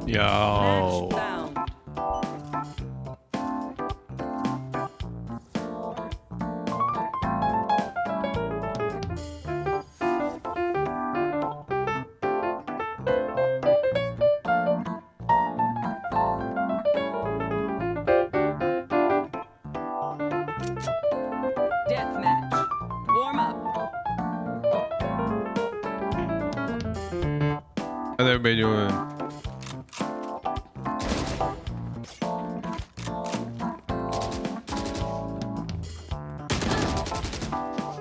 Yo. Deathmatch. Warm up. How's everybody doing?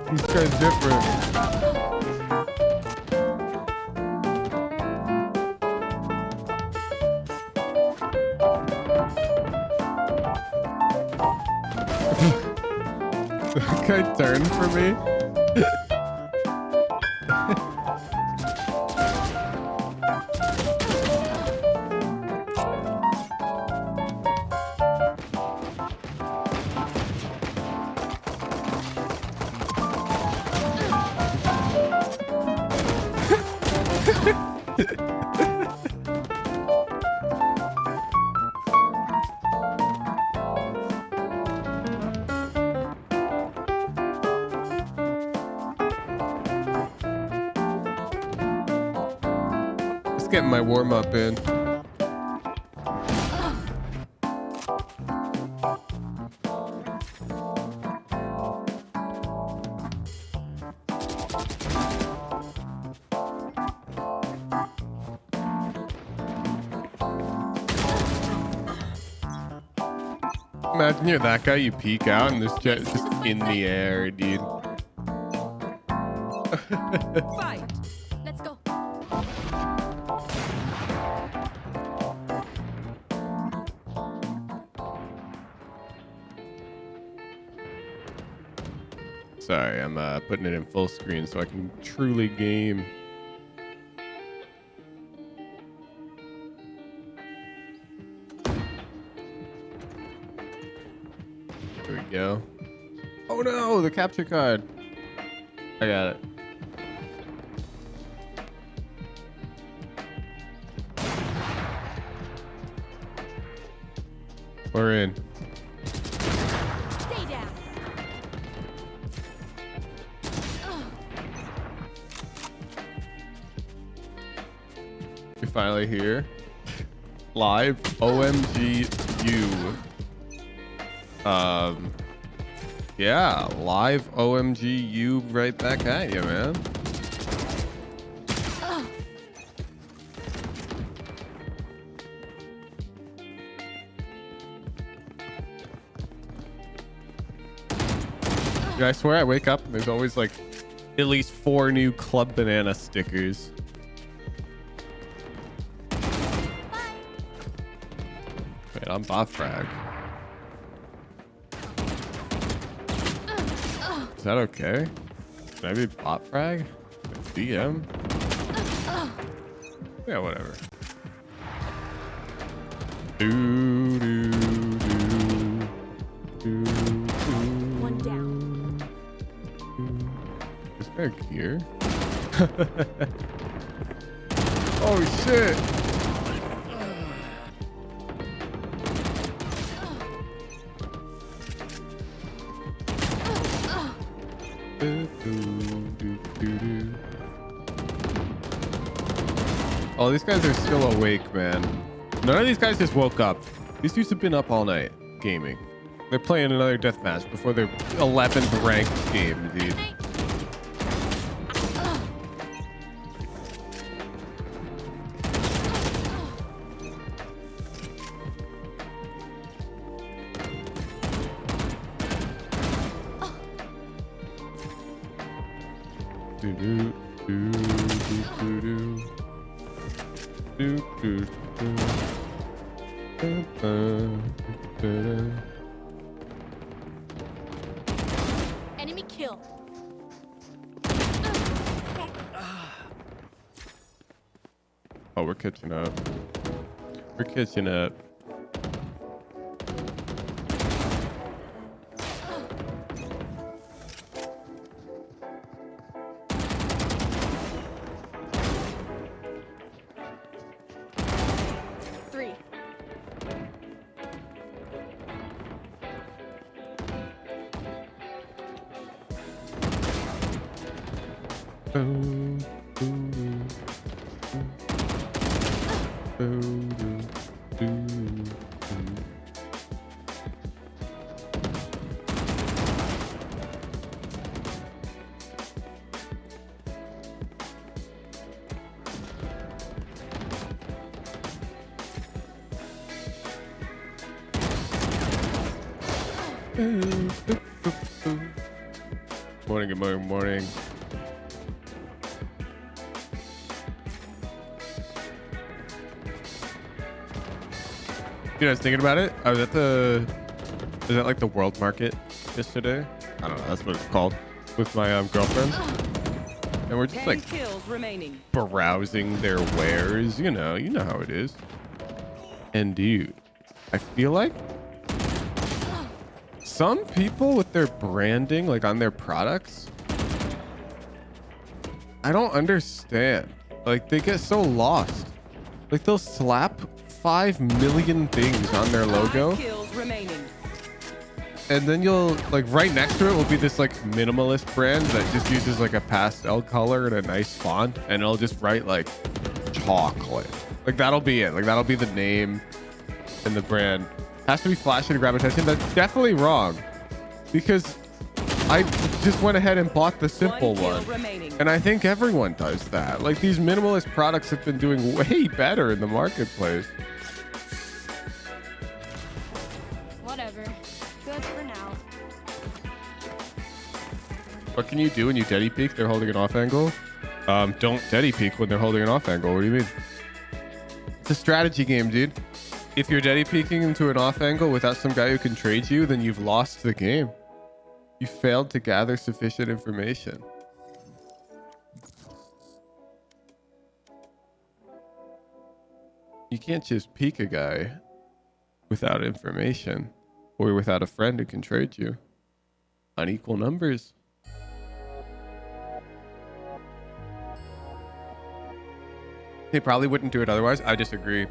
These guys different. That guy turned for me. Just getting my warm up in. Imagine you're that guy, you peek out and this jet is just in the air, dude. Fight. Let's go. Sorry, I'm putting it in full screen so I can truly game. There we go. Oh no, the capture card. I got it. We're in. Stay down. We're finally here. Live OMG you. Yeah, live OMG you right back at you, man. Dude, I swear I wake up and there's always like at least 4 new Club Banana stickers. Wait, I'm bot frag. Is that okay? Can I be bot frag? DM? Yeah, whatever. Do, do, do, do, do. One down. Is there gear? Oh shit! Oh, these guys are still awake, man. None of these guys just woke up. These dudes have been up all night gaming. They're playing another deathmatch before their 11th ranked game, dude. Do do do do do do do do. Enemy killed. Oh, we're catching up. We're catching up. Boom, boom, boom, boom, boom, boom. Morning, good morning, morning. You know, I was thinking about it. I was at is that like the World Market yesterday? I don't know. That's what it's called. With my girlfriend, and we're just 10 like kills remaining. browsing their wares. You know how it is. And dude, I feel like some people with their branding, like on their products, I don't understand. Like they get so lost. Like they'll slap 5 million things on their logo. 5 kills remaining. And then you'll like right next to it will be this like minimalist brand that just uses like a pastel color and a nice font, and it'll just write like chocolate. Like that'll be it. Like that'll be the name and the brand. Has to be flashy to grab attention. That's definitely wrong, because I just went ahead and bought the simple one. And I think everyone does that. Like these minimalist products have been doing way better in the marketplace. Whatever. Good for now. What can you do when you deady peek? They're holding an off angle. Don't deady peek when they're holding an off angle. What do you mean? It's a strategy game, dude. If you're deady peeking into an off angle without some guy who can trade you, then you've lost the game. You failed to gather sufficient information. You can't just peek a guy without information or without a friend who can trade you on equal numbers. They probably wouldn't do it otherwise. I disagree.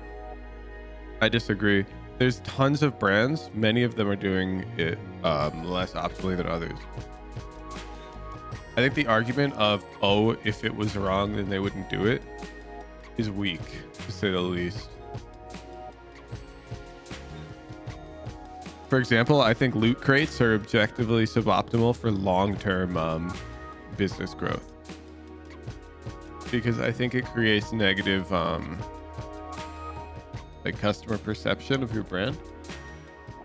There's tons of brands. Many of them are doing it less optimally than others. I think the argument of, oh, if it was wrong, then they wouldn't do it, is weak, to say the least. For example, I think loot crates are objectively suboptimal for long-term business growth, because I think it creates negative like customer perception of your brand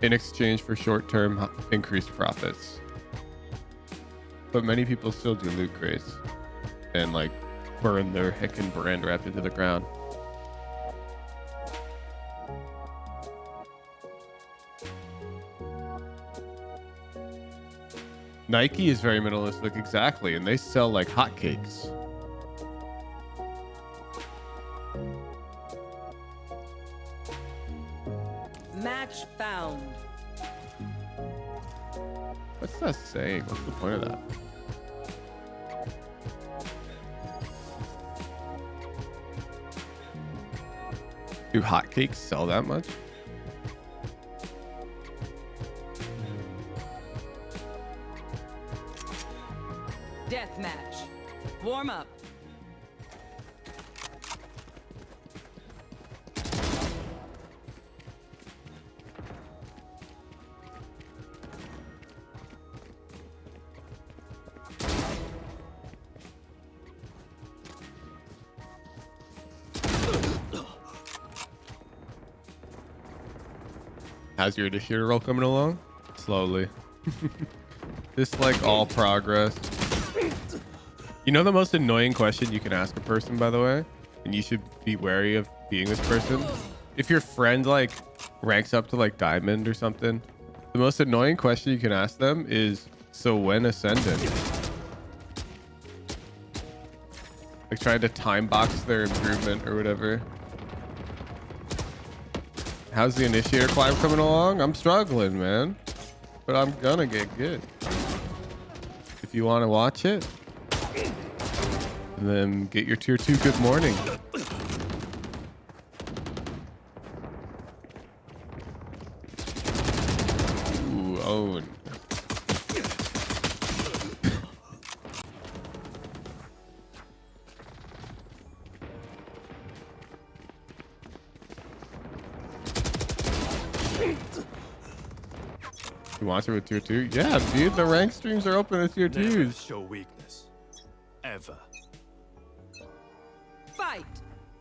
in exchange for short-term increased profits. But many people still do loot crates and like burn their heckin' brand wrap into the ground. Nike is very minimalistic, exactly, and they sell like hotcakes. Match found. What's that saying? What's the point of that? Do hotcakes sell that much? Death match. Warm up. How's your initiator roll coming along? Slowly. Just like all progress. You know the most annoying question you can ask a person, by the way, and you should be wary of being this person? If your friend like ranks up to like diamond or something, the most annoying question you can ask them is, so when ascendant? Like trying to time box their improvement or whatever. How's the initiator climb coming along? I'm struggling, man, but I'm gonna get good. If you want to watch it, then get your tier 2 good morning. Ooh, own. You want it with tier 2? Yeah, dude, the rank streams are open with tier Never 2s. show weakness. Ever. Fight.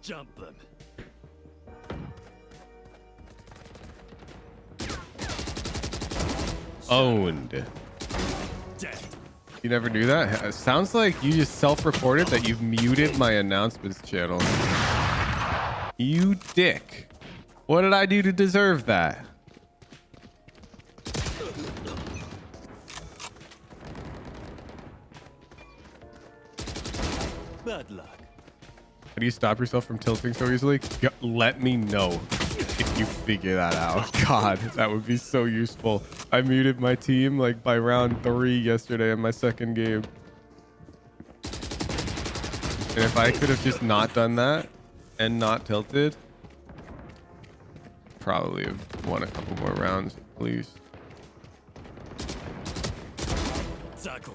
Jump them. Owned. Dead. You never knew that? It sounds like you just self-reported that you've muted my announcements channel. You dick. What did I do to deserve that? Bad luck. How do you stop yourself from tilting so easily? Let me know if you figure that out. God, that would be so useful. I muted my team like by round 3 yesterday in my second game. And if I could have just not done that and not tilted, probably have won a couple more rounds at least. Zakoga.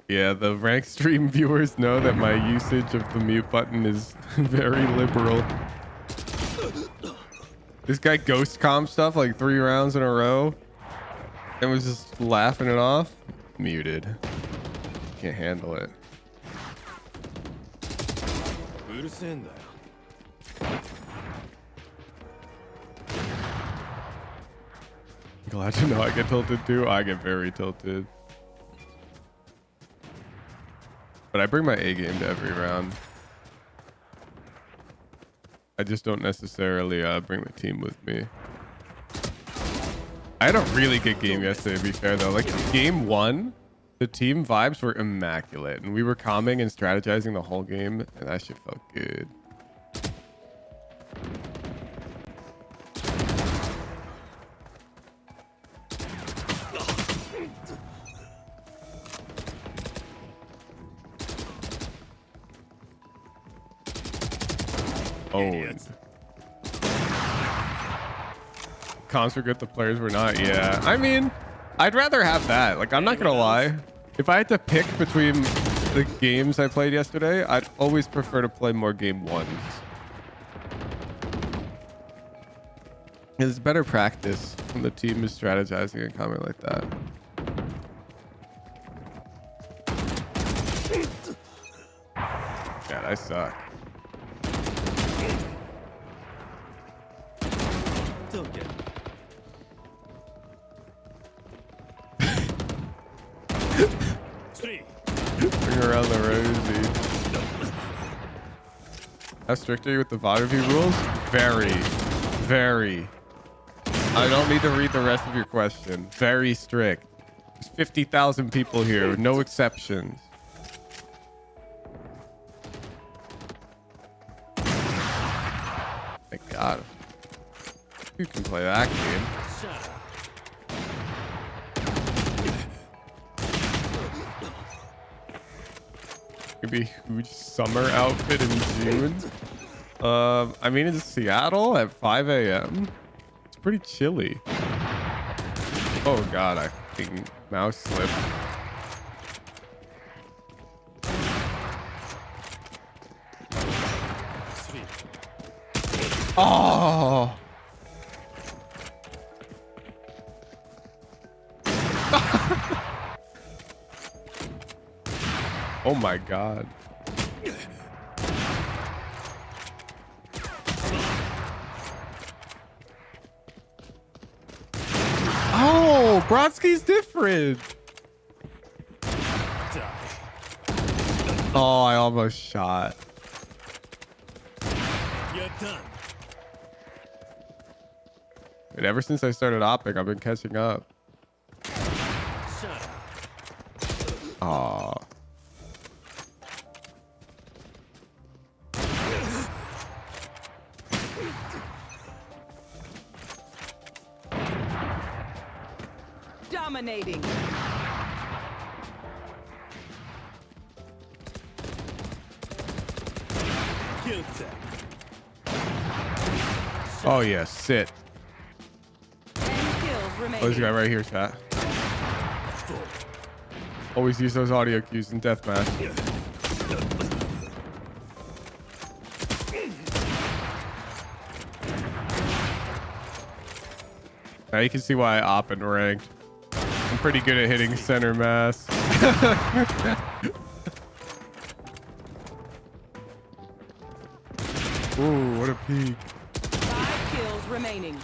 Yeah, the rank stream viewers know that my usage of the mute button is very liberal. This guy ghost comp stuff like 3 rounds in a row and was just laughing it off. Muted. Can't handle it. Glad to know I get tilted too. I get very tilted. But I bring my A game to every round. I just don't necessarily bring the team with me. I had a really good game yesterday, to be fair, though. Like, game 1, the team vibes were immaculate. And we were calming and strategizing the whole game. And that shit felt good. Owned. Comms were good, the players were not. Yeah, I mean, I'd rather have that. Like, I'm not gonna lie. If I had to pick between the games I played yesterday, I'd always prefer to play more game 1s. It's better practice when the team is strategizing and coming like that. God, I suck. Don't get Bring around the rosy. How strict are you with the VOD review rules? Very, very. I don't need to read the rest of your question. Very strict. There's 50,000 people here, no exceptions. Thank God. You can play that game. Could be a huge summer outfit in June. I mean, it's Seattle at 5 a.m. It's pretty chilly. Oh God, I think mouse slip. Oh. Oh my God. Oh, Brodsky's different. Oh, I almost shot. You're done. And ever since I started Opic, I've been catching up. Shut up. Aw. Dominating. Kill tech. Oh yeah, sit. 10 kills remaining. Oh, this guy right here, chat. Always use those audio cues in deathmatch. Now you can see why I op and ranked. I'm pretty good at hitting center mass. Ooh, what a peek. 5 kills remaining.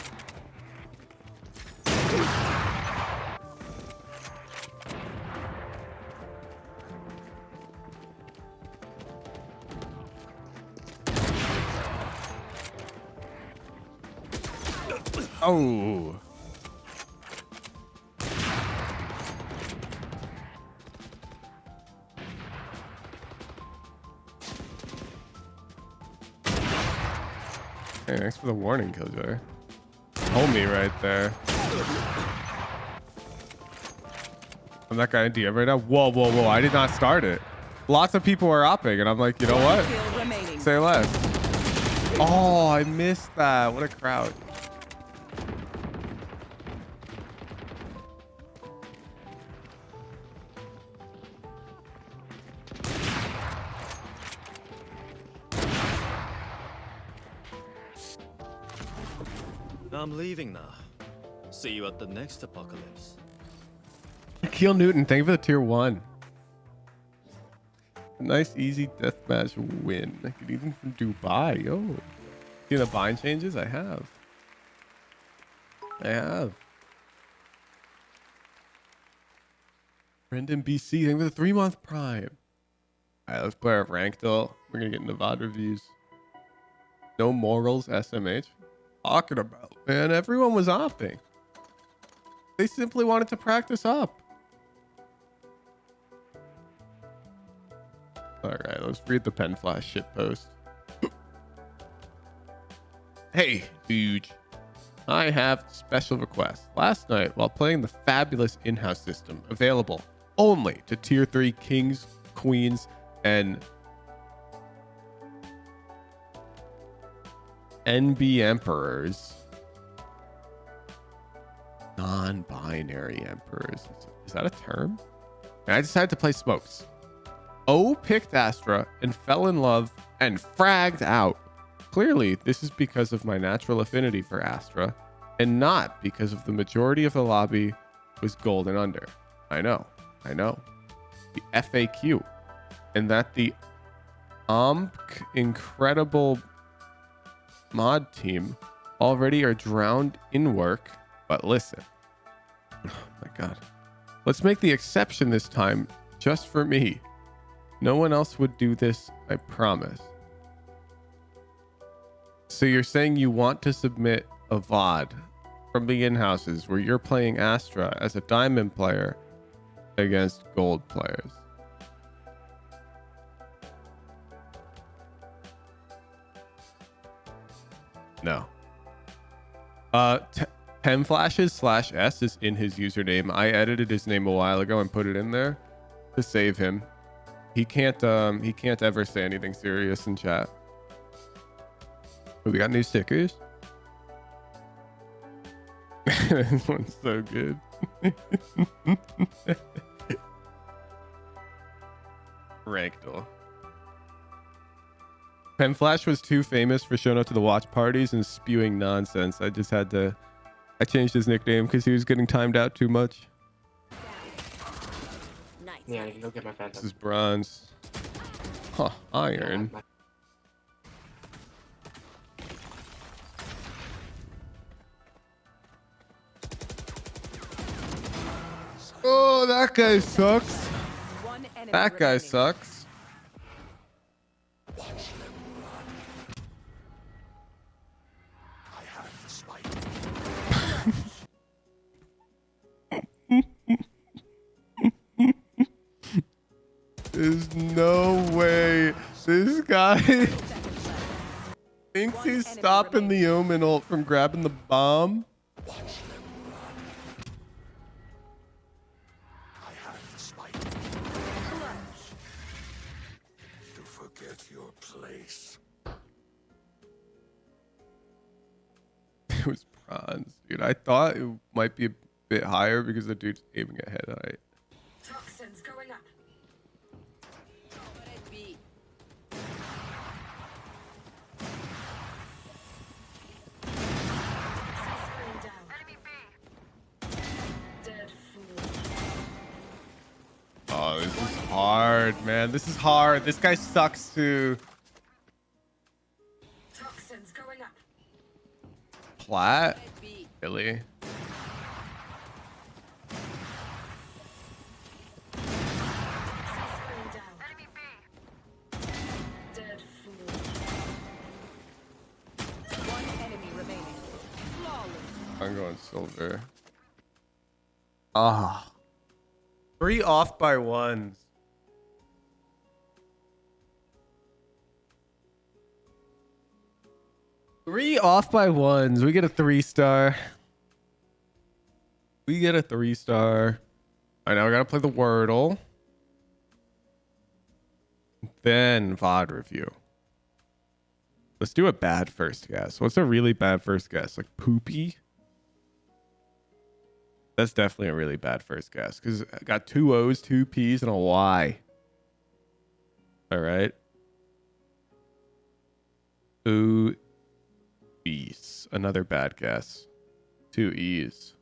Oh. Hey, thanks for the warning, Killjoy. Homie right there. I'm that guy in DM right now. Whoa, whoa, whoa. I did not start it. Lots of people are opping, and I'm like, you know what? Kill remaining. Say less. Oh, I missed that. What a crowd. I'm leaving now. See you at the next apocalypse. Keel Newton, thank you for the tier 1. A nice, easy deathmatch win. I could even from Dubai. Yo. Seen the bind changes? I have. I have. Brendan BC, thank you for the 3-month prime. All right, let's play our Rankdle. We're going to get into VOD reviews. No morals, SMH. Talking about, man, everyone was opping. They simply wanted to practice up. All right, let's read the pen flash shit post. Hey, dude. I have a special request. Last night, while playing the fabulous in-house system, available only to tier 3 kings, queens, and NB emperors, non-binary emperors. Is that a term? And I decided to play smokes. O picked Astra and fell in love and fragged out. Clearly, this is because of my natural affinity for Astra and not because of the majority of the lobby was gold and under. I know. The FAQ. And that the incredible mod team already are drowned in work. But listen. Oh my God. Let's make the exception this time just for me. No one else would do this, I promise. So you're saying you want to submit a VOD from the in-houses where you're playing Astra as a diamond player against gold players? No. Pemflashes/S is in his username. I edited his name a while ago and put it in there to save him. He can't ever say anything serious in chat. Oh, we got new stickers. This one's so good. Rankdle. Penflash was too famous for showing up to the watch parties and spewing nonsense. I changed his nickname because he was getting timed out too much. Yeah, you can go get my phantom. This is bronze. Huh, iron. Oh, that guy sucks. One enemy That guy remaining. sucks. Watch them run. I have the spike. There's no way this guy thinks he's stopping the Omen ult from grabbing the bomb. Watch them run. I have the spike. You forget your place. It was bronze, dude. I thought it might be a bit higher because the dude's aiming ahead. Right? Toxins going up. This is hard, man. This is hard. This guy sucks too. Toxins going up. Plat? Really? Screen down. Enemy B. Dead fool. One enemy remaining. Flawless. I'm going silver. Ah. 3 off by 1s. Three off by 1s. We get a 3-star. We get a 3-star. All right, now we gotta play the Wordle. Then VOD review. Let's do a bad first guess. What's a really bad first guess? Like poopy? That's definitely a really bad first guess because I got 2 O's, 2 P's, and a Y. All right. 2 B's. Another bad guess. 2 E's.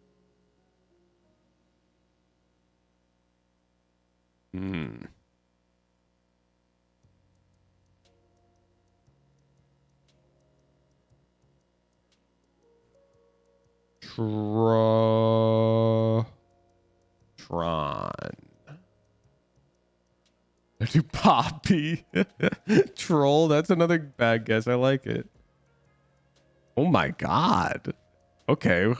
Tron. I do Poppy. Troll. That's another bad guess. I like it. Oh my god. Okay.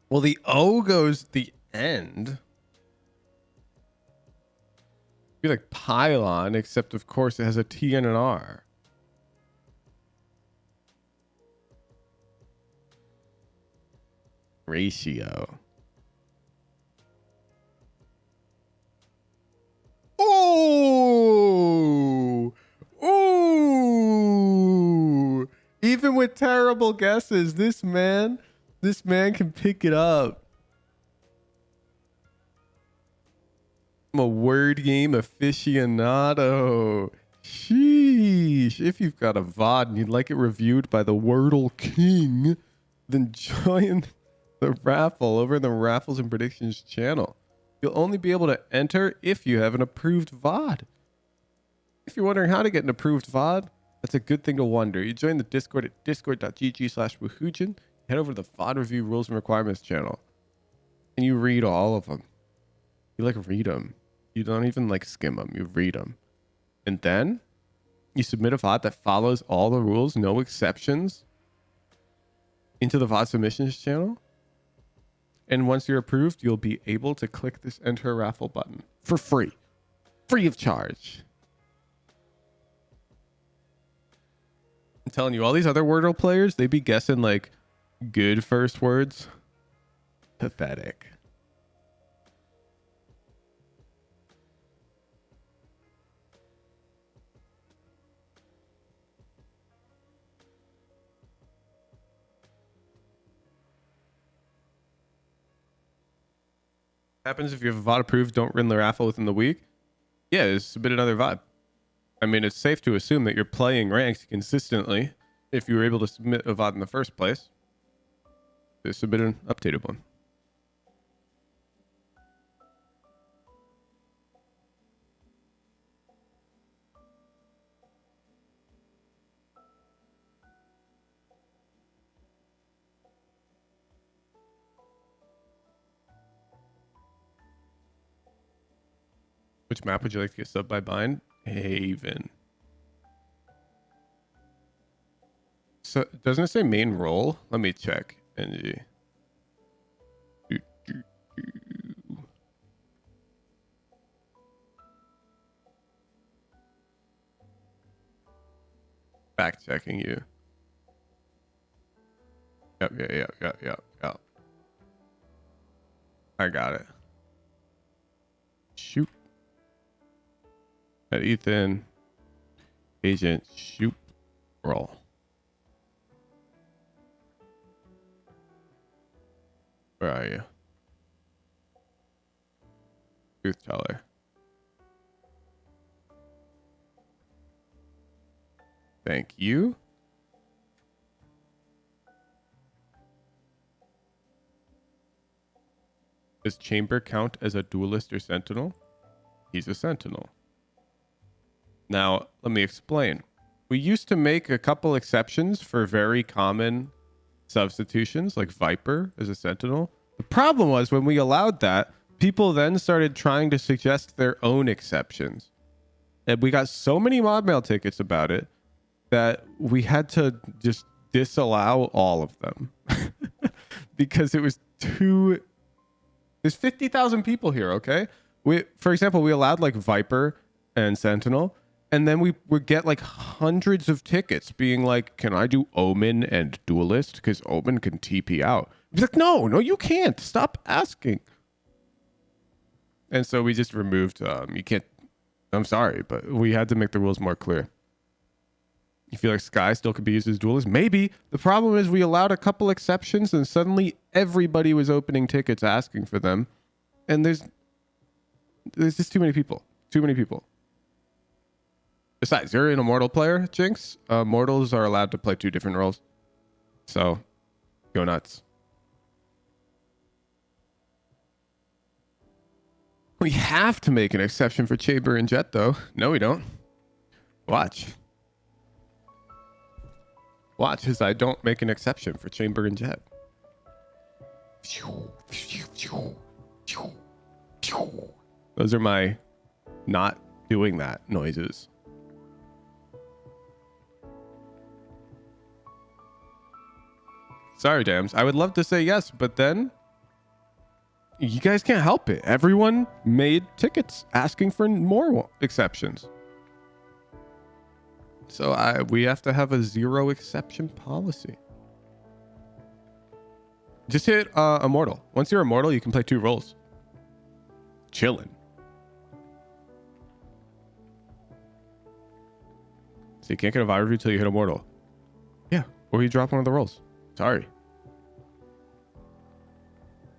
Well, the O goes the end. Be like pylon, except of course it has a T and an R. Ratio. Oh, oh! Even with terrible guesses, this man can pick it up. I'm a word game aficionado. Sheesh. If you've got a VOD and you'd like it reviewed by the Wordle King, then join the raffle over in the Raffles and Predictions channel. You'll only be able to enter if you have an approved VOD. If you're wondering how to get an approved VOD, that's a good thing to wonder. You join the Discord at discord.gg/woohoojin. Head over to the VOD Review Rules and Requirements channel. And you read all of them. You like read them. You don't even like skim them. You read them. And then you submit a VOD that follows all the rules, no exceptions, into the VOD submissions channel. And once you're approved, you'll be able to click this enter raffle button for free. Free of charge. I'm telling you, all these other Wordle players, they be guessing like good first words. Pathetic. Happens if you have a VOD approved, don't win the raffle within the week. Yeah, just submit another VOD. I mean, it's safe to assume that you're playing ranks consistently if you were able to submit a VOD in the first place. Just submit an updated one. Which map would you like to get subbed by Bind? Haven. So doesn't it say main role? Let me check. NG. Fact checking you. Yep. I got it. Shoot. At Ethan. Agent. Shoot. Roll. Where are you? Truth teller. Thank you. Does Chamber count as a duelist or sentinel? He's a sentinel. Now, let me explain. We used to make a couple exceptions for very common substitutions, like Viper as a sentinel. The problem was when we allowed that, people then started trying to suggest their own exceptions. And we got so many mod mail tickets about it that we had to just disallow all of them because it was too. There's 50,000 people here, okay? For example, we allowed like Viper and Sentinel, and then we would get like hundreds of tickets being like, can I do Omen and Duelist? Because Omen can TP out. Be like, no, you can't. Stop asking. And so we just removed, you can't, I'm sorry, but we had to make the rules more clear. You feel like Sky still could be used as Duelist? Maybe. The problem is we allowed a couple exceptions and suddenly everybody was opening tickets asking for them. And there's just too many people. Too many people. Besides, you're an Immortal player, Jinx. Mortals are allowed to play 2 different roles. So, go nuts. We have to make an exception for Chamber and Jet, though. No, we don't. Watch. Watch as I don't make an exception for Chamber and Jet. Those are my not doing that noises. Sorry, Dams. I would love to say yes, but then you guys can't help it. Everyone made tickets asking for more exceptions. So we have to have a 0 exception policy. Just hit Immortal. Once you're Immortal, you can play 2 roles. Chillin'. So you can't get a VOD review until you hit Immortal. Yeah, or you drop one of the roles. Sorry.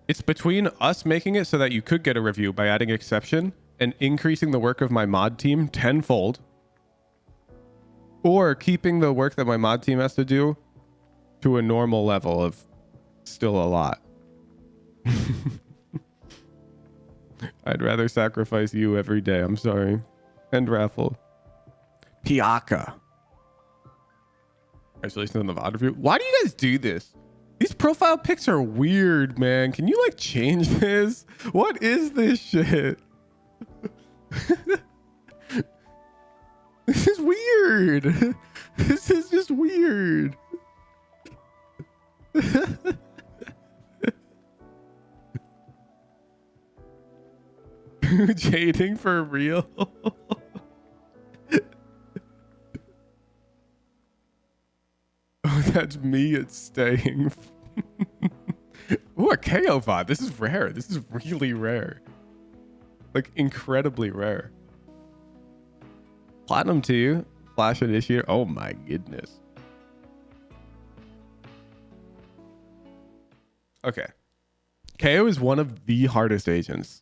It's between us making it so that you could get a review by adding exception and increasing the work of my mod team tenfold, or keeping the work that my mod team has to do to a normal level of still a lot. I'd rather sacrifice you every day. I'm sorry. And Raffle. Piaka. Congratulations on the VOD review. Why do you guys do this? These profile pics are weird, man. Can you like change this? What is this shit? This is weird. This is just weird. Jading for real? Oh, that's me. It's staying. Ooh, a KO VOD. This is rare. This is really rare. Like, incredibly rare. Platinum 2. Flash Initiator. Oh my goodness. Okay. KO is one of the hardest agents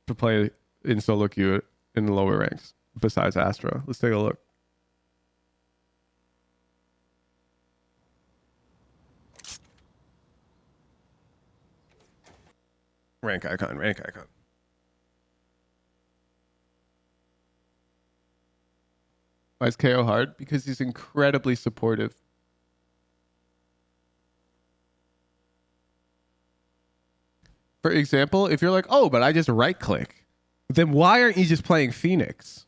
to play in solo queue in the lower ranks, besides Astra. Let's take a look. Rank icon, rank icon. Why is KO hard? Because he's incredibly supportive. For example, if you're like, oh, but I just right click, then why aren't you just playing Phoenix?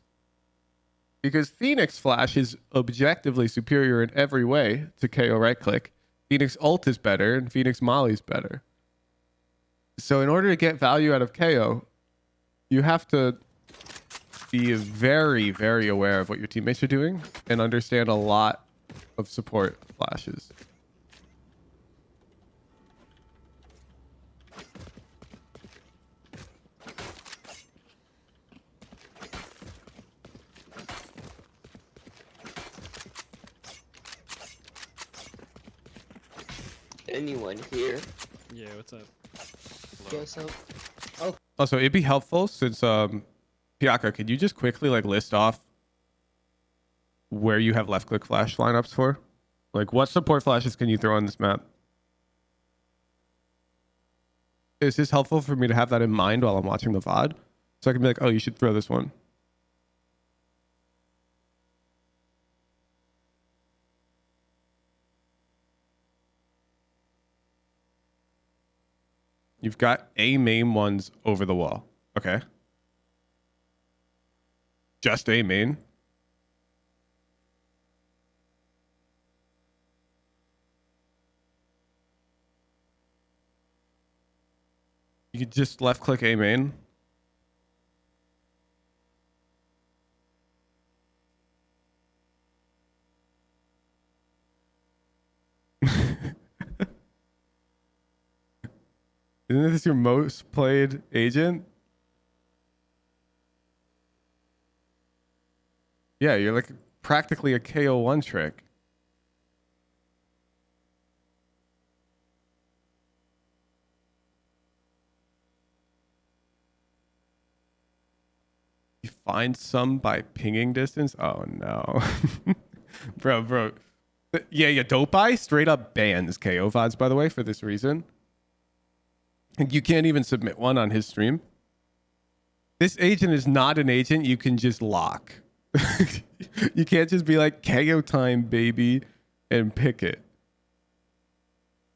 Because Phoenix Flash is objectively superior in every way to KO right click. Phoenix ult is better and Phoenix Molly is better. So in order to get value out of KO, you have to be very, very aware of what your teammates are doing and understand a lot of support flashes. Anyone here? Yeah, what's up? Guess up. Also, it'd be helpful since Piaka, could you just quickly like list off where you have left click flash lineups for? Like what support flashes can you throw on this map? Is this helpful for me to have that in mind while I'm watching the VOD? So I can be like, oh, you should throw this one. You've got A main ones over the wall. Okay. Just A main. You could just left click A main. Isn't this your most played agent? Yeah, you're like practically a KO1 trick. You find some by pinging distance? Oh no. bro. Yeah, Dope straight up bans KO VODs, by the way, for this reason. You can't even submit one on his stream. This agent is not an agent you can just lock. You can't just be like, KO time, baby, and pick it.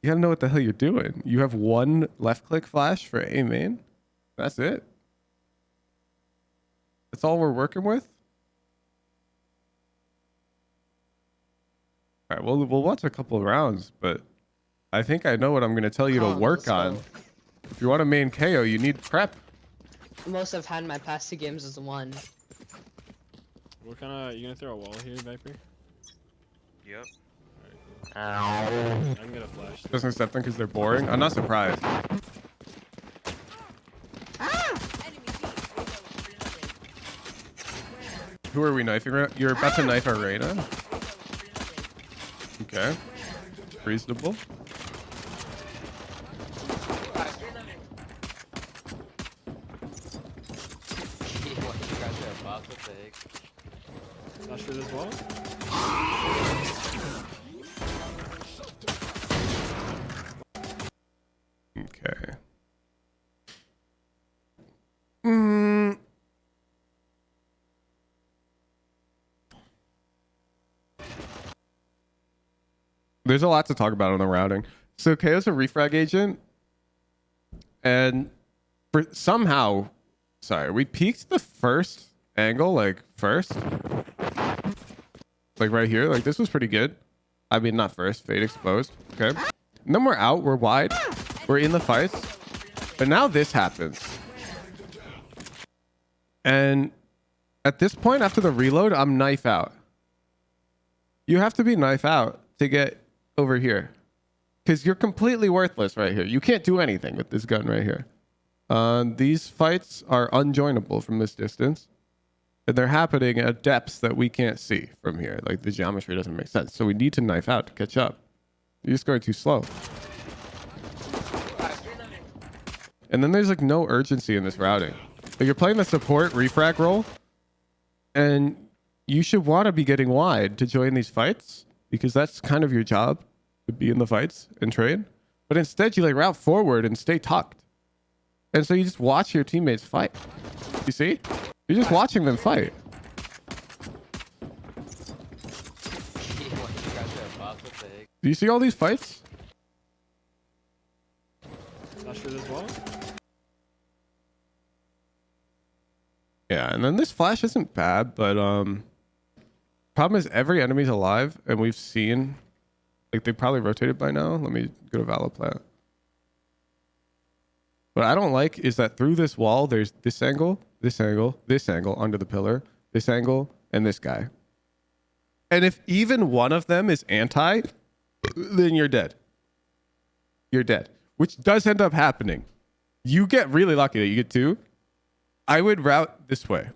You gotta know what the hell you're doing. You have one left click flash for A main. That's it. That's all we're working with. All right, we'll watch a couple of rounds, but I think I know what I'm gonna tell you to work on. If you want a main KO, you need prep. The most I've had in my past 2 games is 1. What kind of? You gonna throw a wall here, Viper? Yep. I'm gonna flash. Doesn't accept them because they're boring. I'm not surprised. Who are we knifing? You're about to knife Arena? Okay. Reasonable. Flash for this wall. Okay. There's a lot to talk about on the routing. So KO's a refrag agent, and for somehow, sorry, we peaked the first angle, like first, like right here. Like this was pretty good. I mean, not first, fade exposed. Okay. And then we're out, we're wide, we're in the fights, but now this happens. And at this point, after the reload, I'm knife out. You have to be knife out to get over here, because you're completely worthless right here. You can't do anything with this gun right here. These fights are unjoinable from this distance, and they're happening at depths that we can't see from here. Like the geometry doesn't make sense, so we need to knife out to catch up. You're just going too slow. And then there's like no urgency in this routing. Like you're playing the support refrag role, and you should want to be getting wide to join these fights, because that's kind of your job, to be in the fights and trade. But instead you like route forward and stay tucked. And so you just watch your teammates fight. You see? You're just watching them fight. Do you see all these fights? Flash for this wall. Yeah, and then this flash isn't bad, but problem is every enemy's alive, and we've seen, like, they probably rotated by now. Let me go to Valor plant. What I don't like is that through this wall, there's this angle, this angle, this angle under the pillar, this angle, and this guy. And if even one of them is anti, then you're dead. You're dead, which does end up happening. You get really lucky that you get 2. I would route this way.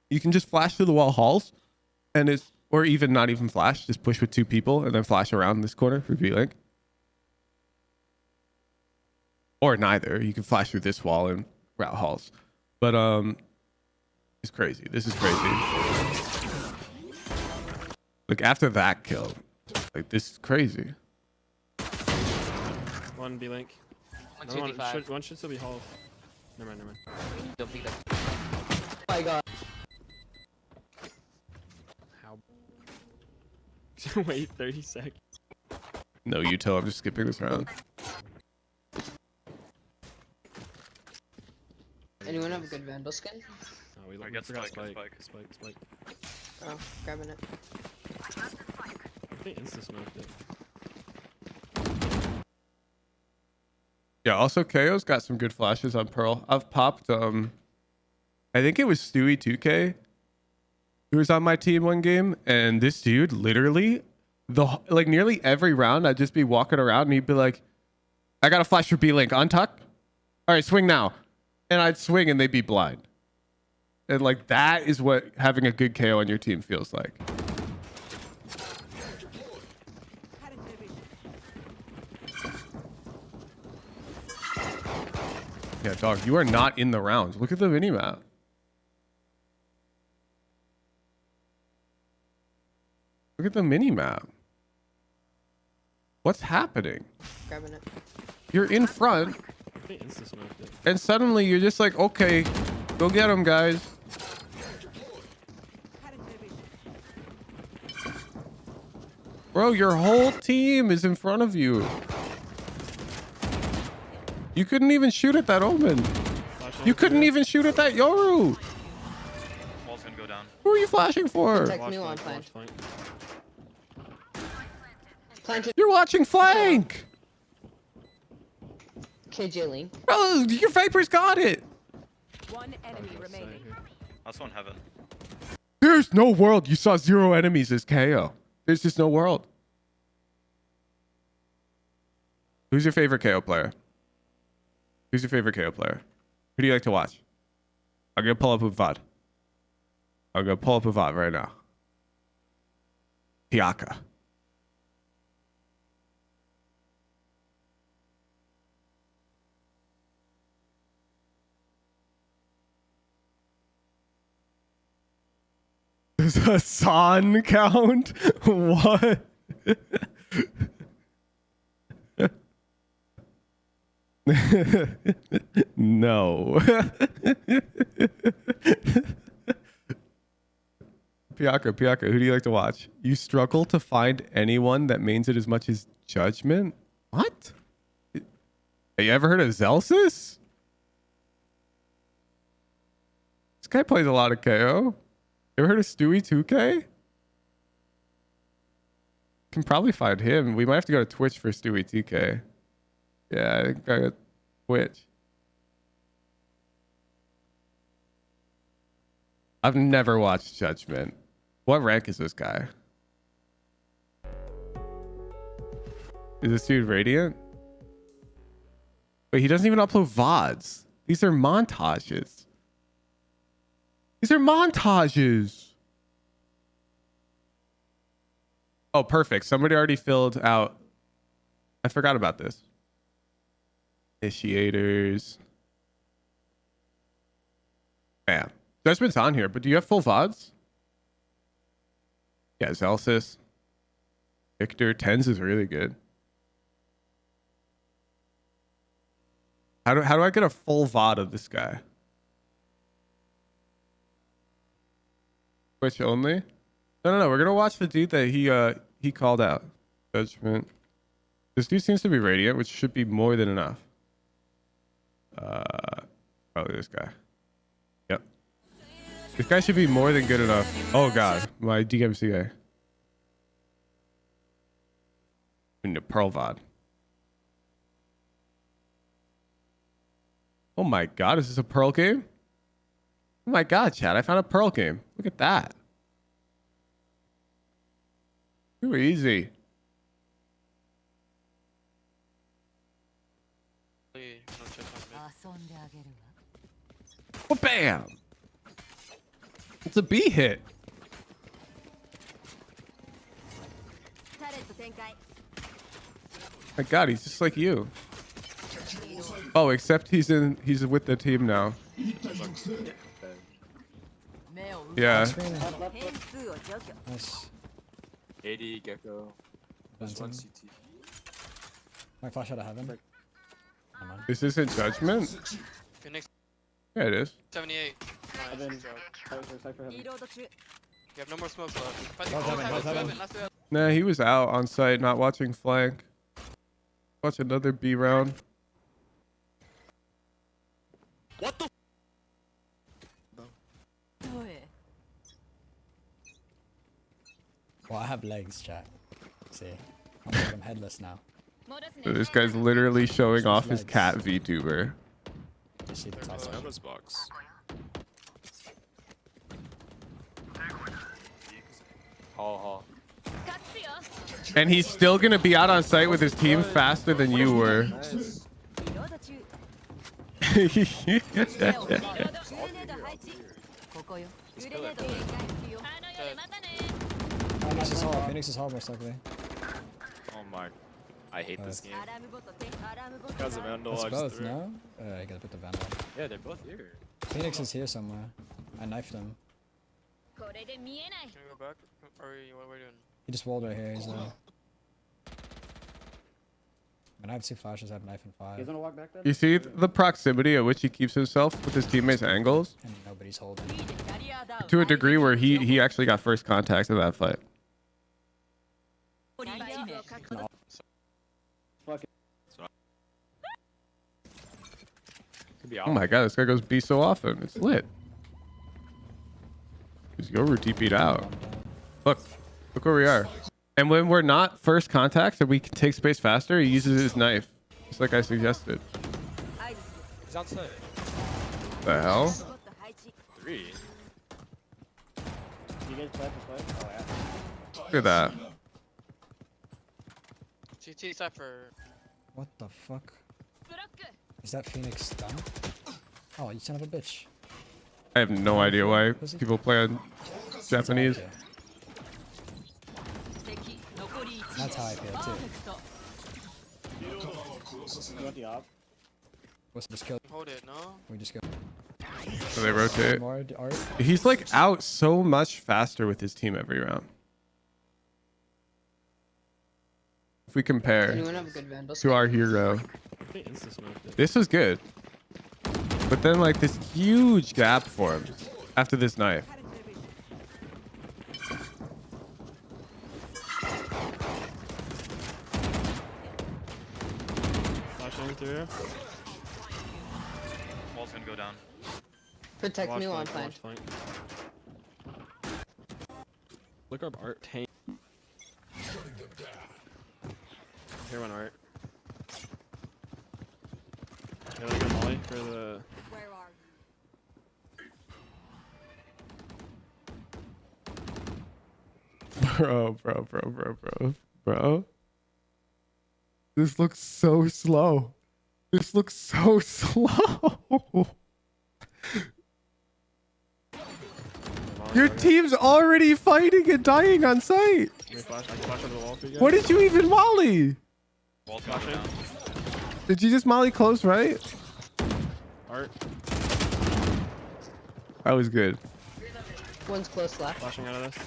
You can just flash through the wall halls, and it's, or even not even flash, just push with 2 people and then flash around this corner for V-Link. Or neither. You can flash through this wall and route halls. But it's crazy. This is crazy. Like after that kill, like this is crazy. One B link. Another one 155. one should still be half. Never mind. Don't pick that. Oh my god. How? Wait 30 seconds. No, you tell. I'm just skipping this round. Anyone have a good Vandal skin? Oh, we Alright, get forgot Spike, get Spike. Oh, grabbing it. They insta smoked it. Yeah. Also, KO's got some good flashes on Pearl. I've popped. I think it was Stewie 2K who was on my team one game, and this dude literally like nearly every round I'd just be walking around and he'd be like, "I got a flash for B Link. Untuck. All right, swing now." And I'd swing and they'd be blind. And like that is what having a good KO on your team feels like. Yeah, dog, you are not in the rounds. Look at the minimap. Look at the minimap. What's happening? Grabbing it. You're in front, They insta smoked it. and suddenly you're just like, okay, go get him, guys. Bro, your whole team is in front of you. You couldn't even shoot at that Omen. You couldn't even shoot at that Yoru. Wall's gonna go down. Who are you flashing for? Protect me while I'm plant. Planted. You're watching flank. KJ Link. Bro, your Viper's got it. One enemy remaining. Last one heaven. There's no world you saw 0 enemies as KO. There's just no world. Who's your favorite KO player? Who's your favorite KO player? Who do you like to watch? I'm going to pull up a VOD. I'm going to pull up a VOD right now. Piaka. There's a San count? What? No. Piaka, who do you like to watch? You struggle to find anyone that means it as much as Judgment? What? Have you ever heard of Zelsis? This guy plays a lot of KO. Ever heard of Stewie 2K? Can probably find him. We might have to go to Twitch for Stewie 2K. Yeah, I think I got Twitch. I've never watched Judgment. What rank is this guy? Is this dude Radiant? Wait, he doesn't even upload VODs. These are montages. These are montages. Oh, perfect. Somebody already filled out. I forgot about this. Initiators. Bam. Judgment's on here, but do you have full VODs? Yeah, Zelsis. Victor. Tens is really good. How do I get a full VOD of this guy? Twitch only? No. We're gonna watch the dude that he called out. Judgment. This dude seems to be Radiant, which should be more than enough. Probably this guy. Yep. This guy should be more than good enough. Oh god, my DMCA. In the Pearl VOD. Oh my god, is this a Pearl game? Oh my god, Chad, I found a Pearl game. Look at that. Too easy. Oh, bam! It's a B hit. My god, he's just like you. Oh, except he's with the team now. Yeah. Nice. 80 Gecko. Benson. CT. My flash out of heaven. This isn't judgment. Phoenix Yeah, it is. 78. Heaven. Nice. Cypher heaven. リロード中 You have no more smokes left. Fight Last heaven, last heaven. last heaven. Nah, he was out on site, not watching flank. Watch another B round. What the? どえ Well, I have legs, chat. See, I'm headless now. So this guy's literally showing off his cat VTuber. You see the top It's one. Meva's box. Hall. And he's still gonna be out on site with his team faster than you were. リロード中 Phoenix グレネード配置ここよグレネード展開不要 Phoenix is hall. Phoenix is hall, most likely. Oh my. I hate this game. アラームボットアラームボッ Because ト of Vandal, It's I just both, threw it. no? I gotta put the vandal. Yeah, they're both here. Phoenix is here somewhere. I knifed him. これで見えない Can we go back? Or what are we doing? He just walled right here. He's And I have 2 flashes. I have knife and 5. Gonna walk back then? You see the proximity at which he keeps himself with his teammates' angles? And nobody's holding. キャリアダウン To a degree where he actually got first contact in that fight. ナイスを確保 Could be Oh my god, this guy goes B so often. It's lit. Just Yoru TP'd out. Look where we are. And when we're not first contact and we can take space faster, he uses his knife. Just like I suggested. 合図す He's outside. The hell? るボット配置 3. You guys play? Oh yeah. Look at that. CT Cypher. What the fuck? ブロック Is that Phoenix done? Oh, you son of a bitch. I have no idea why people play on Japanese. Okay. 敵残り That's how I 1 feel パー too. フェクト You want the op? Let's just kill. Hold it, no? We just go. So they rotate. More art. He's like out so much faster with his team every round. If we compare Anyone have a good vandal? to our hero, They insta-smoked it. this was good. But then like this huge gap formed after this knife. Flashing through. Wall's gonna go down. Protect me while I'm Watch flank. Look up art. Tank. Here one art. Yeah, look at Molly for the. Where are you Bro. This looks so slow. This looks so slow. Your team's already fighting and dying on site. Let me flash. I can flash over the wall for you guys. What did you even molly? Wall's going Flashing. down. Did you just molly close, right? Art. That was good. One's close left. Flashing out of this.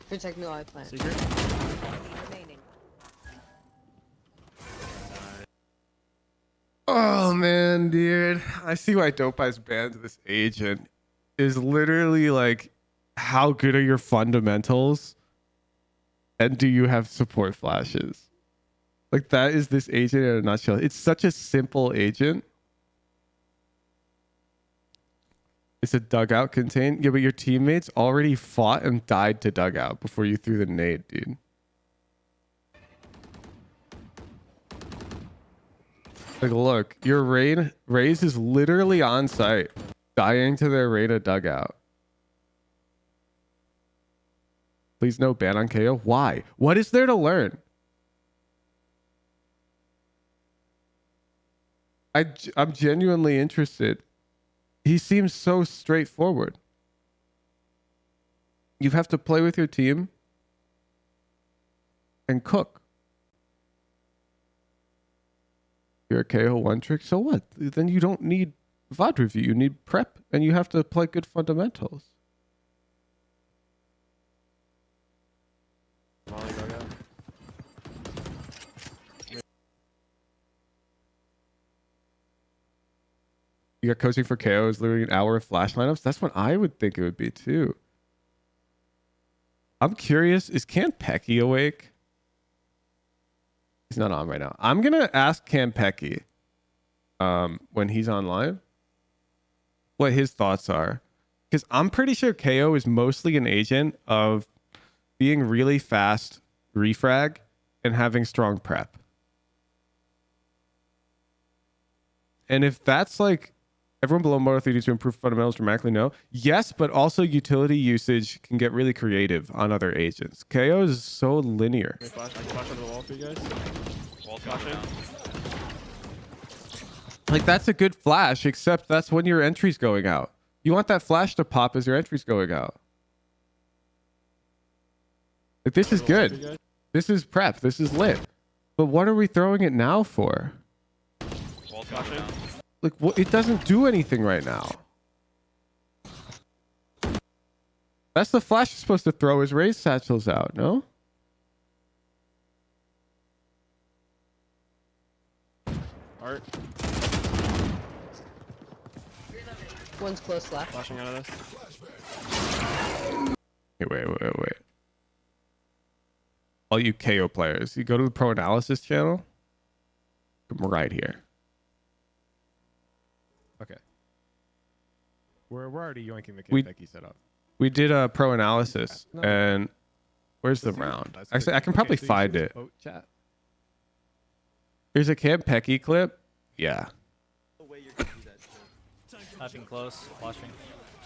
Protect me while I plant. Secret. remaining Oh man, dude. I see why Dope Eyes banned this agent. Is literally like, how good are your fundamentals? And do you have support flashes? Like that is this agent in a nutshell. It's such a simple agent. It's a dugout contain. Yeah, but your teammates already fought and died to dugout before you threw the nade, dude. Like, look, your Raze is literally on site, dying to their Reyna dugout. Please no ban on KO. Why? What is there to learn? I'm genuinely interested. He seems so straightforward. You have to play with your team and cook. You're a KO one trick, so what? Then you don't need VOD review. You need prep, and you have to play good fundamentals. Molly, go again. You got coaching for KO is literally an hour of flash lineups. That's what I would think it would be too. I'm curious, is Kanpeki awake? He's not on right now. I'm gonna ask Kanpeki when he's online what his thoughts are. Because I'm pretty sure KO is mostly an agent of being really fast refrag and having strong prep. And if that's like everyone below Moto 3 to improve fundamentals dramatically, no. Yes, but also utility usage can get really creative on other agents. KO is so linear. I can flash under the wall for you guys. Wall flashing. Like that's a good flash, except that's when your entry's going out. You want that flash to pop as your entry's going out. Like this is good. This is prep. This is lit. But what are we throwing it now for? Wall flashing. Like what? It doesn't do anything right now. That's the flash you're supposed to throw his raise satchels out, no? Art. One's close left. Flashing out of this. Hey, wait. All you KO players, you go to the Pro Analysis channel. I'm right here. Okay. We're already yoinking the Kanpeki setup. We did a Pro Analysis, and where's the round? Actually, I can probably find it. Here's a Kanpeki clip. Yeah. Flashing close. Flashing.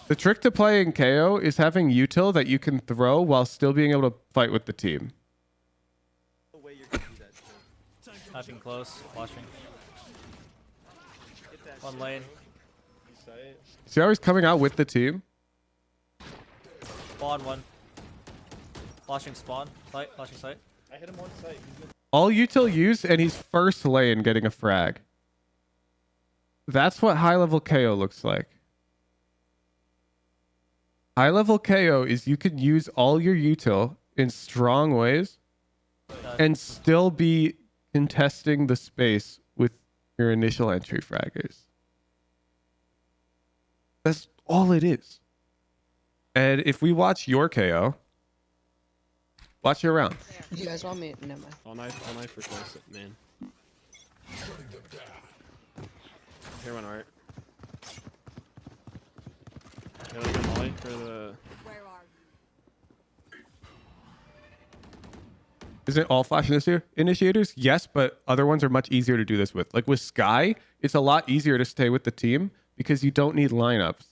The trick to playing KO is having util that you can throw while still being able to fight with the team. Flashing close. Flashing. One lane. See how he's coming out with the team? Spawn one. Flashing spawn. Sight. Flashing sight. I hit him on sight. All util used, and he's first lane getting a frag. That's what high level KO looks like. High level KO is you can use all your util in strong ways and still be contesting the space with your initial entry fraggers. That's all it is. And if we watch your KO, watch your round. You guys want me? Never mind. All knife for close, man. Here one Art. Yeah, let's go Molly for the. Where are you? Isn't all flash initiators? Yes, but other ones are much easier to do this with. Like with Sky, it's a lot easier to stay with the team because you don't need lineups.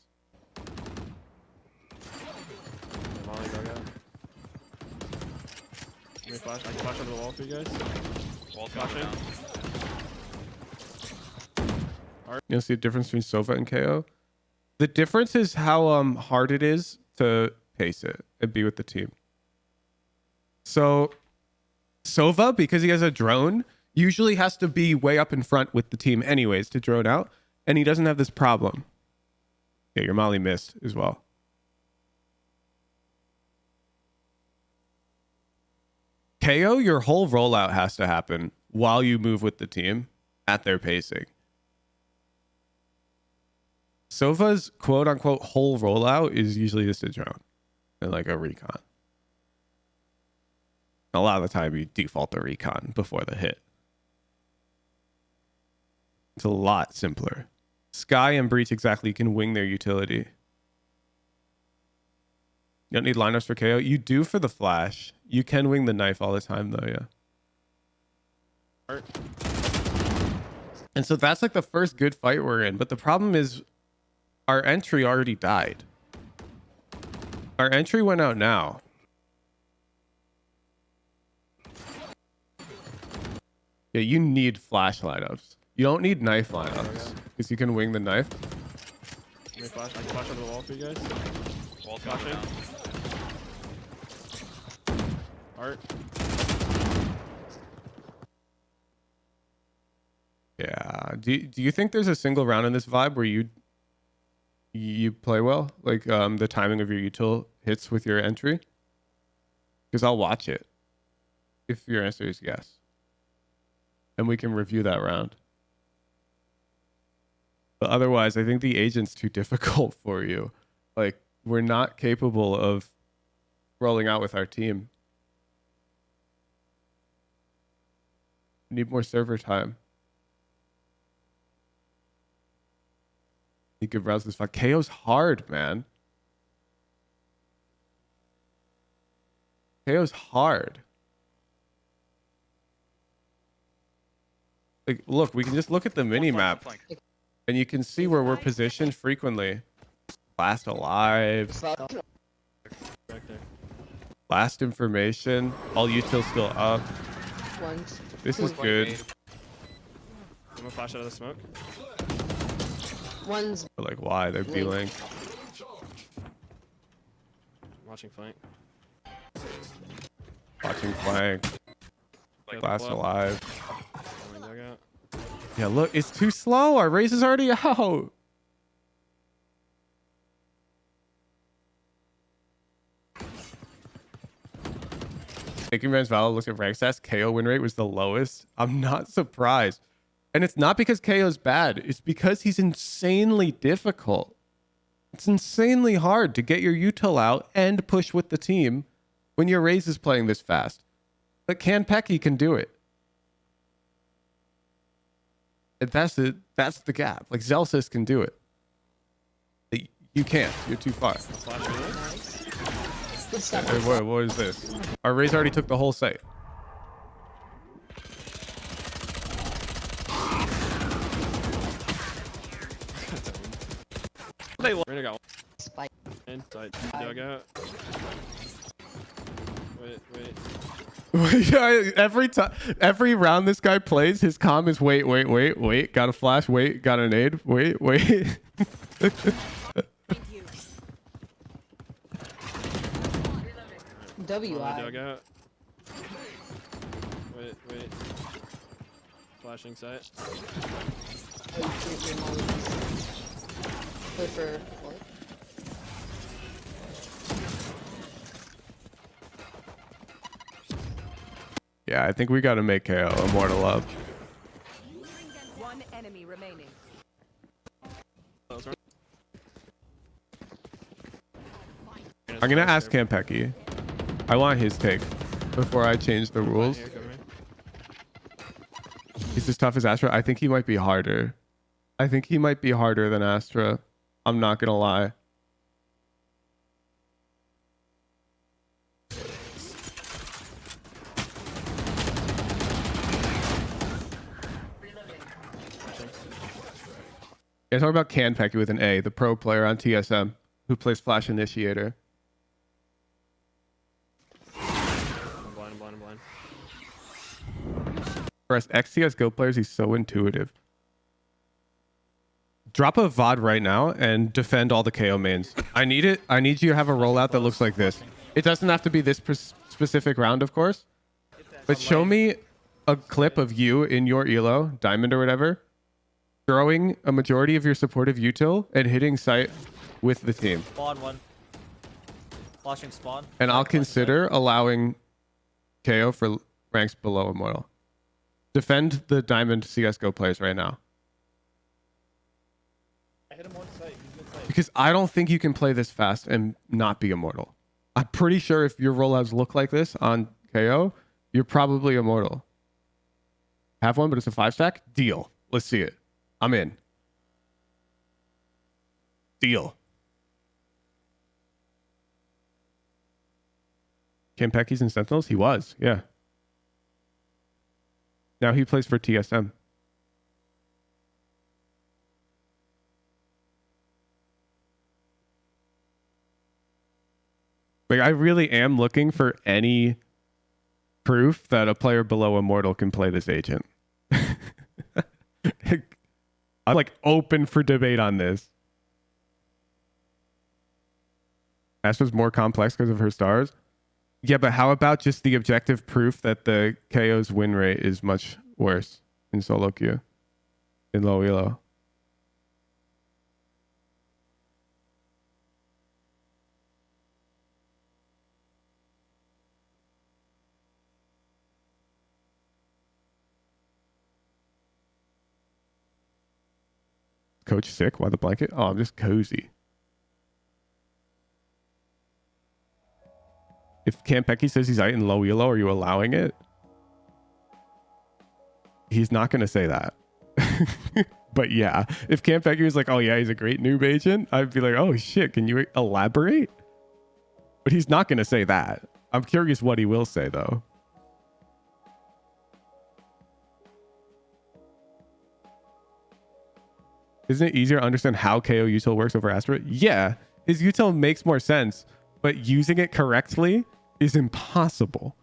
Molly go out. Let me flash. I can flash under the wall for you guys. Wall flashing. You'll see the difference between Sova and KO. The difference is how hard it is to pace it and be with the team. So Sova, because he has a drone, usually has to be way up in front with the team anyways to drone out, and he doesn't have this problem. Yeah, your Molly missed as well. KO, your whole rollout has to happen while you move with the team at their pacing. Sova's quote unquote whole rollout is usually just a drone and like a recon. A lot of the time you default the recon before the hit. It's a lot simpler. Sky and Breach exactly can wing their utility. You don't need lineups for KO. You do for the flash. You can wing the knife all the time though, yeah. And so that's like the first good fight we're in. But the problem is our entry already died. Our entry went out now. Yeah, you need flash lineups. You don't need knife lineups because you can wing the knife. Let me flash. I can flash under the wall for you guys. Wall flashing. Art. Yeah. Do you think there's a single round in this vibe where you play well? Like the timing of your util hits with your entry? Because I'll watch it if your answer is yes. And we can review that round. But otherwise, I think the agent's too difficult for you. Like, we're not capable of rolling out with our team. Need more server time. You could browse this file. KO's hard, man. KO's hard. Like, look, we can just look at the mini map, and you can see where we're positioned frequently. Last alive. Back there. Last information. All util still up. One's. This is good. I'm gonna flash out of the smoke. One's. But like, why? They're B-link. Watching flank. Watching flank. Last alive. Going dugout. Yeah, look, it's too slow. Our race is already out. Taking Man's Valor looks at rank stats. KO win rate was the lowest. I'm not surprised. And it's not because KO's bad. It's because he's insanely difficult. It's insanely hard to get your util out and push with the team when your race is playing this fast. But Kanpeki can do it. And that's the gap. Like, Zelsis can do it. You can't. You're too far. Good stuff. Hey, what is this? Our raise already took the whole site. Reyna got Spike. one. Inside dugout. Wait. Every round this guy plays, his comm is wait, got a flash, wait, got a nade, wait. Thank you. WI. Dugout. Wait. Flashing sight. Play for what? Yeah, I think we got to make KO Immortal up. One enemy remaining. I'm going to ask Kanpeki. I want his take before I change the rules. He's as tough as Astra. I think he might be harder. I think he might be harder than Astra. I'm not going to lie. Yeah, talking about Kanpeki with an A, the pro player on TSM who plays Flash Initiator. I'm blind. For us ex-CSGO players, he's so intuitive. Drop a VOD right now and defend all the KO mains. I need it. I need you to have a rollout that looks like this. It doesn't have to be this specific round, of course. But show me a clip of you in your elo, diamond or whatever, throwing a majority of your supportive util and hitting site with the team. Spawn one. Flashing spawn. And I'll consider allowing KO for ranks below Immortal. Defend the diamond CSGO players right now. I hit him on site. He's mid site. Because I don't think you can play this fast and not be Immortal. I'm pretty sure if your rollouts look like this on KO, you're probably Immortal. Have one, but it's a 5-stack? Deal. Let's see it. I'm in. Deal. Kanpeki's in Sentinels? He was, yeah. Now he plays for TSM. Like, I really am looking for any proof that a player below Immortal can play this agent. I'm like open for debate on this. Astra's more complex because of her stars. Yeah, but how about just the objective proof that the KO's win rate is much worse in solo queue, in low elo? coach sick? Why the blanket? Oh, I'm just cozy. If Campeki says he's out in low elo, are you allowing it? He's not going to say that. But yeah, if Campeki was like, oh yeah, he's a great noob agent, I'd be like, oh shit, can you elaborate? But he's not going to say that. I'm curious what he will say though. Isn't it easier to understand how KO util works over Astra? Yeah, his util makes more sense, but using it correctly is impossible.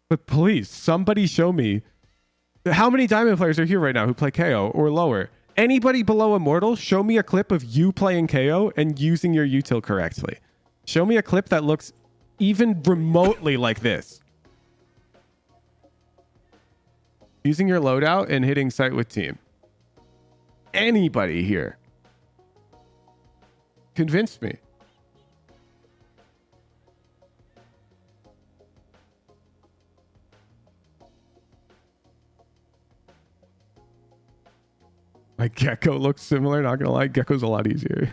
But please, somebody show me how many Diamond players are here right now who play KO or lower. Anybody below Immortal, show me a clip of you playing KO and using your util correctly. Show me a clip that looks even remotely like this. Using your loadout and hitting sight with team. Anybody here? Convince me. Like Gecko looks similar, not gonna lie. Gecko's a lot easier.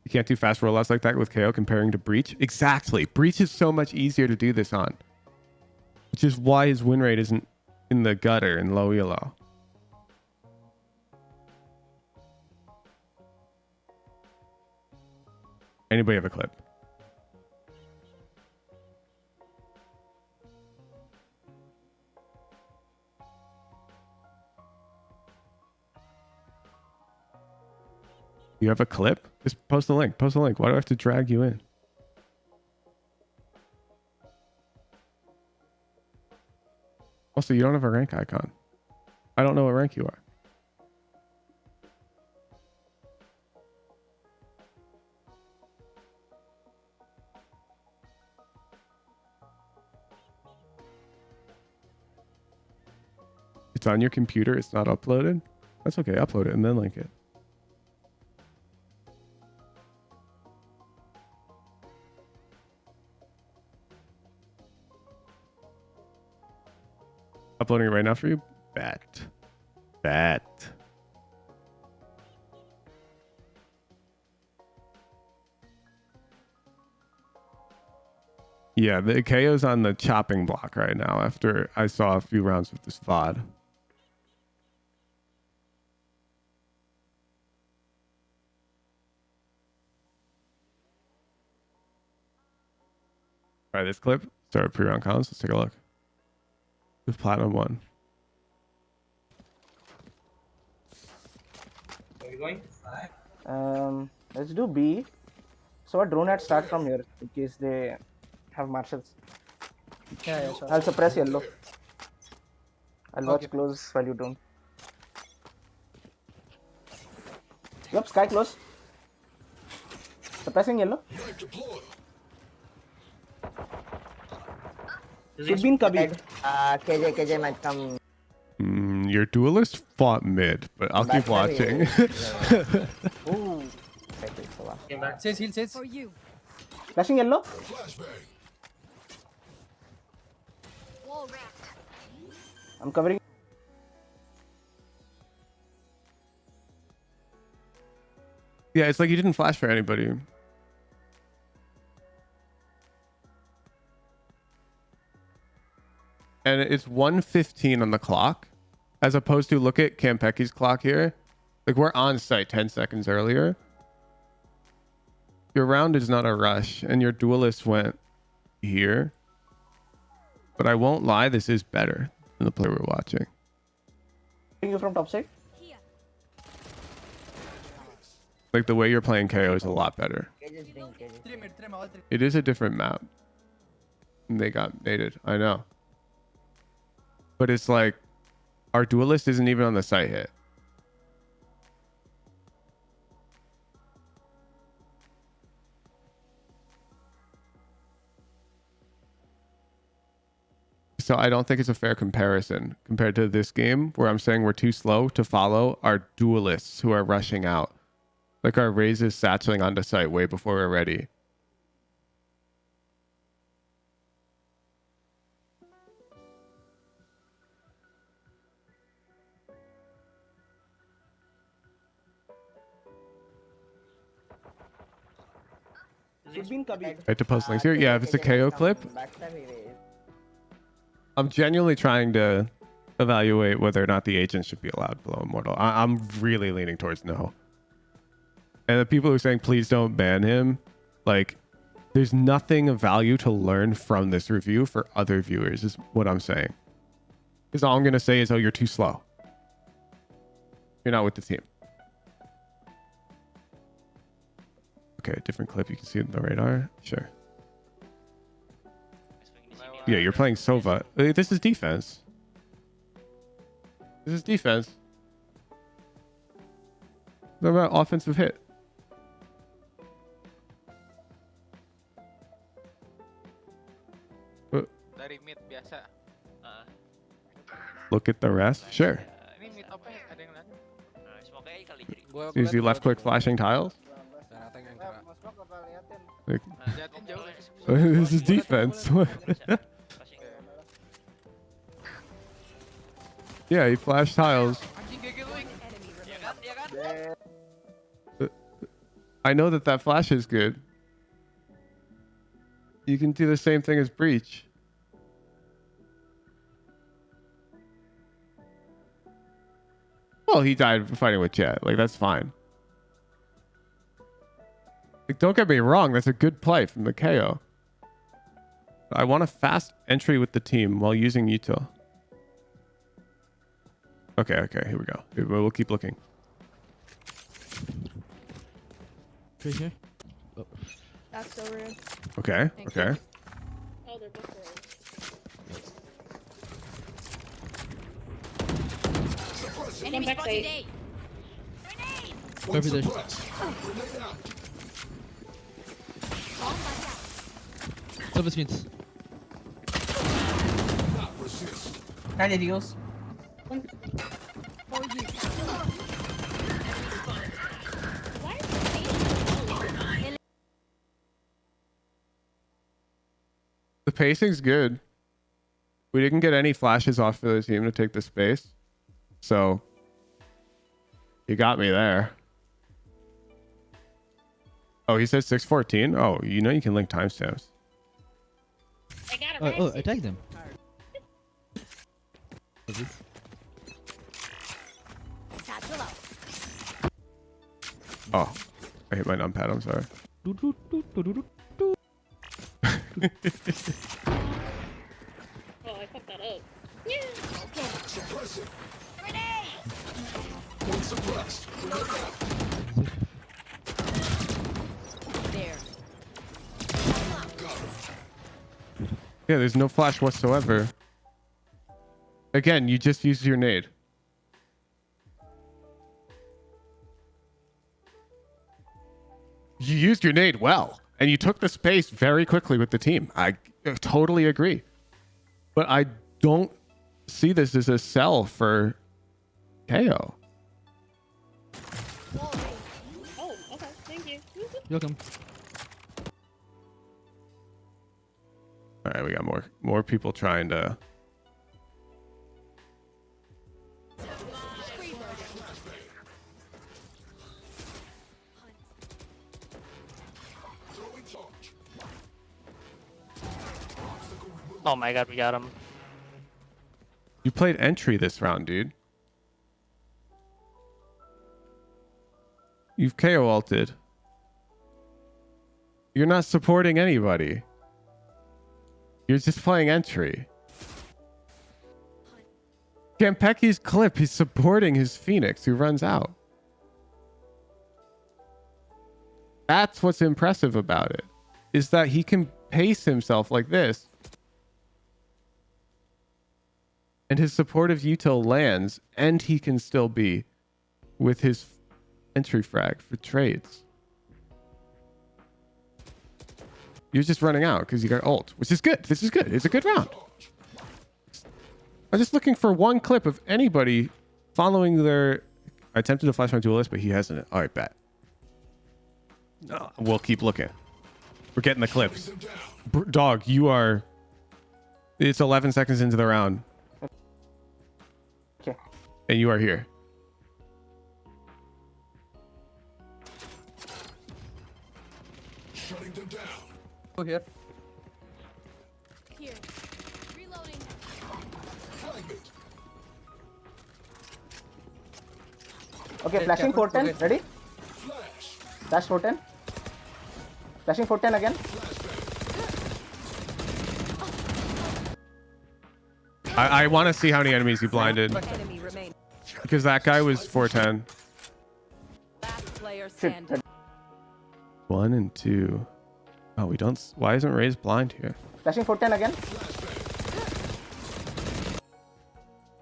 You can't do fast rollouts like that with KO comparing to Breach. Exactly. Breach is so much easier to do this on. Which is why his win rate isn't in the gutter in low elo. Anybody have a clip? You have a clip? Just post the link. Post the link. Why do I have to drag you in? Also, you don't have a rank icon. I don't know what rank you are. It's on your computer. It's not uploaded. That's okay. Upload it and then link it. Uploading it right now for you? Bet. Yeah, the KO's on the chopping block right now after I saw a few rounds of this VOD. All right, this clip. Start pre-round counts. Let's take a look. With Platinum 1. Where are you going? Let's do B. So what drone had start from here in case they have marshals. Yeah, sure. I'll suppress yellow. I'll watch close while you don't. Yep, sky close. Suppressing yellow. Should be in cubby. KJ might come. Your duelist fought mid, but I'll keep watching. Ooh. Says heal, says. For you. Flashing yellow. I'm covering. Yeah, it's like you didn't flash for anybody. And it's 1:15 on the clock, as opposed to look at Campeki's clock here. Like we're on site 10 seconds earlier. Your round is not a rush, and your duelist went here. But I won't lie, this is better than the play we're watching. You from top side. Here. Like the way you're playing KO is a lot better. It is a different map. And they got mated. I know. But it's like our duelist isn't even on the site hit. So I don't think it's a fair comparison compared to this game where I'm saying we're too slow to follow our duelists who are rushing out. Like our Raze is satcheling onto site way before we're ready. Should be in cubby. I have to post links here. Yeah, if it's a KO clip, I'm genuinely trying to evaluate whether or not the agent should be allowed below Immortal. I'm really leaning towards no. And the people who are saying please don't ban him, like, there's nothing of value to learn from this review for other viewers, is what I'm saying. Because all I'm gonna say is, oh, you're too slow. You're not with the team. Okay, different clip. You can see it in the radar. Sure. Yeah, you're playing Sova. This is defense. This is defense. What about offensive hit? Dari mid biasa. Look at the rest. Sure. Ini mid apa ya? Ada yang lain? Is he left click flashing tiles? Like, Liatin jauh. this is defense. Yeah, he flashed tiles. Anjing GG lu. Iya kan? Iya kan? I know that that flash is good. You can do the same thing as breach. Well, he died fighting with Jet. Like, that's fine. Like, don't get me wrong. That's a good play from the KO. I want a fast entry with the team while using util. Okay, okay. Here we go. We'll keep looking. Right here. Oh. That's so rude. Okay, okay. Oh, they're both rude. Enemy back spotted side. A. Over there. Silver screens. Kaya Dios. The pacing's good. We didn't get any flashes off for the team to take the space. So, you got me there. Oh, he said 6:14? Oh, you know you can link timestamps. I got Oh, I tagged him. Oh, I hit my numpad. I'm sorry. Oh, I fucked that up. Yeah. There. Yeah, there's no flash whatsoever. Again, you just used your nade. You used your nade well, and you took the space very quickly with the team. I totally agree. But I don't see this as a sell for KO. Oh, okay. Thank you. You're welcome. All right, we got more people trying to. Oh my god, we got him. You played entry this round, dude. You've KO ulted. You're not supporting anybody. You're just playing entry. Gampeki's clip, he's supporting his Phoenix who runs out. That's what's impressive about it, is that he can pace himself like this. And his supportive util lands, and he can still be with his entry frag for trades. You're just running out because you got ult, which is good. This is good. It's a good round. I'm just looking for one clip of anybody following their... I attempted to flash my duelist, but he hasn't. All right, bet. No, we'll keep looking. We're getting the clips. Dog, you are... It's 11 seconds into the round. Okay. And you are here. Shutting them down. Go here. Here. Reloading. Okay, Okay, flashing careful, 410. okay. Ready? Flash 410. Flashing 410 again. I want to see how many enemies he blinded Enemy remain. because that guy was 410. Last player Shit. standing. 1 and 2. Oh, we don't. Why isn't Ray's blind here? Flashing 410 again.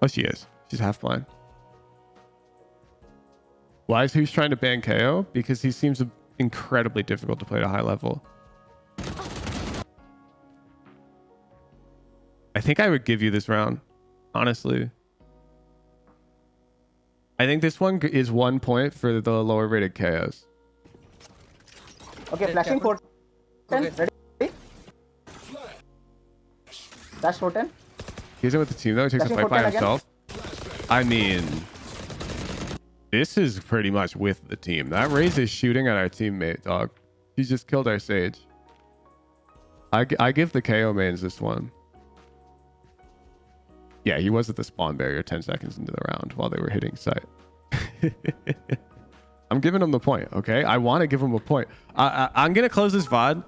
Oh, she is. She's half blind. Why is who's trying to ban KO? Because he seems incredibly difficult to play at a high level. I think I would give you this round, honestly. I think this one is 1 point for the lower rated KOs. Okay, Okay, flashing careful. 410. Ready? Flash 410. He isn't with the team though. He takes a Flashing fight by 410 again. himself. I mean, this is pretty much with the team. That Raze is shooting at our teammate, dog. He just killed our Sage. I give the KO mains this one. Yeah, he was at the spawn barrier 10 seconds into the round while they were hitting site. I'm giving him the point, okay? I want to give him a point. I'm going to close this VOD.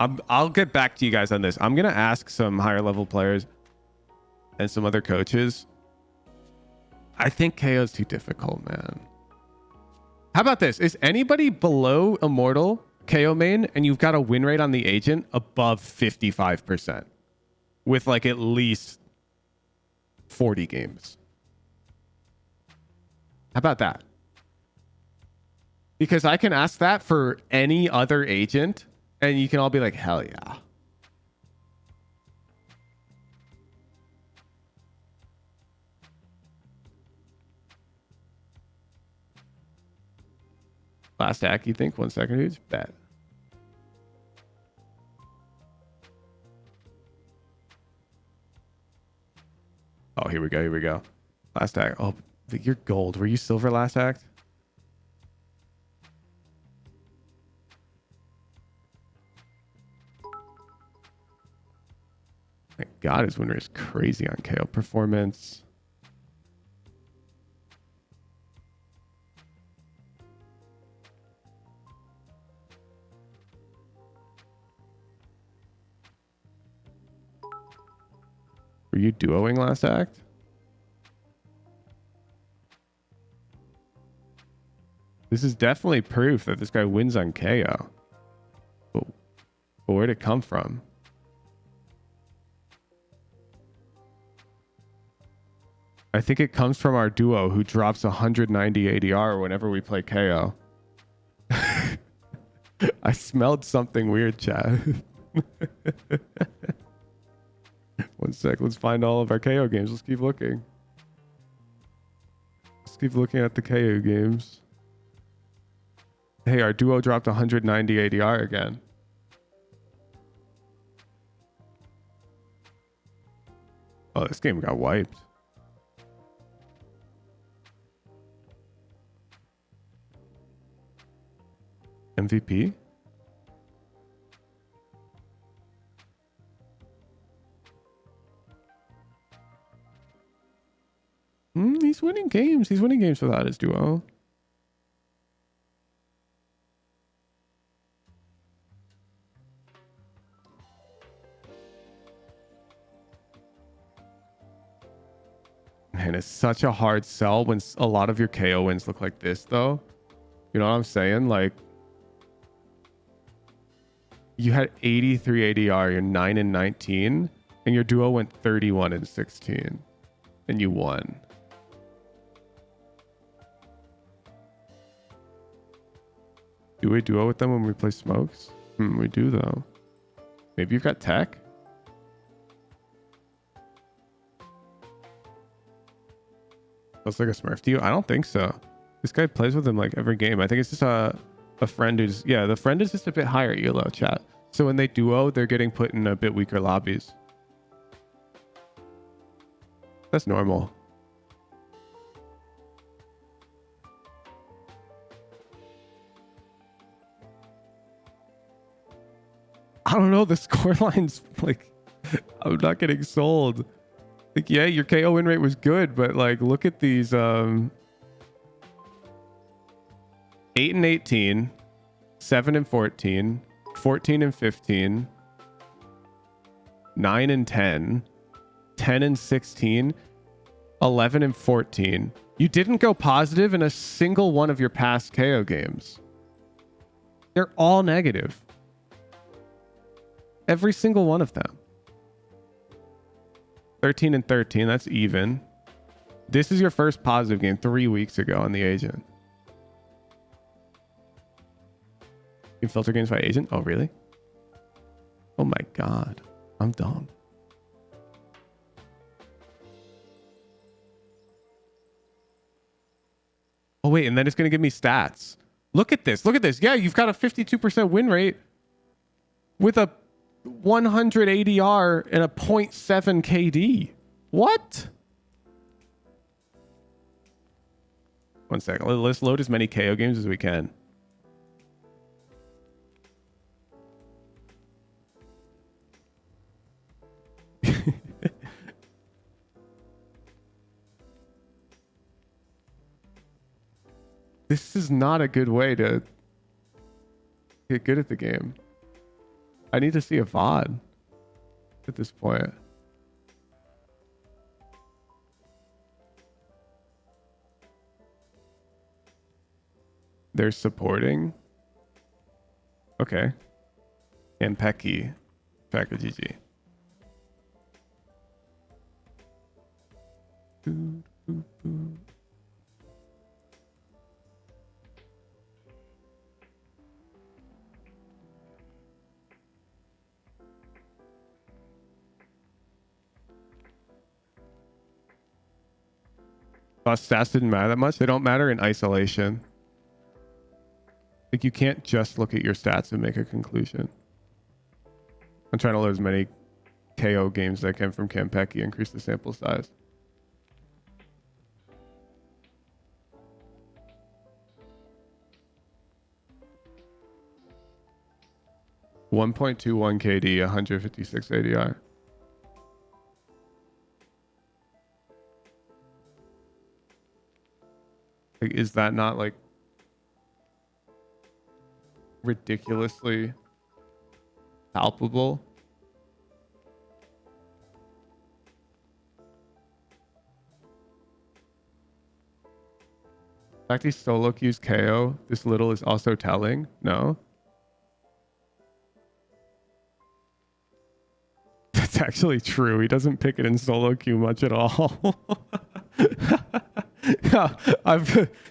I'll get back to you guys on this. I'm going to ask some higher level players and some other coaches. I think KO is too difficult, man. How about this? Is anybody below Immortal KO main and you've got a win rate on the agent above 55% with like at least 40 games? How about that? Because I can ask that for any other agent and you can all be like, hell yeah. Last act, you think? 1 second, dudes? Bet. Oh, here we go. Here we go. Last act. Oh, you're gold. Were you silver last act? My God, his winner is crazy on KO performance. Were you duoing last act? This is definitely proof that this guy wins on KO. But where'd it come from? I think it comes from our duo who drops 190 ADR whenever we play KO. I smelled something weird, chat. 1 sec. Let's find all of our KO games. Let's keep looking. Let's keep looking at the KO games. Hey, our duo dropped 190 ADR again. Oh, this game got wiped. MVP? He's winning games. He's winning games without his duo. Man, it's such a hard sell when a lot of your KO wins look like this, though. You know what I'm saying? Like, you had 83 ADR, you're 9 and 19, and your duo went 31 and 16, and you won. Do we duo with them when we play smokes? We do, though. Maybe you've got tech? Looks like a Smurf to you? I don't think so. This guy plays with him like every game. I think it's just a friend who's... Yeah, the friend is just a bit higher ELO, chat. So when they duo, they're getting put in a bit weaker lobbies. That's normal. I don't know. The score line's like, I'm not getting sold. Like, yeah, your KO win rate was good, but like, look at these 8 and 18, 7 and 14, 14 and 15, 9 and 10, 10 and 16, 11 and 14. You didn't go positive in a single one of your past KO games. They're all negative. Every single one of them. 13 and 13, that's even. This is your first positive game 3 weeks ago on the agent. You filter games by agent? Oh, really? Oh my God. I'm dumb. Oh, wait, and then it's going to give me stats. Look at this. Look at this. Yeah, you've got a 52% win rate with a 100 ADR and a 0.7 KD. What? One second. Let's load as many KO games as we can. This is not a good way to get good at the game. I need to see a VOD at this point. They're supporting. Okay. And Pecky. Tracker GG. Stats didn't matter that much. They don't matter in isolation. Like, you can't just look at your stats and make a conclusion. I'm trying to load as many KO games as I can from Campeki, increase the sample size. .21 KD, 156 ADR. Like, is that not like ridiculously palpable? The fact he solo queues KO this little is also telling. No. That's actually true. He doesn't pick it in solo queue much at all. Yeah,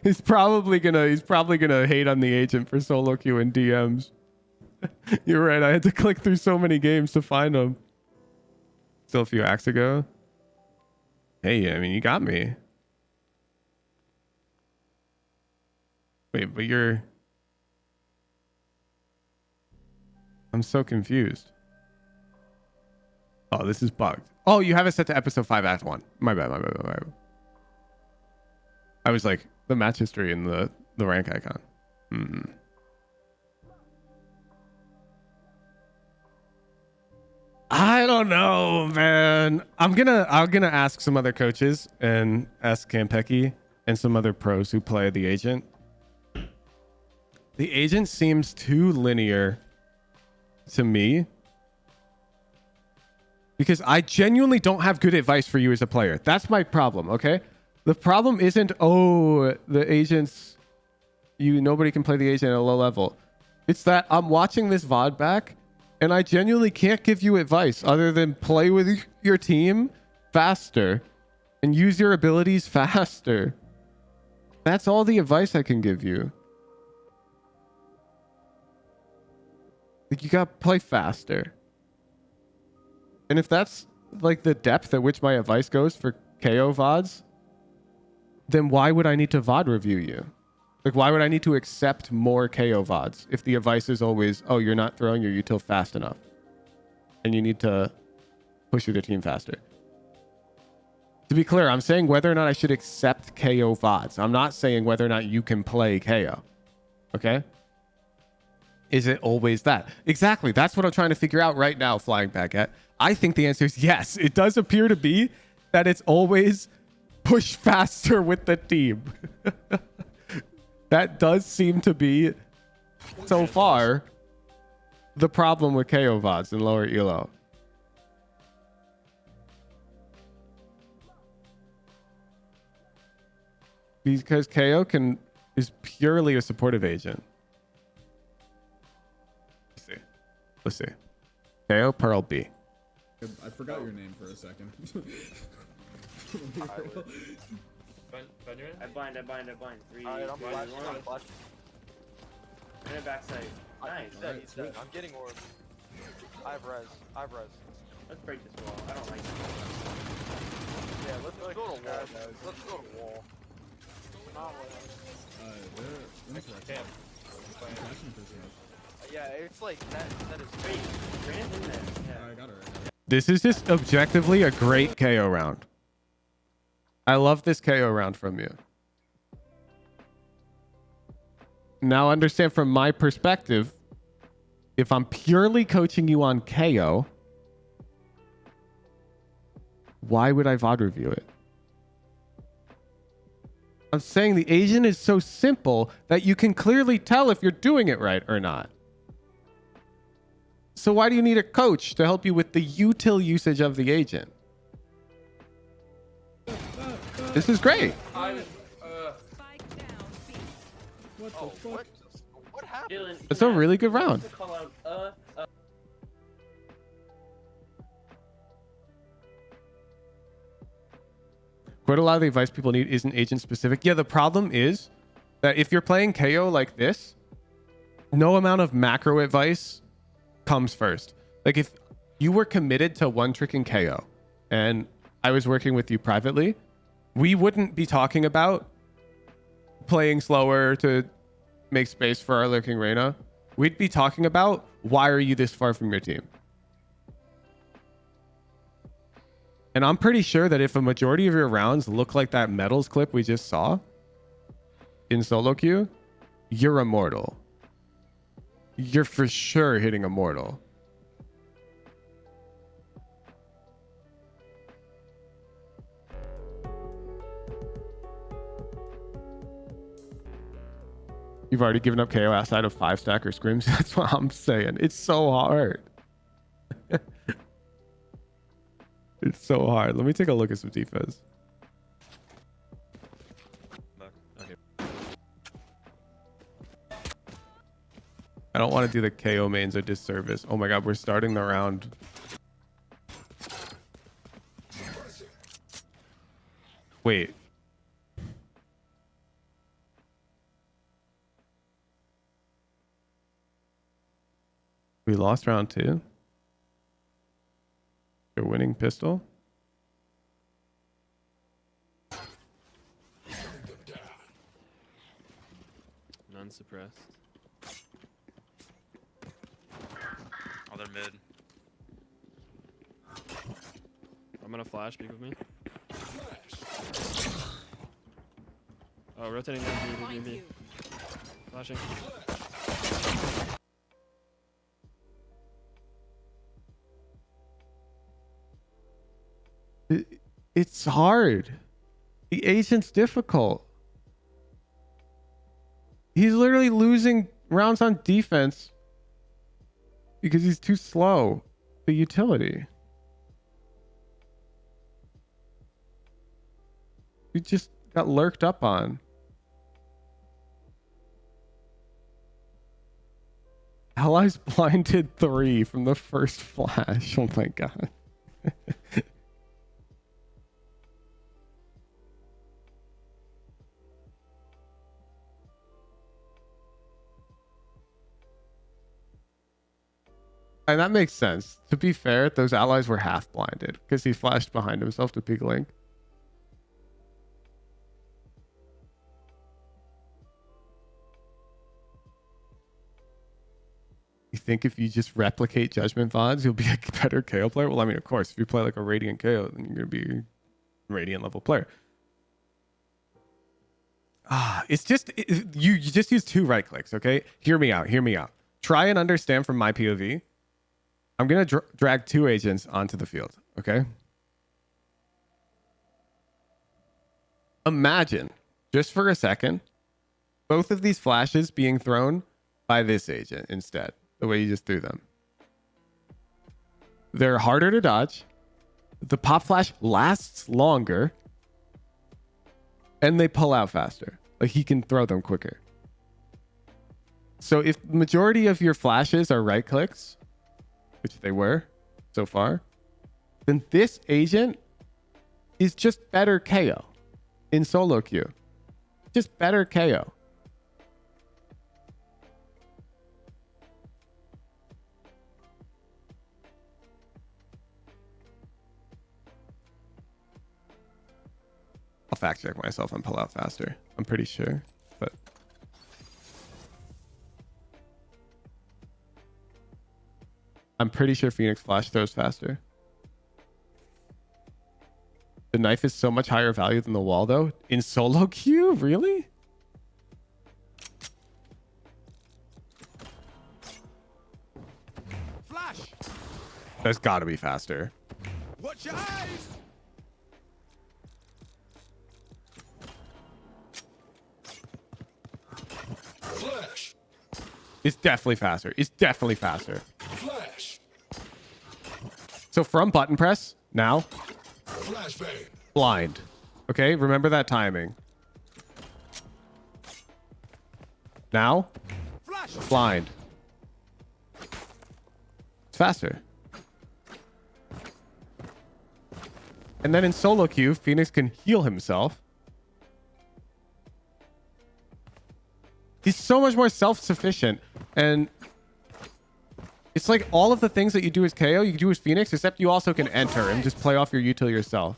he's probably gonna hate on the agent for solo queue and DMs. You're right. I had to click through so many games to find him. Still a few acts ago. Hey, I mean, you got me. Wait, but I'm so confused. Oh, this is bugged. Oh, you have it set to episode 5 act 1. My bad. I was like, the match history and the rank icon. I don't know, man. I'm gonna ask some other coaches and ask Campeki and some other pros who play the agent. The agent seems too linear to me because I genuinely don't have good advice for you as a player. That's my problem, okay? The problem isn't, oh, the agents, nobody can play the agent at a low level. It's that I'm watching this VOD back and I genuinely can't give you advice other than play with your team faster and use your abilities faster. That's all the advice I can give you. Like, you gotta play faster. And if that's like the depth at which my advice goes for KO VODs, then why would I need to VOD review you? Like, why would I need to accept more KO VODs if the advice is always, oh, you're not throwing your util fast enough and you need to push your team faster? To be clear, I'm saying whether or not I should accept KO VODs. I'm not saying whether or not you can play KO. Okay? Is it always that? Exactly. That's what I'm trying to figure out right now, Flying Baguette. I think the answer is yes. It does appear to be that it's always push faster with the team. That does seem to be, so far, the problem with KO VODs and lower elo. Because KO is purely a supportive agent. Let's see. KO Pearl B. I forgot your name for a second. Benjamin? I bind. 3, Alright, I'm 2, flashing. 1. I'm flashing. In the backside. Nice. He's dead. I'm getting orb. I have res. Let's break this wall. I don't like this. Yeah, let's go to wall, guys. Let's go to wall. They're insurrection. Flashing for smoke. Yeah, it's like that is Wait, Grant in there. Yeah. I got her. This is just objectively a great KO round. I love this KO round from you. Now understand from my perspective, if I'm purely coaching you on KO, why would I VOD review it? I'm saying the agent is so simple that you can clearly tell if you're doing it right or not. So why do you need a coach to help you with the util usage of the agent? This is great. I What the fuck? What happened? Dylan, It's a really good round. call out, Quite a lot of the advice people need isn't agent specific. Yeah, the problem is that if you're playing KO like this, no amount of macro advice comes first. Like if you were committed to one trick in KO and I was working with you privately, we wouldn't be talking about playing slower to make space for our lurking Reyna. We'd be talking about why are you this far from your team? And I'm pretty sure that if a majority of your rounds look like that medals clip we just saw in solo queue, you're Immortal. You're for sure hitting Immortal. You've already given up KO outside of 5-stack or scrims. That's what I'm saying. It's so hard. It's so hard. Let me take a look at some defense. Okay. I don't want to do the KO mains a disservice. Oh my god, we're starting the round. Wait. We lost round 2. You're winning pistol. None suppressed. Oh, they're mid. I'm gonna flash. Speak with me. Oh, rotating down. B. Flashing. It's hard. The agent's difficult. He's literally losing rounds on defense because he's too slow. The utility. We just got lurked up on. Allies blinded 3 from the first flash. Oh my god. And that makes sense. To be fair, those allies were half blinded because he flashed behind himself to peek link. You think if you just replicate Judgment VODs, you'll be a better KO player? Well, I mean, of course, if you play like a Radiant KO, then you're going to be a Radiant level player. It's just, you just use 2 right clicks, okay? Hear me out. try and understand from my POV. I'm going to drag 2 agents onto the field. Okay. Imagine, just for a second, both of these flashes being thrown by this agent instead, the way you just threw them. They're harder to dodge. The pop flash lasts longer. And they pull out faster. Like, he can throw them quicker. So if the majority of your flashes are right clicks, which they were so far, then this agent is just better KO in solo queue. Just better KO. I'll fact check myself and pull out faster. I'm pretty sure, but I'm pretty sure Phoenix Flash throws faster. The knife is so much higher value than the wall, though. In solo queue? Really? Flash! That's got to be faster. Watch your eyes! Flash! It's definitely faster. It's definitely faster. Flash! So from button press, now, Flashbang! blind. Okay, remember that timing. Now, Flash! blind. It's faster. And then in solo queue, Phoenix can heal himself. He's so much more self-sufficient. And it's like all of the things that you do as KO, you can do as Phoenix, except you also can enter and just play off your util yourself.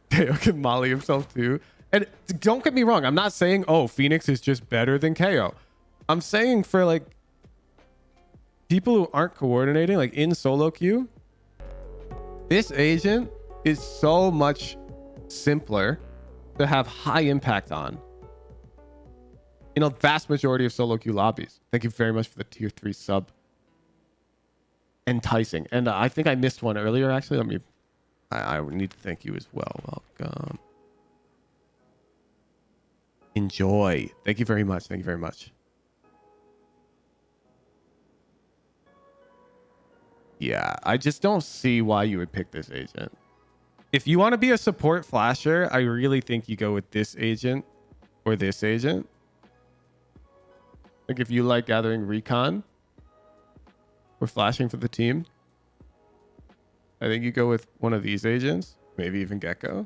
KO can molly himself too. And don't get me wrong, I'm not saying, oh, Phoenix is just better than KO. I'm saying for like people who aren't coordinating, like in solo queue, this agent is so much simpler to have high impact on in a vast majority of solo queue lobbies. Thank you very much for the tier 3 sub. Enticing. And I think I missed one earlier, actually. Let me... I need to thank you as well. Welcome. Enjoy. Thank you very much. Thank you very much. Yeah, I just don't see why you would pick this agent. If you want to be a support flasher, I really think you go with this agent or this agent. Like if you like gathering recon or flashing for the team, I think you go with one of these agents, maybe even Gecko.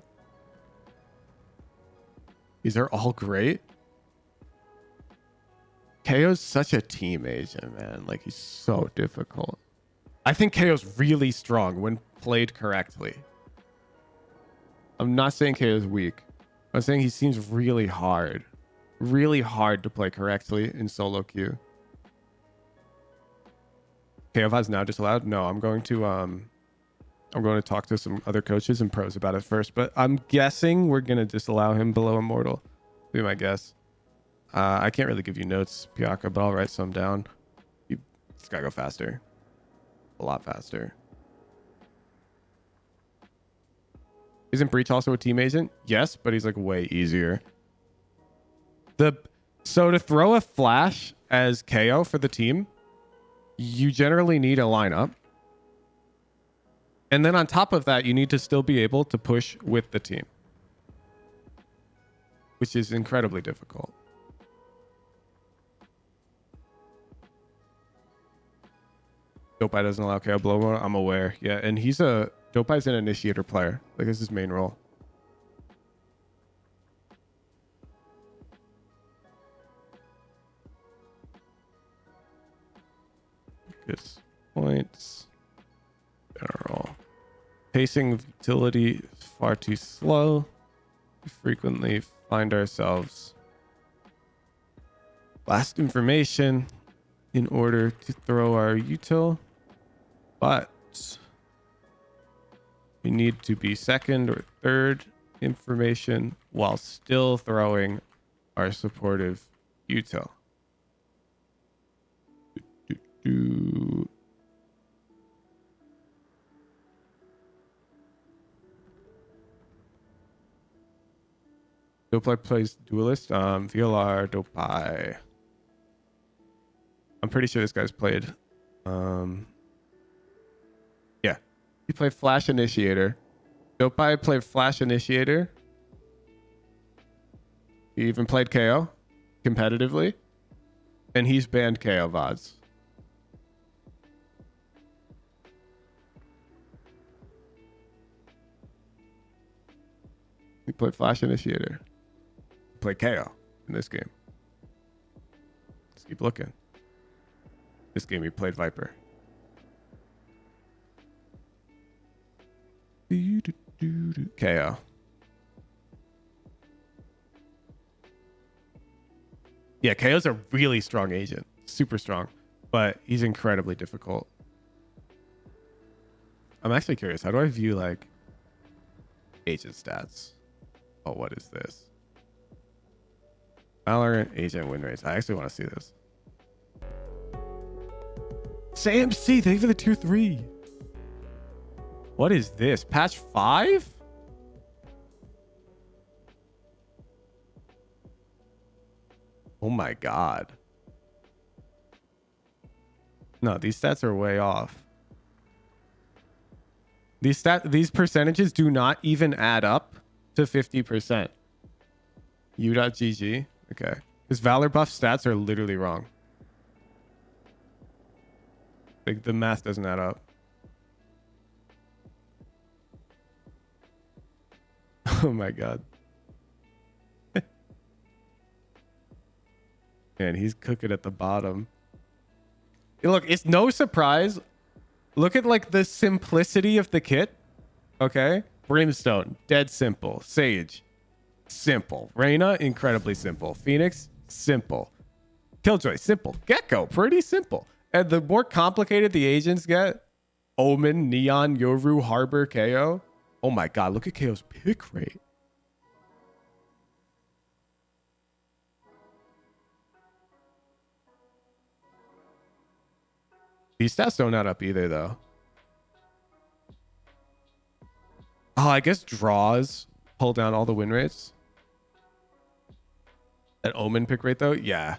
These are all great. KO's such a team agent, man. Like he's so difficult. I think KO's really strong when played correctly. I'm not saying KO's weak. I'm saying he seems really hard to play correctly in solo queue. KO has now disallowed. No, I'm going to talk to some other coaches and pros about it first, but I'm guessing we're going to disallow him below Immortal. Be my guess. I can't really give you notes, Piaka, but I'll write some down. You just gotta go faster. A lot faster. Isn't Breach also a team agent? Yes, but he's like way easier. So to throw a flash as KO for the team, you generally need a lineup. And then on top of that, you need to still be able to push with the team, which is incredibly difficult. Dopeye doesn't allow KO blow mode. I'm aware. Yeah, and Dopey's an initiator player. Like, this is his main role. Good points. General. Pacing of utility is far too slow. We frequently find ourselves last information in order to throw our util, but we need to be second or third information while still throwing our supportive util. Dopai plays Duelist. VLR, Dopai. I'm pretty sure this guy's played. Yeah. He played Flash Initiator. Dopai played Flash Initiator. He even played KO competitively. And he's banned KO VODs. He played Flash Initiator. He played KO in this game. Let's keep looking. This game he played Viper. KO. Yeah, KO's a really strong agent. Super strong. But he's incredibly difficult. I'm actually curious. How do I view like agent stats? Oh, what is this? Valorant agent win rates. I actually want to see this. SAMC, thank you for the tier 3. What is this? Patch 5? Oh my god. No, these stats are way off. These percentages do not even add up to 50%. U.GG. Okay. His Valor buff stats are literally wrong. Like the math doesn't add up. Oh my god. Man, he's cooking at the bottom. Look, it's no surprise. Look at like the simplicity of the kit. Okay. Brimstone, dead simple. Sage, simple. Reyna, incredibly simple. Phoenix, simple. Killjoy, simple. Gecko, pretty simple. And the more complicated the agents get, Omen, Neon, Yoru, Harbor, KO. Oh my god, look at KO's pick rate. These stats don't add up either, though. Oh, I guess draws pull down all the win rates. That Omen pick rate, though? Yeah.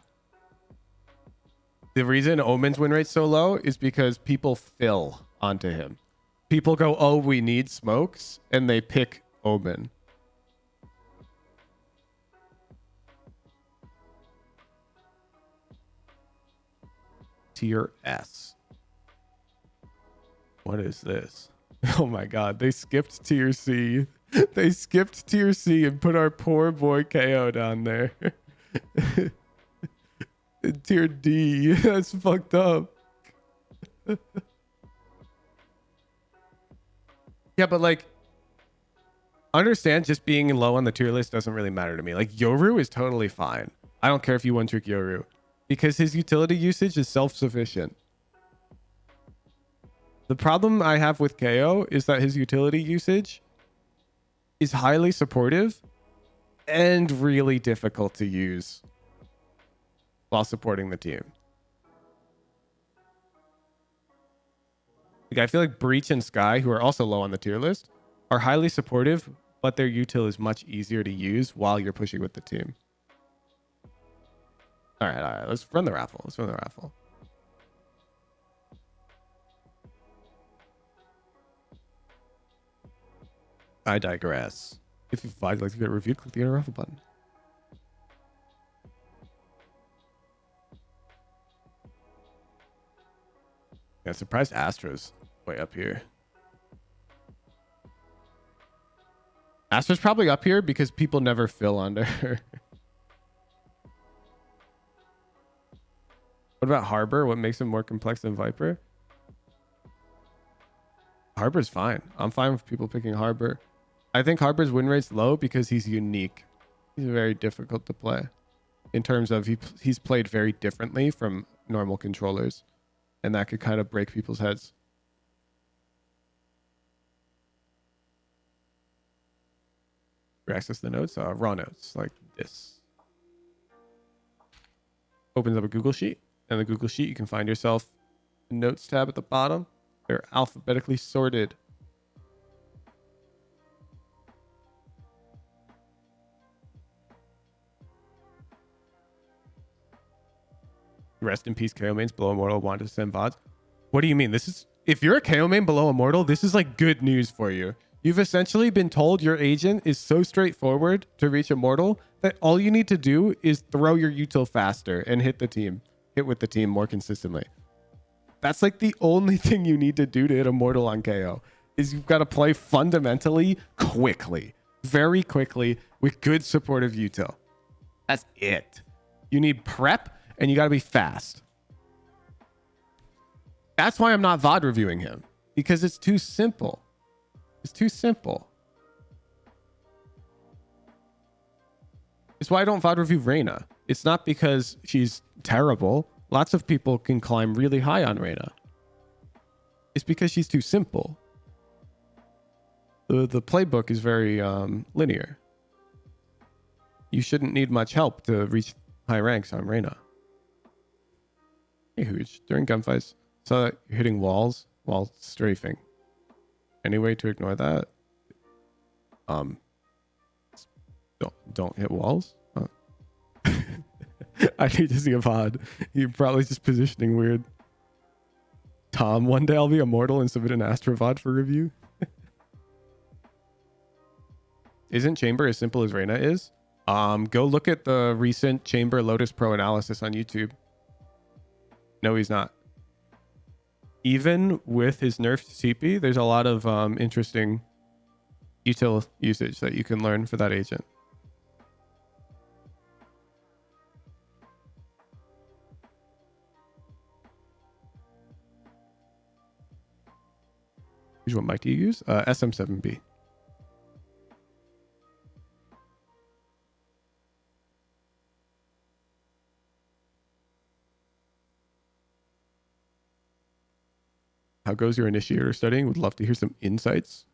The reason Omen's win rate's so low is because people fill onto him. People go, oh, we need smokes, and they pick Omen. Tier S. What is this? Oh my god, they skipped tier C. They skipped tier C and put our poor boy KO down there. Tier D. That's fucked up. Yeah, but like, understand just being low on the tier list doesn't really matter to me. Like, Yoru is totally fine. I don't care if you one-trick Yoru. Because his utility usage is self-sufficient. The problem I have with KO is that his utility usage is highly supportive and really difficult to use while supporting the team. Like, I feel like Breach and Sky, who are also low on the tier list, are highly supportive, but their util is much easier to use while you're pushing with the team. All right. Let's run the raffle. I digress. If you'd like to get reviewed, click the inner raffle button. Yeah, surprised Astra's way up here. Astra's probably up here because people never fill under her. What about Harbor? What makes him more complex than Viper? Harbor's fine. I'm fine with people picking Harbor. I think Harbor's win rate's low because he's unique. He's very difficult to play in terms of he's played very differently from normal controllers, and that could kind of break people's heads. For access the notes, raw notes like this. Opens up a Google Sheet, and the Google Sheet you can find yourself a notes tab at the bottom. They're alphabetically sorted. Rest in peace, KO mains below Immortal wanted to send VODs. What do you mean? This is, if you're a KO main below Immortal, this is like good news for you. You've essentially been told your agent is so straightforward to reach Immortal that all you need to do is throw your util faster and hit with the team more consistently. That's like the only thing you need to do to hit Immortal on KO is you've got to play fundamentally quickly, very quickly with good supportive util. That's it. You need prep and you got to be fast. That's why I'm not VOD reviewing him, because it's too simple. It's too simple. It's why I don't VOD review Reyna. It's not because she's terrible. Lots of people can climb really high on Reyna. It's because she's too simple. The playbook is very linear. You shouldn't need much help to reach high ranks on Reyna. Hey, Hooch, during gunfights, saw that you're hitting walls while strafing. Any way to ignore that? Don't hit walls. I need to see a VOD. You're probably just positioning weird. Tom, one day I'll be Immortal and submit an Astra VOD for review. Isn't Chamber as simple as Reyna is? Go look at the recent Chamber Lotus Pro analysis on YouTube. No, he's not. Even with his nerfed CP, there's a lot of interesting util usage that you can learn for that agent. What mic do you use? SM7B. How goes your initiator studying? Would love to hear some insights.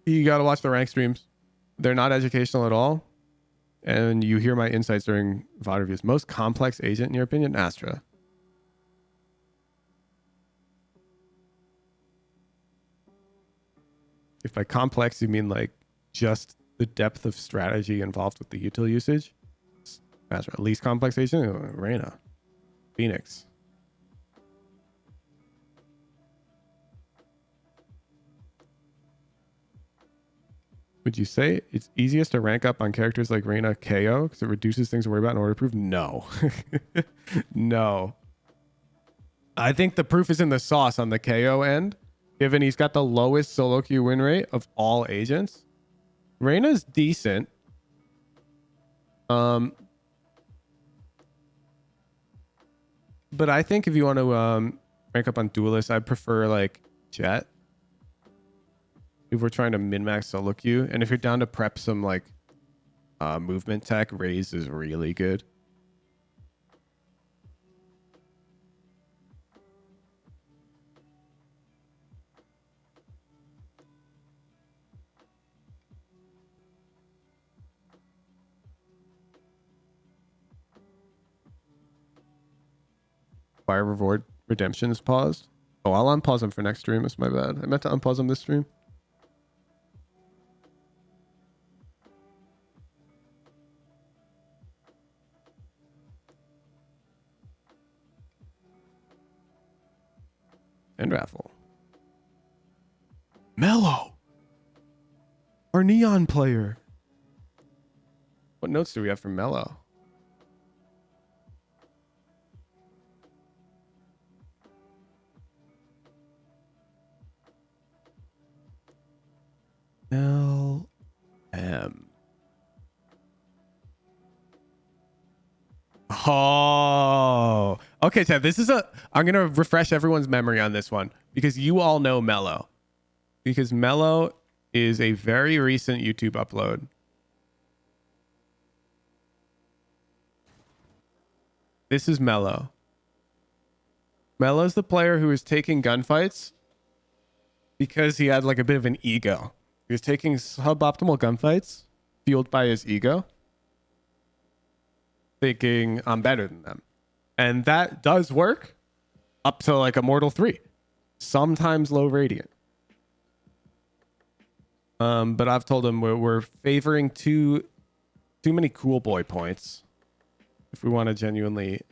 You got to watch the rank streams. They're not educational at all. And you hear my insights during VOD reviews. Most complex agent, in your opinion? Astra. If by complex you mean like just the depth of strategy involved with the util usage, Astra. Least complex agent, Reyna, Phoenix. Would you say it's easiest to rank up on characters like Reyna KO because it reduces things to worry about in order to prove? No. No. I think the proof is in the sauce on the KO end. Given he's got the lowest solo queue win rate of all agents. Reyna's decent. But I think if you want to rank up on duelists, I prefer like Jet. If we're trying to min-max solo queue. And if you're down to prep some like movement tech, Raze is really good. Fire reward redemption is paused. Oh, I'll unpause him for next stream. It's my bad. I meant to unpause him this stream. And raffle. Mellow. Our neon player. What notes do we have from Mellow? LM. Oh, okay, Ted. This is I'm gonna refresh everyone's memory on this one because you all know Mellow. Because Mellow is a very recent YouTube upload. This is Mellow. Mellow's the player who is taking gunfights because he had like a bit of an ego. He was taking suboptimal gunfights fueled by his ego, thinking I'm better than them. And that does work up to like Immortal 3. Sometimes low Radiant. But I've told him we're favoring too many cool boy points if we want to genuinely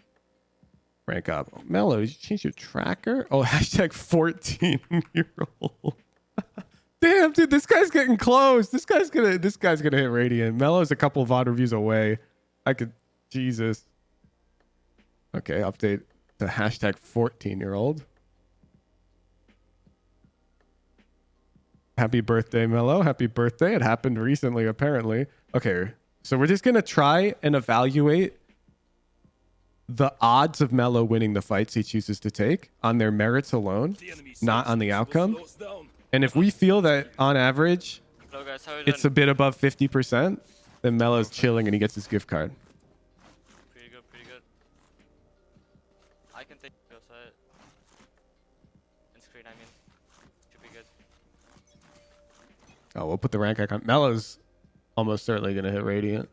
Rank up. Oh, Mello, did you change your tracker? Oh, hashtag 14-year-old. Damn, dude, this guy's getting close. This guy's gonna hit Radiant. Mello's a couple VOD reviews away. Jesus. Okay, update to hashtag 14-year-old. Happy birthday, Mello. Happy birthday. It happened recently, apparently. Okay, so we're just gonna try and evaluate the odds of Mello winning the fights he chooses to take on their merits alone, not on the outcome. And if we feel that on average Hello guys, how are you it's a bit above 50%, then Mello's chilling and he gets his gift card. Pretty good, pretty good. I can take your side. And screen, I mean. Should be good. Oh, we'll put the rank icon. Mello's almost certainly going to hit Radiant.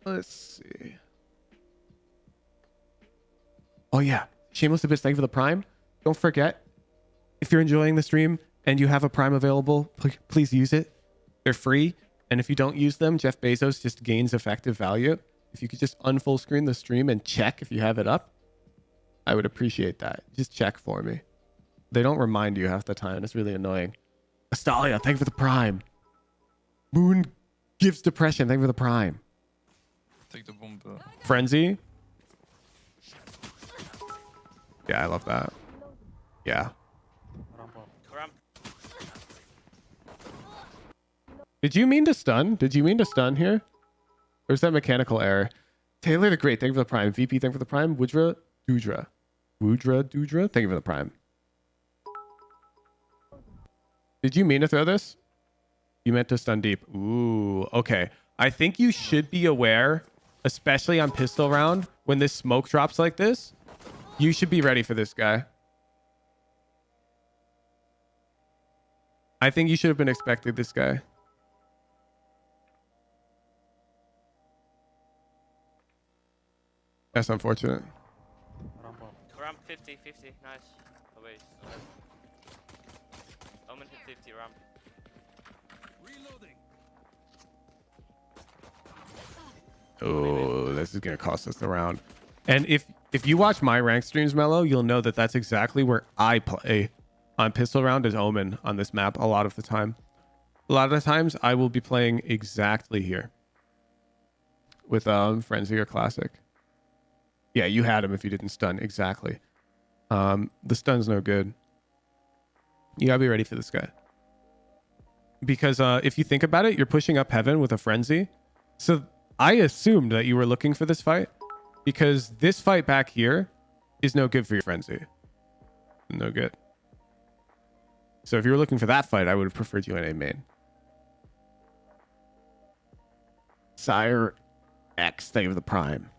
Let's see. Oh, yeah. Shameless Abyss, thank you for the Prime. Don't forget, if you're enjoying the stream and you have a Prime available, please use it. They're free. And if you don't use them, Jeff Bezos just gains effective value. If you could just unfull screen the stream and check if you have it up, I would appreciate that. Just check for me. They don't remind you half the time. It's really annoying. Astalia, thank you for the Prime. Moon gives depression. Thank you for the Prime. Take the bomb. Frenzy. Yeah, I love that. Yeah. Did you mean to stun? Did you mean to stun here? Or is that mechanical error? Taylor the Great, thank you for the Prime. VP, thank you for the Prime. Wudra Dudra. Thank you for the Prime. Did you mean to throw this? You meant to stun deep. Ooh, okay. I think you should be aware, especially on pistol round, when this smoke drops like this, you should be ready for this guy. I think you should have been expecting this guy. That's unfortunate. Ramp 50, nice. Oh wait. Omen hit 50, ramp. Oh, this is gonna cost us the round. And if you watch my rank streams, Mello, you'll know that that's exactly where I play on pistol round as Omen on this map a lot of the time. A lot of the times I will be playing exactly here with Frenzy or Classic. Yeah, you had him if you didn't stun. Exactly. The stun's no good. You gotta be ready for this guy. Because if you think about it, you're pushing up heaven with a Frenzy. So I assumed that you were looking for this fight because this fight back here is no good for your Frenzy. No good. So if you were looking for that fight, I would have preferred you in A main. Sire X, thank you for the Prime.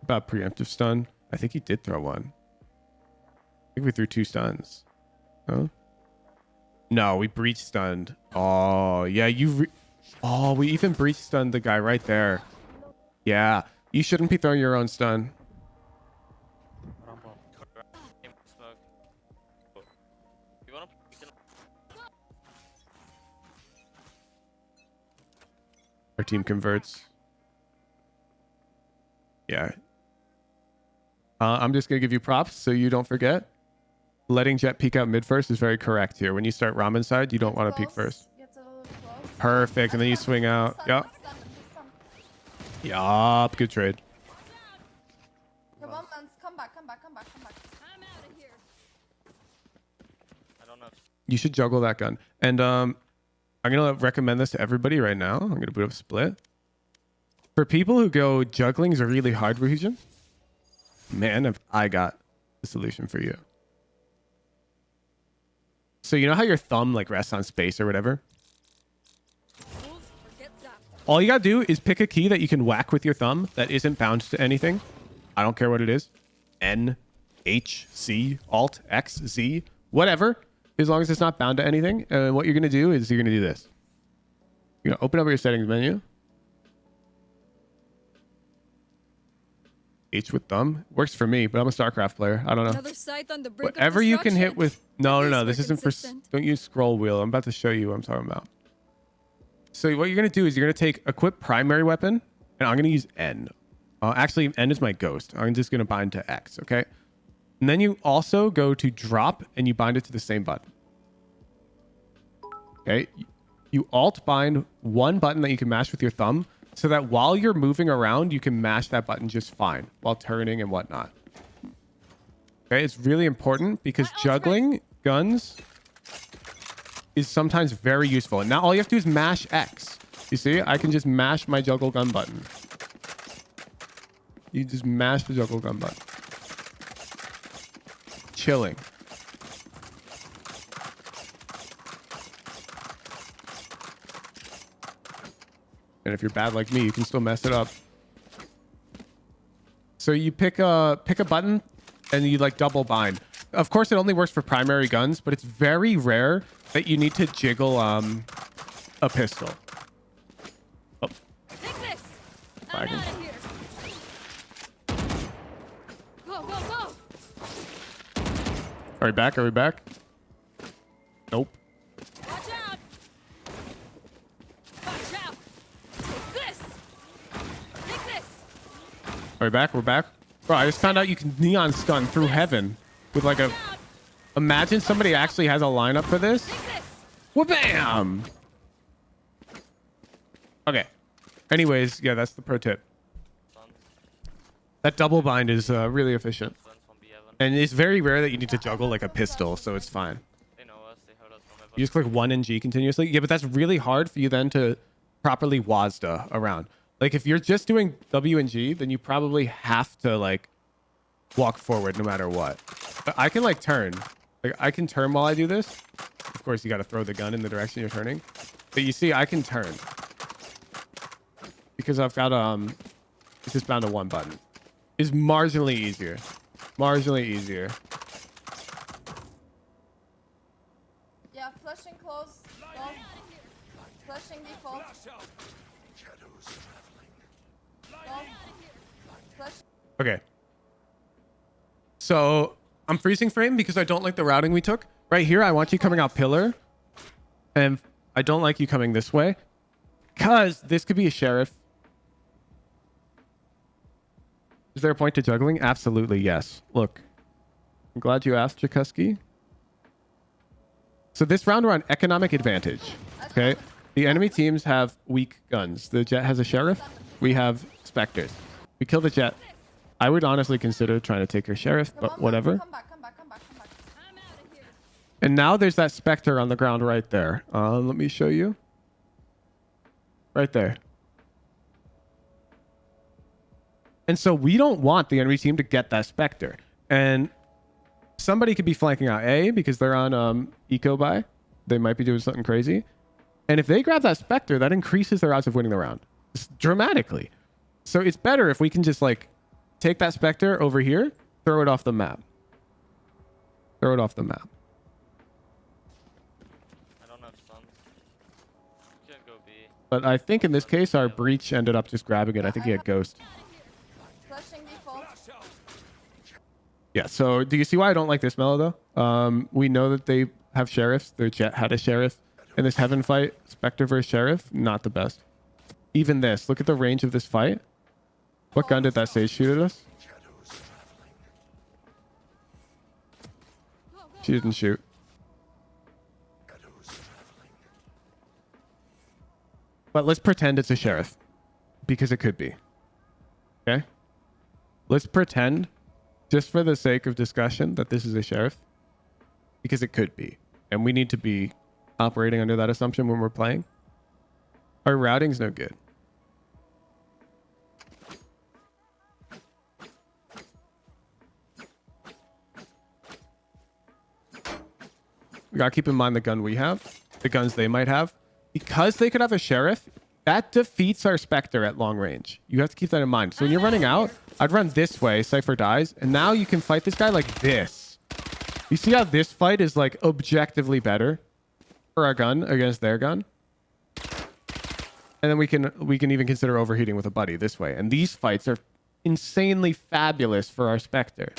About preemptive stun. I think he did throw one. I think we threw 2 stuns. Oh? No, we breach stunned. Oh, yeah, oh, we even breach stunned the guy right there. Yeah, you shouldn't be throwing your own stun. Our team converts. Yeah. I'm just going to give you props so you don't forget. Letting Jet peek out mid first is very correct here. When you start ramen side, you don't want to peek first. Perfect. And then you swing out. Yup. Yup. Good trade. Come on, man. Come back. I'm out of here. I don't know. You should juggle that gun. And I'm going to recommend this to everybody right now. I'm going to boot up Split. For people who go, juggling is a really hard region. Man, have I got the solution for you. So you know how your thumb like rests on space or whatever? All you gotta do is pick a key that you can whack with your thumb that isn't bound to anything. I don't care what it is. N, H, C, Alt, X, Z, whatever. As long as it's not bound to anything. And what you're gonna do is you're gonna do this. You're gonna open up your settings menu. H with thumb works for me, but I'm a StarCraft player. I don't know. Another site on the brink Whatever of you can hit destruction. with. No. This We're isn't for. consistent. Don't use scroll wheel. I'm about to show you what I'm talking about. So what you're gonna do is you're gonna take equip primary weapon And I'm going to use N. Actually, N is my ghost. I'm just going to bind to X, okay? And then you also go to drop and you bind it to the same button. Okay? You alt bind one button that you can mash with your thumb so that while you're moving around, you can mash that button just fine while turning and whatnot. Okay? It's really important because juggling guns is sometimes very useful. And now all you have to do is mash X. You see? I can just mash my juggle gun button. You just mash the juggle gun button. Chilling. And if you're bad like me, you can still mess it up. So you pick a button and you like double bind. Of course, it only works for primary guns, but it's very rare that you need to jiggle a pistol. Oh. Take this. I'm out of here. Go, go, go. Are we back? Are we back? Nope. Watch out. Watch out. Take this. Take this. Are we back? We're back. Bro, I just found out you can neon stun through heaven with like a... Imagine somebody actually has a lineup for this. Wha-bam! Okay. Anyways, yeah, that's the pro tip. That double bind is really efficient. And it's very rare that you need to juggle like a pistol, so it's fine. You just click 1 and G continuously. Yeah, but that's really hard for you then to properly WASD around. Like if you're just doing W and G, then you probably have to like walk forward no matter what. But I can like turn. Like I can turn while I do this. Of course, you got to throw the gun in the direction you're turning. But you see, I can turn. Because I've got, it's just bound to one button. It's marginally easier. Marginally easier. Yeah, flushing close. Go. Flushing default. Go. Flush. Okay. So I'm freezing frame because I don't like the routing we took. Right here, I want you coming out pillar. And I don't like you coming this way. Because this could be a sheriff. Is there a point to juggling? Absolutely, yes. Look. I'm glad you asked, Jakuski. So this round we're on economic advantage. Okay? The enemy teams have weak guns. The Jet has a sheriff. We have specters. We kill the Jet. I would honestly consider trying to take her sheriff, but whatever. Come back, come back, come back, come back. I'm out of here. And now there's that specter on the ground right there. Let me show you. Right there. And so we don't want the enemy team to get that specter. And somebody could be flanking out A because they're on eco buy. They might be doing something crazy. And if they grab that specter, that increases their odds of winning the round dramatically. So it's better if we can just like take that specter over here, throw it off the map. Throw it off the map. I don't have stuns. You can go B. But I think in this case, our breach ended up just grabbing it. I think he had ghost. Flushing default. Yeah, so do you see why I don't like this mellow though? We know that they have sheriffs. Their Jet had a sheriff. In this heaven fight, Spectre versus Sheriff, not the best. Even this, look at the range of this fight. What gun did that Sage shoot at us? She didn't shoot. But let's pretend it's a sheriff. Because it could be. Okay? Let's pretend, just for the sake of discussion, that this is a sheriff. Because it could be. And we need to be operating under that assumption when we're playing. Our routing's no good. We gotta keep in mind the gun we have, the guns they might have. Because they could have a sheriff, that defeats our Spectre at long range. You have to keep that in mind. So when you're running out, I'd run this way, Cypher dies, and now you can fight this guy like this. You see how this fight is like objectively better for our gun against their gun? And then we can even consider overheating with a buddy this way. And these fights are insanely fabulous for our Spectre.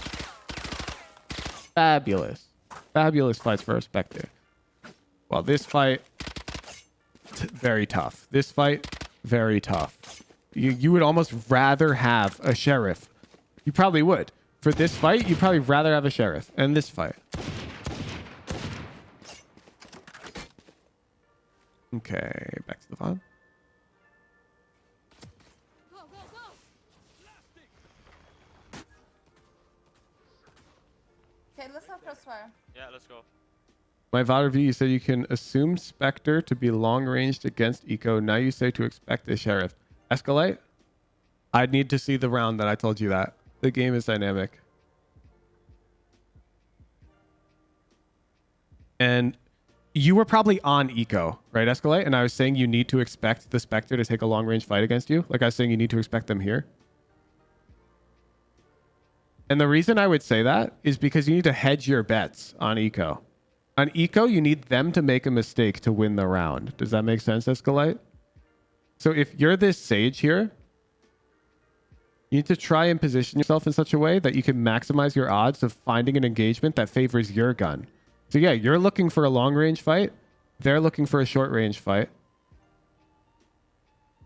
Fabulous. Fabulous fights for our Spectre. Well, this fight, very tough. This fight, very tough. You would almost rather have a sheriff. You probably would. For this fight, you'd probably rather have a sheriff. And this fight. Okay, back to the VOD. Go, go, go. Okay, let's have crossfire. Yeah, let's go. My VOD review, you said you can assume Spectre to be long ranged against Eco. Now you say to expect a sheriff. Escalate? I'd need to see the round that I told you that. The game is dynamic. And you were probably on Eco, right, Escalate? And I was saying you need to expect the Spectre to take a long range fight against you. Like I was saying you need to expect them here. And the reason I would say that is because you need to hedge your bets on Eco. On Eco, you need them to make a mistake to win the round. Does that make sense, Escalate? So if you're this Sage here, you need to try and position yourself in such a way that you can maximize your odds of finding an engagement that favors your gun. So yeah, you're looking for a long range fight. They're looking for a short range fight.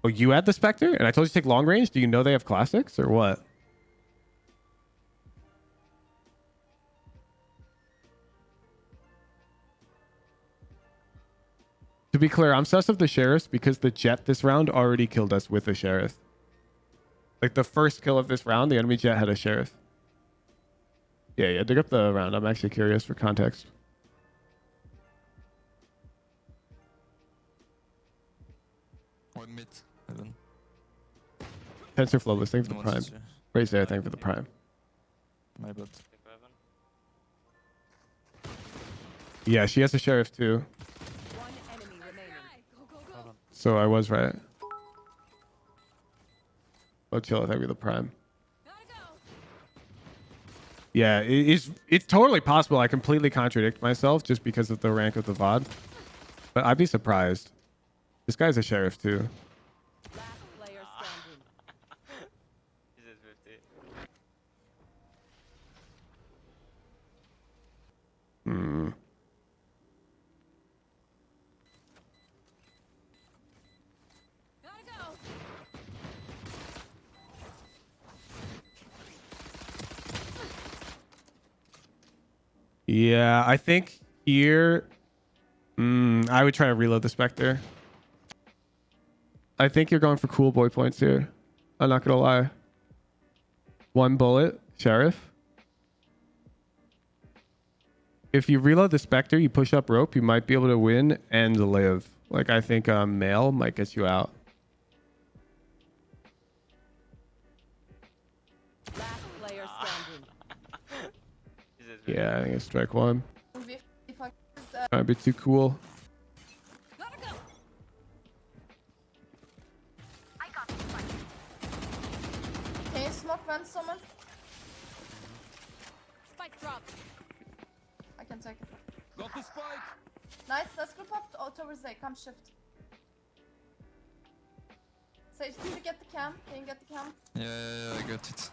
Oh, you had the Spectre? And I told you to take long range? Do you know they have classics or what? To be clear, I'm sus of the sheriffs because the jet this round already killed us with a sheriff. Like the first kill of this round, the enemy jet had a sheriff. Yeah, dig up the round. I'm actually curious for context. One mid, heaven. TensorFlow was thank for the No prime. one's here. Raise there, thank for the prime. My bad. Yeah, she has a sheriff too. One enemy remaining. Go, go, go. So I was right. Oh, chill. Thank you for the prime. Gotta go. Yeah, it's totally possible I completely contradict myself just because of the rank of the VOD. But I'd be surprised. This guy's a sheriff too. Last player standing. He's at 50. Hmm. Gotta go. Yeah, I think here... I would try to reload the Spectre. I think you're going for cool boy points here. I'm not gonna lie. One bullet, sheriff. If you reload the Spectre, you push up rope, you might be able to win and live. Like, I think mail might get you out. Last player standing. Yeah, I think it's strike one. If I Might be too cool. Gotta go. can you smoke vent someone? Spike drop. I can take it. Got the spike. Nice, let's group up towards A. Come shift. Sage, did you get the cam? Can you get the cam? Yeah, I got it.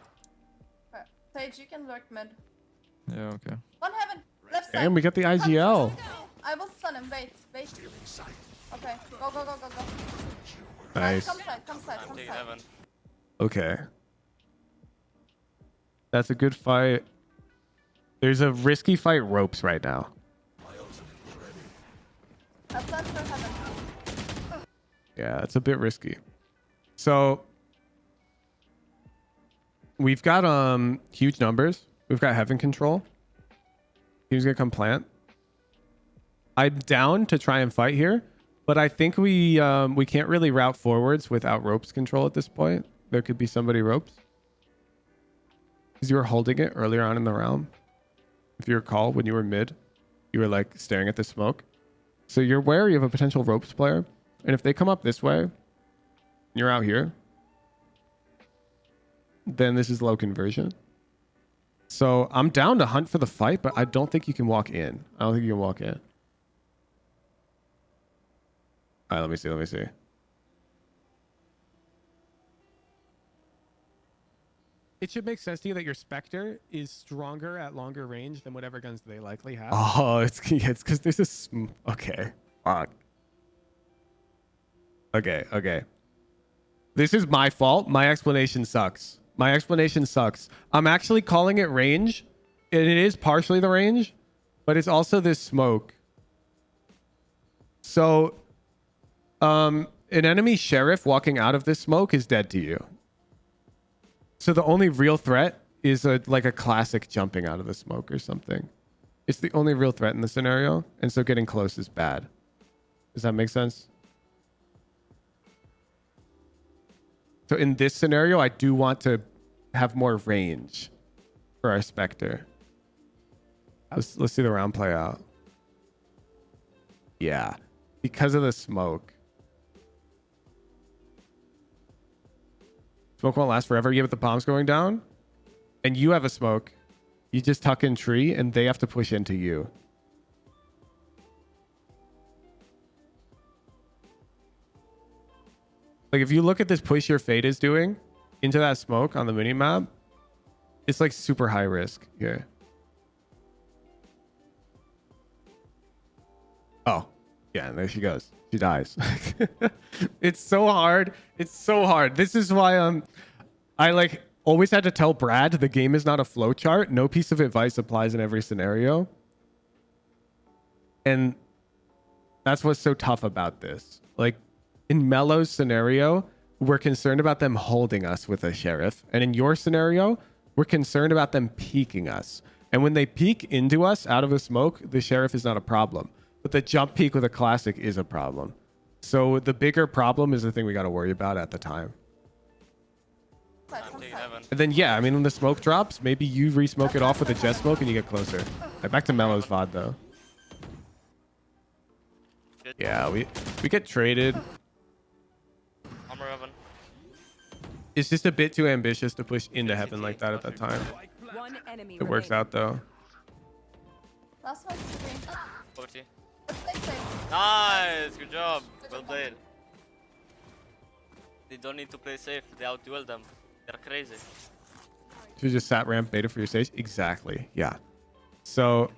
Okay. Sage, you can lurk mid. Yeah, okay. One heaven, left side. And we got the IGL. I will stun him. Wait. Okay, go. Nice. Come side. I'm taking heaven. Okay. That's a good fight. There's a risky fight ropes right now. I plan for heaven. Yeah, it's a bit risky. So we've got huge numbers. We've got heaven control. He's gonna come plant. I'm down to try and fight here, but I think we can't really route forwards without ropes control at this point. There could be somebody ropes. Because you were holding it earlier on in the round. If you recall, when you were mid, you were like staring at the smoke. So you're wary of a potential ropes player. And if they come up this way, and you're out here, then this is low conversion. So I'm down to hunt for the fight, but I don't think you can walk in. I don't think you can walk in. All right, let me see. It should make sense to you that your Spectre is stronger at longer range than whatever guns they likely have. Oh, it's because there's this. Okay. Fuck. Okay. This is my fault. My explanation sucks. My explanation sucks. I'm actually calling it range, and it is partially the range, but it's also this smoke. So, an enemy sheriff walking out of this smoke is dead to you. So the only real threat is like a classic jumping out of the smoke or something. It's the only real threat in the scenario, and so getting close is bad. Does that make sense? So in this scenario, I do want to have more range for our Spectre. Let's see the round play out. Yeah, because of the smoke. Smoke won't last forever. Yeah, but the bomb's going down, and you have a smoke. You just tuck in tree, and they have to push into you. Like, if you look at this push your fate is doing into that smoke on the mini map, it's like super high risk here. Oh, yeah, and there she goes. She dies. It's so hard. It's so hard. This is why I like always had to tell Brad the game is not a flowchart. No piece of advice applies in every scenario. And that's what's so tough about this. Like, in Mello's scenario, we're concerned about them holding us with a sheriff. And in your scenario, we're concerned about them peeking us. And when they peek into us out of the smoke, the sheriff is not a problem. But the jump peek with a classic is a problem. So the bigger problem is the thing we got to worry about at the time. And then, yeah, I mean, when the smoke drops, maybe you re-smoke it off with a jet smoke and you get closer. Right, back to Mello's VOD, though. Yeah, we get traded. Armor heaven. It's just a bit too ambitious to push into heaven like that at that time. One enemy It works out, though. Last one's screen. 40. Safe. Nice, good job. Well played. They don't need to play safe. They outduel them. They're crazy. You just sat ramp beta for your stage? Exactly. Yeah. So,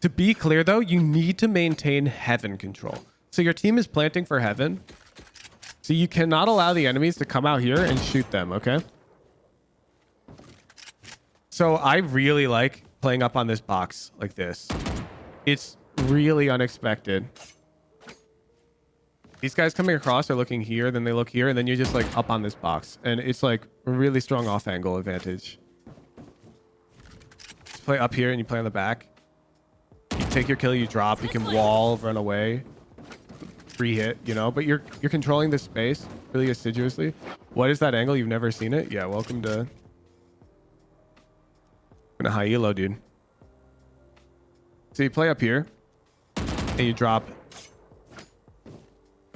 to be clear, though, you need to maintain heaven control. So your team is planting for heaven. So you cannot allow the enemies to come out here and shoot them, okay? So I really like playing up on this box like this. It's really unexpected. These guys coming across are looking here, then they look here, and then you're just like up on this box. And it's like a really strong off angle advantage. Just play up here and you play on the back. You take your kill, you drop, you can wall, run away. Free hit, you know, but you're controlling this space really assiduously. What is that angle? You've never seen it? Yeah, welcome to a high elo, dude. So you play up here and you drop.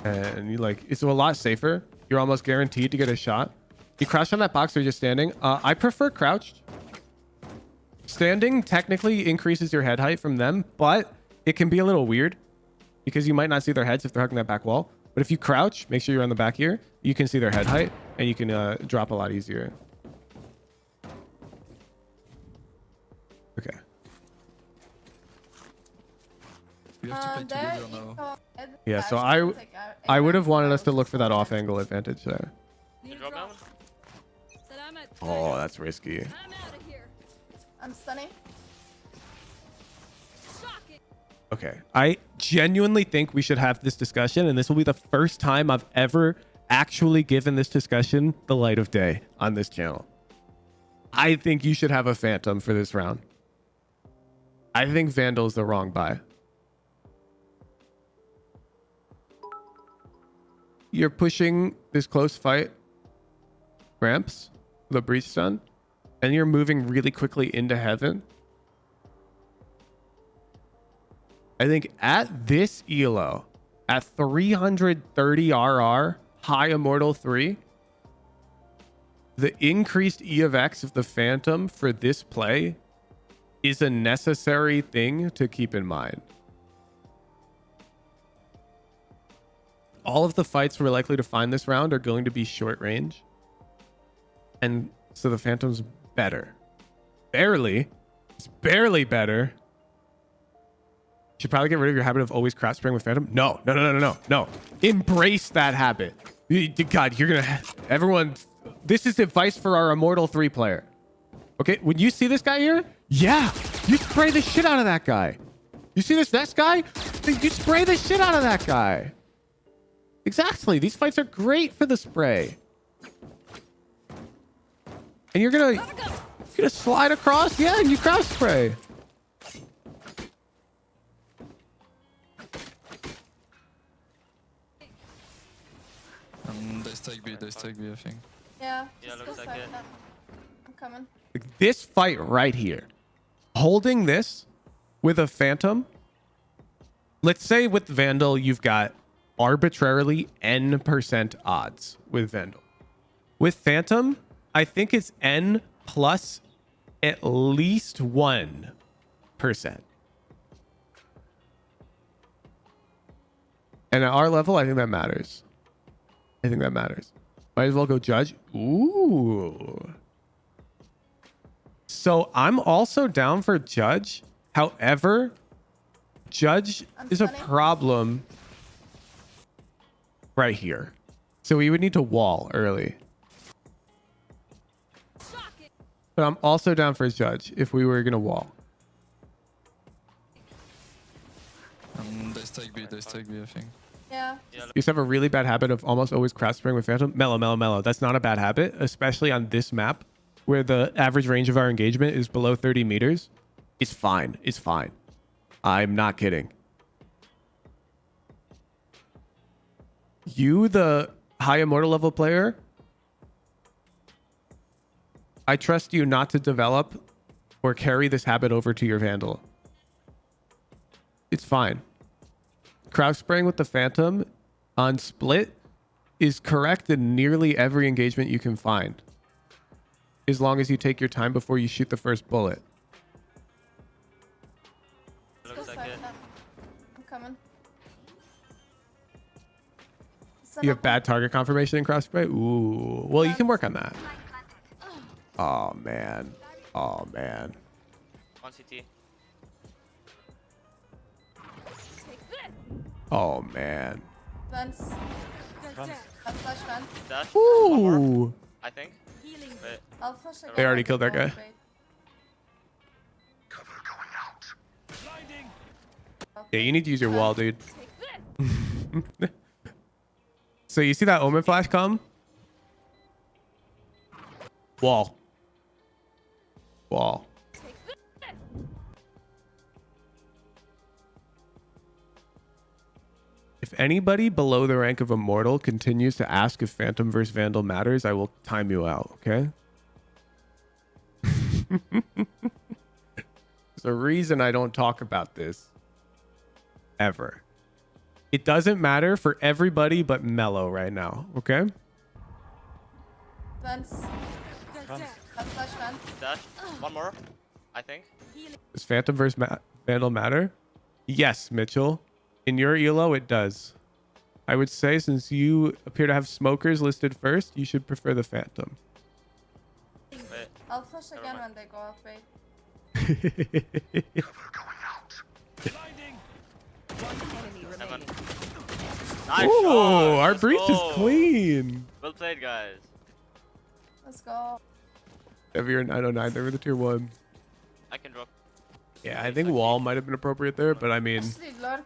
And you like, it's a lot safer. You're almost guaranteed to get a shot. You crouch on that box or you're just standing. I prefer crouched. Standing technically increases your head height from them, but it can be a little weird because you might not see their heads if they're hugging that back wall. But if you crouch, make sure you're on the back here, you can see their head height and you can drop a lot easier. Okay. We have to play together now. Yeah, so I would have wanted us to look for that off angle advantage there. You drop down? Oh, that's risky. I'm stunning. Okay, I genuinely think we should have this discussion, and this will be the first time I've ever actually given this discussion the light of day on this channel. I think you should have a Phantom for this round. I think Vandal's the wrong buy. You're pushing this close fight ramps, the breach stun, and you're moving really quickly into heaven. I think at this elo, at 330 RR, high Immortal 3, the increased E of X of the Phantom for this play is a necessary thing to keep in mind. All of the fights we're likely to find this round are going to be short range. And so the Phantom's better. Barely. It's barely better. Should probably get rid of your habit of always crap spraying with Phantom. No. Embrace that habit. God, you're gonna everyone. This is advice for our Immortal 3 player. Okay, when you see this guy here, yeah, you spray the shit out of that guy. You see this next guy? You spray the shit out of that guy. Exactly. These fights are great for the spray. And you're gonna slide across, yeah, and you cross spray. They stake B, I think. Yeah. Yeah, looks like it. I'm coming. Like this fight right here, holding this with a Phantom. Let's say with Vandal, you've got arbitrarily N% odds with Vandal. With Phantom, I think it's N plus at least 1%. And at our level, I think that matters. Might as well go judge. Ooh. So I'm also down for judge. However, judge is a problem right here. So we would need to wall early. But I'm also down for judge if we were going to wall. They stake B, I think. Yeah. You used to have a really bad habit of almost always crash spraying with Phantom. Mellow. That's not a bad habit, especially on this map where the average range of our engagement is below 30 meters. It's fine. I'm not kidding. You, the high Immortal level player, I trust you not to develop or carry this habit over to your Vandal. It's fine. Crouch spraying with the Phantom on split is correct in nearly every engagement you can find, as long as you take your time before you shoot the first bullet. Looks like it. I'm coming. You have bad target confirmation in crouch spray? Ooh. Well, you can work on that. Oh, man. On CT. Oh, man. Vents. I'll flash vent. Dash. Ooh. I think. Wait. I'll flash again. They already killed that guy. Yeah, you need to use your wall, dude. So you see that Omen flash come? Wall. If anybody below the rank of Immortal continues to ask if Phantom versus Vandal matters, I will time you out, okay? There's a reason I don't talk about this. Ever. It doesn't matter for everybody but Mellow right now, okay? Vents. I'll flash vent. Dash. One more. I think. Does Phantom versus Vandal matter? Yes, Mitchell. In your elo, it does. I would say since you appear to have smokers listed first, you should prefer the Phantom. Wait. I'll flash again when they go up. Wait. Heaven. Nice Ooh, shot. our Let's breach go. is clean. Well played, guys. Let's go. If you're 909, they were the tier 1. I can drop. Yeah, I think wall might have been appropriate there, but I mean, Actually, Lord.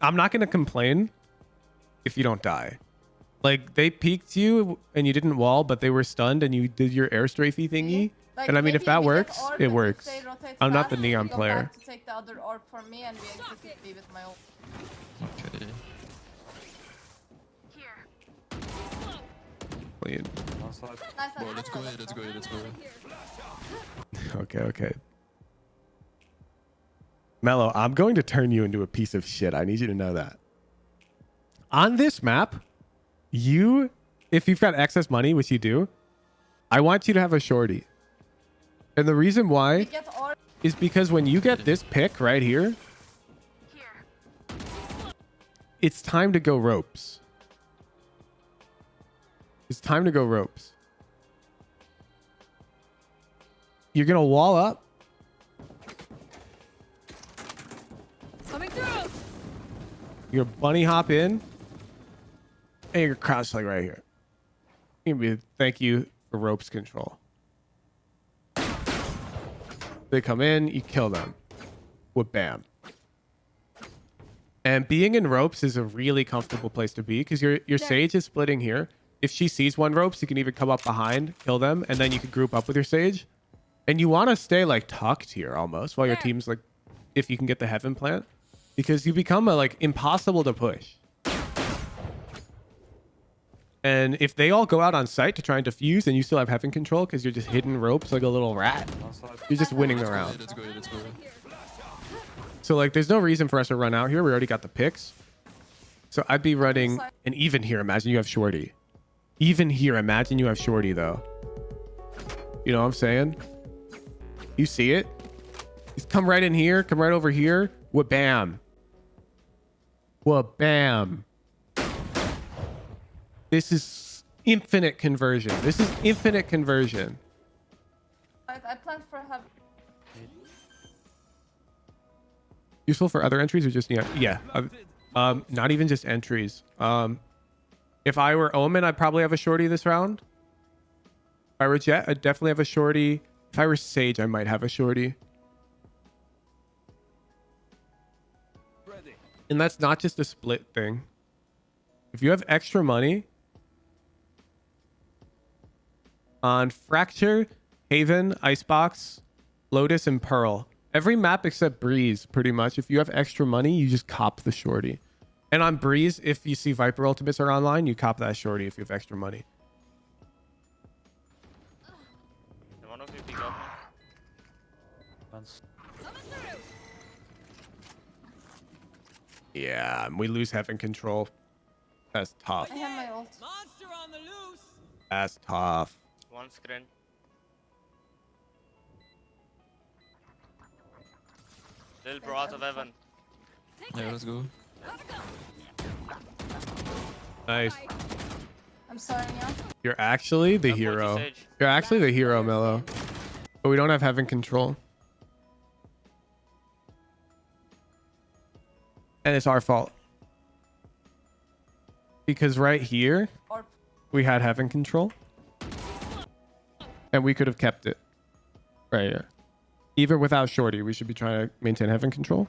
I'm not going to complain if you don't die. Like, they peeked you and you didn't wall, but they were stunned and you did your air strafey thingy. Like, And I mean, if maybe that we get works, orb, it and if works. they rotate I'm not the fast, Neon we go player. back to take the other orb for me and we execute B with my ult. Okay. Clean. Nice, Bro, let's go ahead. Okay. Mello, I'm going to turn you into a piece of shit. I need you to know that. On this map, if you've got excess money, which you do, I want you to have a shorty. And the reason why is because when you get this pick right here, it's time to go ropes. You're going to wall up. Coming through. You're bunny hop in, and you're crouched like right here. Thank you for ropes control. They come in, you kill them with bam. And being in ropes is a really comfortable place to be because your sage is splitting here. If she sees one ropes, you can even come up behind, kill them, and then you can group up with your sage. And you want to stay like tucked here almost while your team's like, if you can get the heaven plant, because you become like impossible to push. And if they all go out on site to try and defuse and you still have heaven control because you're just hitting ropes like a little rat, you're just winning the round. Let's go. So like there's no reason for us to run out here. We already got the picks. So I'd be running, and even here, imagine you have shorty. Even here, imagine you have shorty though. You know what I'm saying? You see it? Just come right in here, come right over here. What bam. What bam. This is infinite conversion. This is infinite conversion. I plan for have. Useful for other entries or just yeah. Not even just entries. If I were Omen, I'd probably have a shorty this round. If I were Jet, I'd definitely have a shorty. If I were Sage, I might have a shorty. And that's not just a split thing. If you have extra money on Fracture, Haven, Icebox, Lotus, and Pearl, every map except Breeze, pretty much, if you have extra money, you just cop the shorty. And on Breeze, if you see Viper ultimates are online, you cop that shorty if you have extra money. One of you pick up me. Yeah, and we lose heaven control. That's tough. I have my ult. Monster on the loose. That's tough. One screen. Little bro out of heaven. Yeah, let's go. Nice. I'm sorry, yeah. You're actually the hero. You're actually the hero, Mello. But we don't have heaven control. And it's our fault. Because right here, we had heaven control. And we could have kept it. Right here. Even without shorty, we should be trying to maintain heaven control.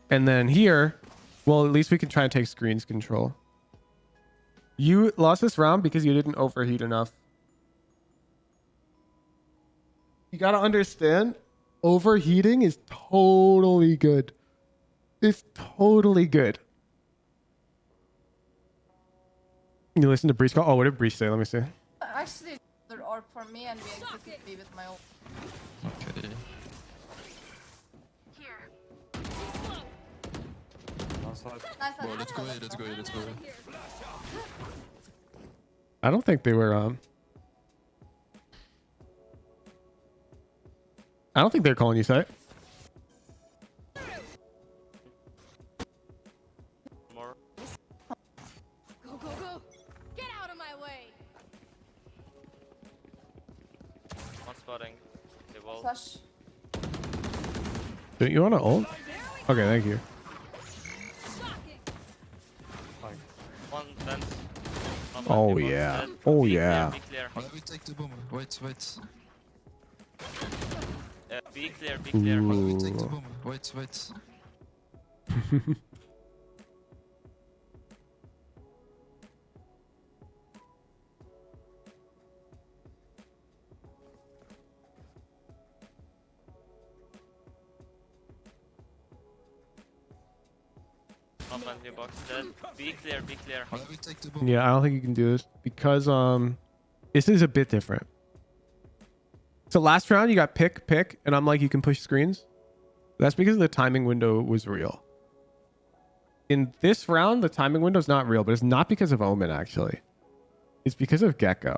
And then here, well, at least we can try and take screens control. You lost this round because you didn't overheat enough. You gotta understand, overheating is totally good. It's totally good. You listen to Breach call? Oh, what did Breach say? Let me see. Actually, they're orb for me and we execute B with my ult. Okay. Nice, Bro, let's go. I don't think they were I don't think they're calling you site. More. Go, go, go. Get out of my way. One spotting. They wall. Flash. Don't you want to ult? Okay, thank you. One fence. Oh yeah. Oh yeah. Be clear. Why we take the bomb? Wait. Be clear, be clear. Why we take the bomb? Wait. Up on your box dead. Be clear, be clear. Why we take the bomb? Yeah, I don't think you can do this because this is a bit different. So last round you got pick, and I'm like, you can push screens. That's because the timing window was real. In this round, the timing window is not real, but it's not because of Omen actually. It's because of Gecko.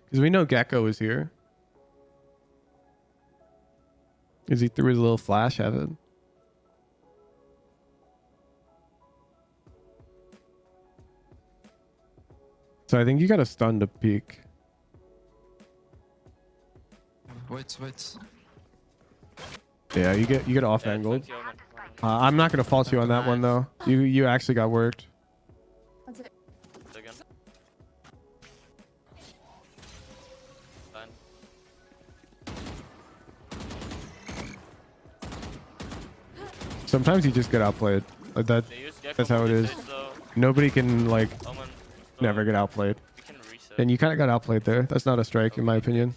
Because we know Gecko is here. Is he threw his little flash heaven? So I think you got to stun to peek. Wait. Yeah, you get off angled. 20 Omen. I'm not gonna fault you on that one though. You actually got worked. That's it. Again. Fine. Sometimes you just get outplayed. Like that. They use Gecko That's how it for is. usage, though. Nobody can like Omen, never get outplayed. we can reset. And you kind of got outplayed there. That's not a strike in my opinion.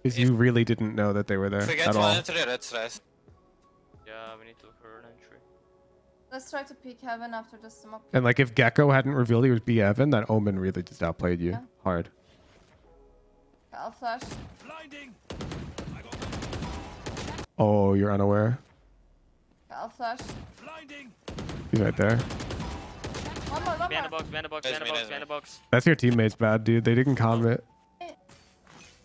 Because you really didn't know that they were there at all. Yeah, we need to look for an entry. Let's try to peek heaven after the smoke. And like if Gecko hadn't revealed he was B Evan, that Omen really just outplayed you hard. I'll flash. Oh, you're unaware. I'll flash. He's right there. One more. Behind the box, behind the box, behind the box, behind the box. That's your teammates bad, dude. They didn't comment.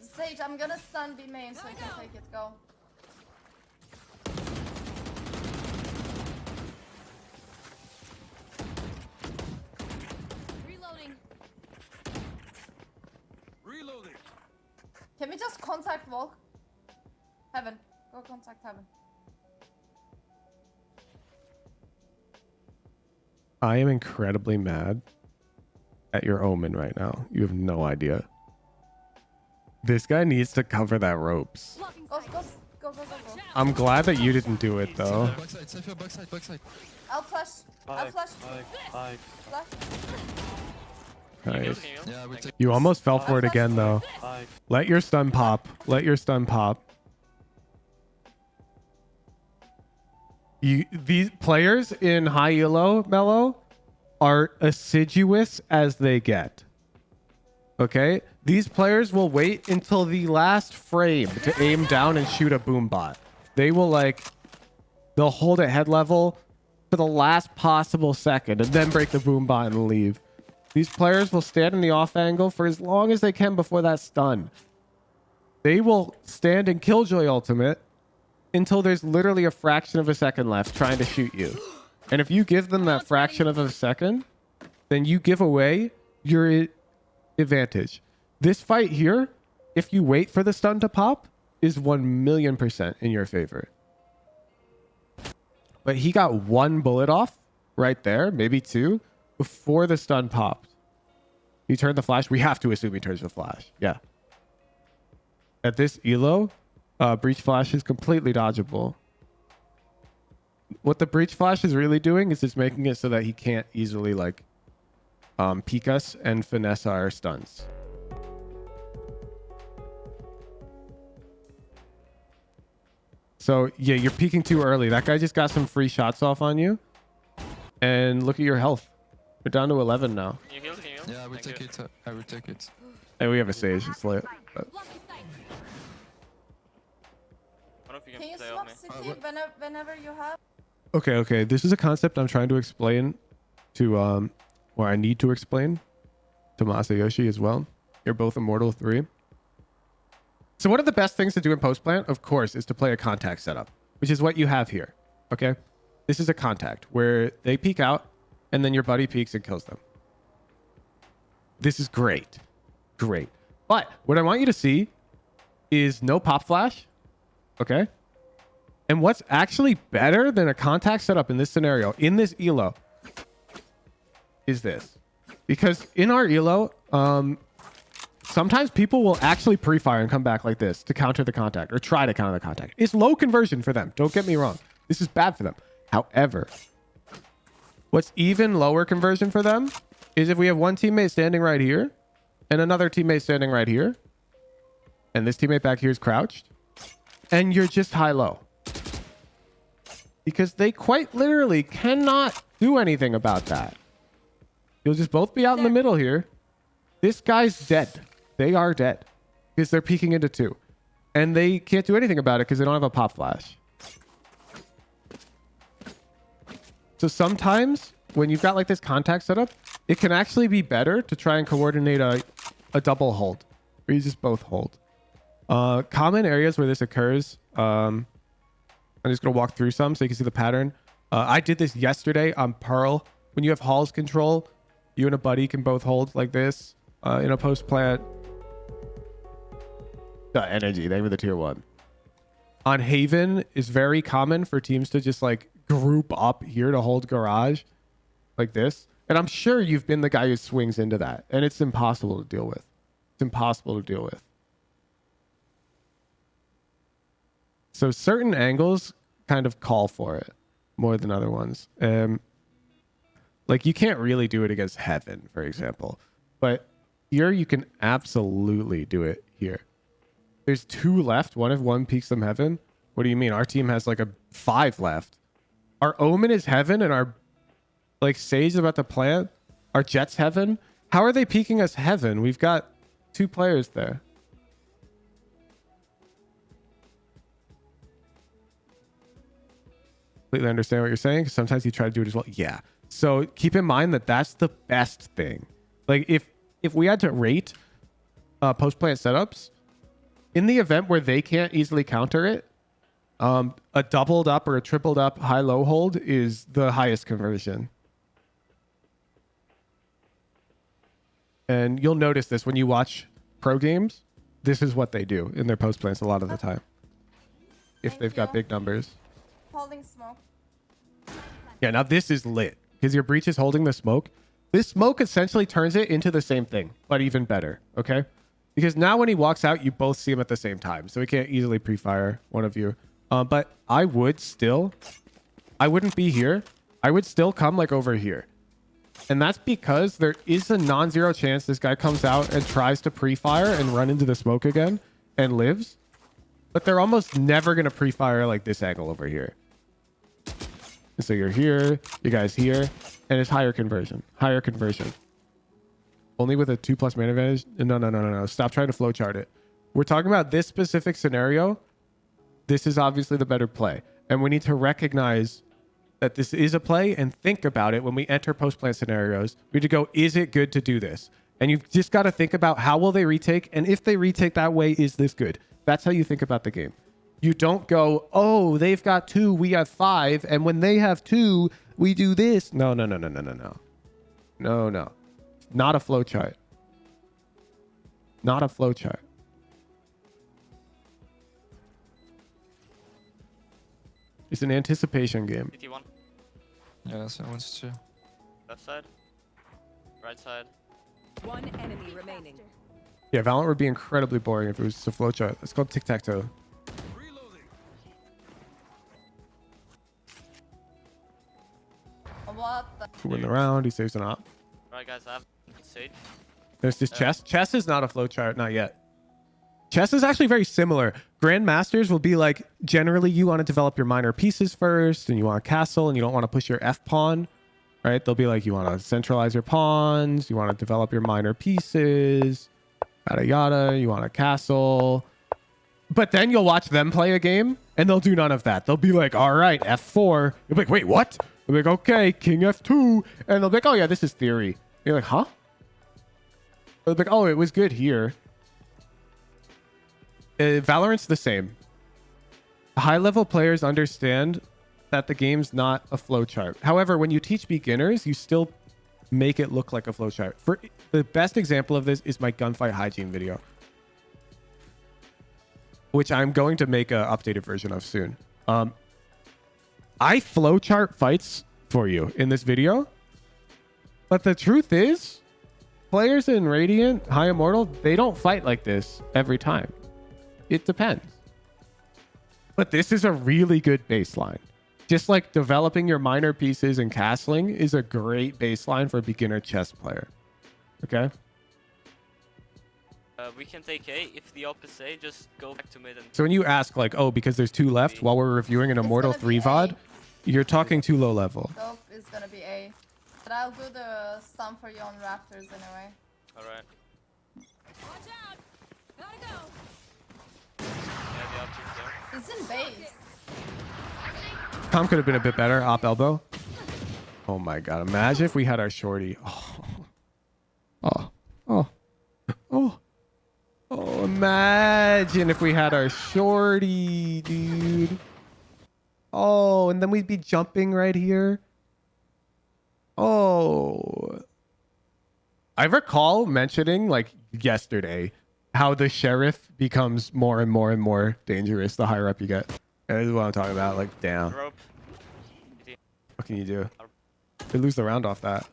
Sage, I'm gonna stun B main so you can take it. Go. Reloading. Reloading. Can we just contact Volk? Heaven. Go contact heaven. I am incredibly mad at your Omen right now. You have no idea. This guy needs to cover that ropes. Go. I'm glad that you didn't do it though. Backside, Cypher, backside. I'll flash. I'll flash. Flash. Nice. Yeah, we take. You almost fell for it again though. Let your stun pop. Let your stun pop. These players in high elo mellow are assiduous as they get. Okay? These players will wait until the last frame to aim down and shoot a boom bot. They will they'll hold at head level for the last possible second and then break the boom bot and leave. These players will stand in the off angle for as long as they can before that stun. They will stand in Killjoy ultimate until there's literally a fraction of a second left trying to shoot you. And if you give them that fraction of a second, then you give away your advantage. This fight here, if you wait for the stun to pop, is 1,000,000% in your favor. But he got one bullet off right there, maybe two, before the stun popped. He turned the flash. We have to assume he turns the flash. Yeah. At this elo, breach flash is completely dodgeable. What the breach flash is really doing is it's making it so that he can't easily peek us and finesse our stuns. So yeah, you're peeking too early. That guy just got some free shots off on you. And look at your health. We're down to 11 now. Can you heal? Can you heal? Yeah, I will take it. I will take it. And we have a sage. It's lit. But... Can you smoke city whenever you have? Okay. This is a concept I'm trying to explain to or I need to explain to Masayoshi as well. You're both Immortal 3. So one of the best things to do in post plant, of course, is to play a contact setup, which is what you have here. Okay? This is a contact where they peek out and then your buddy peeks and kills them. This is great. Great. But what I want you to see is no pop flash. Okay? And what's actually better than a contact setup in this scenario, in this elo, is this. Because in our elo, sometimes people will actually pre-fire and come back like this to counter the contact or try to counter the contact. It's low conversion for them. Don't get me wrong. This is bad for them. However, what's even lower conversion for them is if we have one teammate standing right here and another teammate standing right here, and this teammate back here is crouched, and you're just high-low. Because they quite literally cannot do anything about that. You'll just both be out in the middle here. This guy's dead. They are dead. Because they're peeking into two. And they can't do anything about it because they don't have a pop flash. So sometimes when you've got like this contact setup, it can actually be better to try and coordinate a double hold. Where you just both hold. Common areas where this occurs, I'm just going to walk through some so you can see the pattern. I did this yesterday on Pearl. When you have Hall's control, you and a buddy can both hold like this in a post plant. Energy, they were the tier 1. On Haven is very common for teams to just like group up here to hold garage like this. And I'm sure you've been the guy who swings into that, and it's impossible to deal with. It's impossible to deal with. So certain angles kind of call for it more than other ones. Like you can't really do it against heaven, for example, but here you can absolutely do it here. There's 2 left. What if one peeks them heaven? What do you mean? Our team has like a 5 left. Our Omen is heaven and our like Sage is about to plant. Our Jet's heaven. How are they peeking us heaven? We've got 2 players there. Completely understand what you're saying. Sometimes you try to do it as well. Yeah. So keep in mind that that's the best thing. Like if we had to rate post plant setups, in the event where they can't easily counter it, a doubled up or a tripled up high-low hold is the highest conversion. And you'll notice this when you watch pro games. This is what they do in their post plants a lot of the time. If they've got big numbers. Holding smoke. Yeah, now this is lit because your breach is holding the smoke. This smoke essentially turns it into the same thing, but even better. Okay. Because now when he walks out, you both see him at the same time. So he can't easily pre-fire one of you. But I wouldn't be here. I would still come like over here. And that's because there is a non-zero chance this guy comes out and tries to pre-fire and run into the smoke again and lives. But they're almost never going to pre-fire like this angle over here. And so you're here, you guys here, and it's higher conversion. Higher conversion. Only with a 2+ man advantage? No. Stop trying to flowchart it. We're talking about this specific scenario. This is obviously the better play. And we need to recognize that this is a play and think about it when we enter post-plant scenarios. We need to go, is it good to do this? And you've just got to think about how will they retake? And if they retake that way, is this good? That's how you think about the game. You don't go, oh, they've got 2, we have 5. And when they have 2, we do this. No. No. Not a flowchart. Not a flowchart. It's an anticipation game. PT1. Yeah, so I want to. Left side. Right side. One enemy remaining. Yeah, Valorant would be incredibly boring if it was just a flowchart. It's called tic-tac-toe. What the? Win the round. He saves an op. Right, guys, I have Sage. There's this chess. Chess is not a flowchart. Not yet. Chess is actually very similar. Grandmasters will be like, generally you want to develop your minor pieces first and you want a castle and you don't want to push your F pawn, right? They'll be like, you want to centralize your pawns. You want to develop your minor pieces, yada, yada. You want a castle. But then you'll watch them play a game and they'll do none of that. They'll be like, all right, F4. You'll be like, wait, what? They'll be like, okay, King F2. And they'll be like, oh yeah, this is theory. You're like, huh? They'll be like, oh, it was good here. Valorant's the same. High-level players understand that the game's not a flowchart. However, when you teach beginners, you still make it look like a flowchart. For the best example of this is my gunfight hygiene video, which I'm going to make an updated version of soon. I flowchart fights for you in this video, but the truth is, players in Radiant, High Immortal, they don't fight like this every time. It depends. But this is a really good baseline. Just like developing your minor pieces and castling is a great baseline for a beginner chess player. Okay? We can take A. If the op is A, just go back to mid and... So when you ask like, oh, because there's 2 left while we're reviewing an Immortal 3 VOD, you're talking too low level. Dope is gonna be A. But I'll do the sum for you on rafters anyway. Alright. Watch out! Gotta go. Yeah, the option's there. He's in base. Tom could have been a bit better. Op elbow. Oh my god. Imagine if we had our shorty. Oh, imagine if we had our shorty, dude. Oh, and then we'd be jumping right here. Oh. I recall mentioning like yesterday how the sheriff becomes more and more and more dangerous the higher up you get. And this is what I'm talking about. Like, damn. Rope. can you do? They lose the round off that.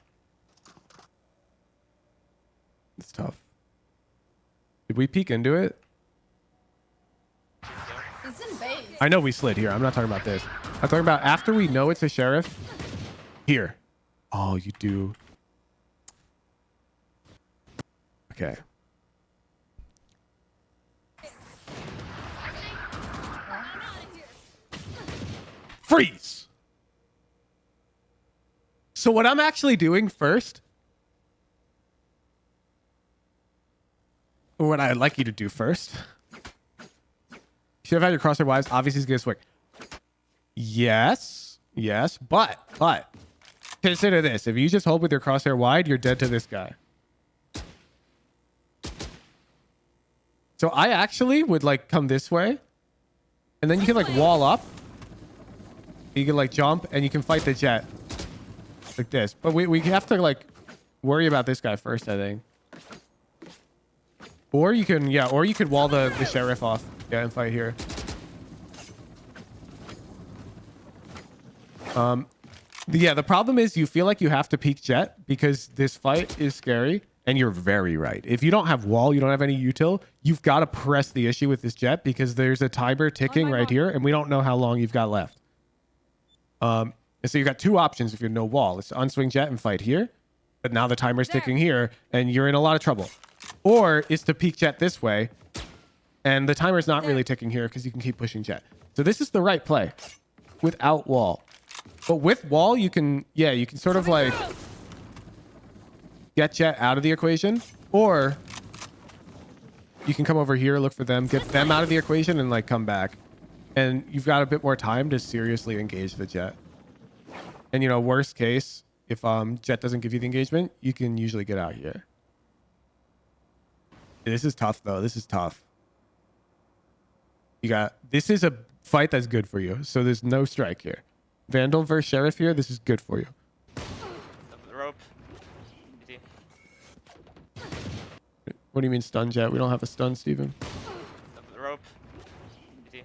It's tough. Did we peek into it? It's in base. I know we slid here. I'm not talking about this. I'm talking about after we know it's a sheriff. Here. Oh, you do. Okay. Freeze. So what I'm actually doing first, or what I'd like you to do first, you should have had your crosshair wives. Obviously, he's gonna swing. Yes, but consider this: if you just hold with your crosshair wide, you're dead to this guy. So I actually would like come this way, and then you can like wall up. You can like jump, and you can fight the jet like this. But we have to like worry about this guy first, I think. Or you can or you could wall the sheriff off, and fight here. The problem is you feel like you have to peek jet because this fight is scary, and you're very right. If you don't have wall, you don't have any util, you've got to press the issue with this jet because there's a timer ticking right here, and we don't know how long you've got left. And so you've got two options if you're no wall. It's to unswing jet and fight here, but now the timer's ticking here, and you're in a lot of trouble. Or it's to peek jet this way, and the timer's not really ticking here because you can keep pushing jet. So this is the right play without wall. But with wall, you can sort of like get jet out of the equation, or you can come over here, look for them, get them out of the equation, and like come back. And you've got a bit more time to seriously engage the jet. And you know, worst case, if jet doesn't give you the engagement, you can usually get out here. This is tough though. This is tough. This is a fight that's good for you. So there's no strike here. Vandal versus Sheriff here. This is good for you. The rope. BT. What do you mean stun jet? We don't have a stun, Steven. The rope. BT.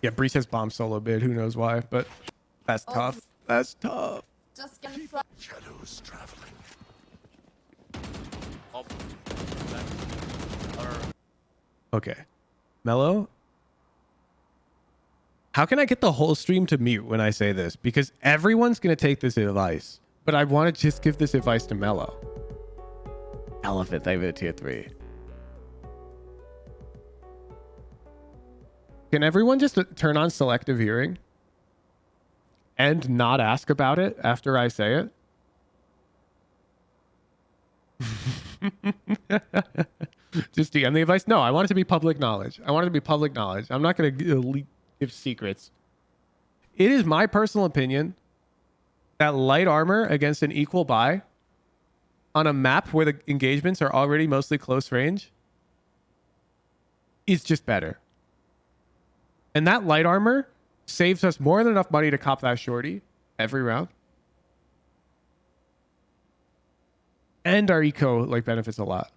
Yeah, Breach has bomb solo bid. Who knows why? But that's tough. That's tough. Just get Shadows traveling. Okay. Mello, how can I get the whole stream to mute when I say this? Because everyone's going to take this advice, but I want to just give this advice to Mello. Elephant, thank you for the tier 3. Can everyone just turn on selective hearing and not ask about it after I say it? Just DM the advice? No, I want it to be public knowledge. I want it to be public knowledge. I'm not going to give secrets. It is my personal opinion that light armor against an equal buy on a map where the engagements are already mostly close range is just better. And that light armor saves us more than enough money to cop that shorty every round. And our eco like benefits a lot.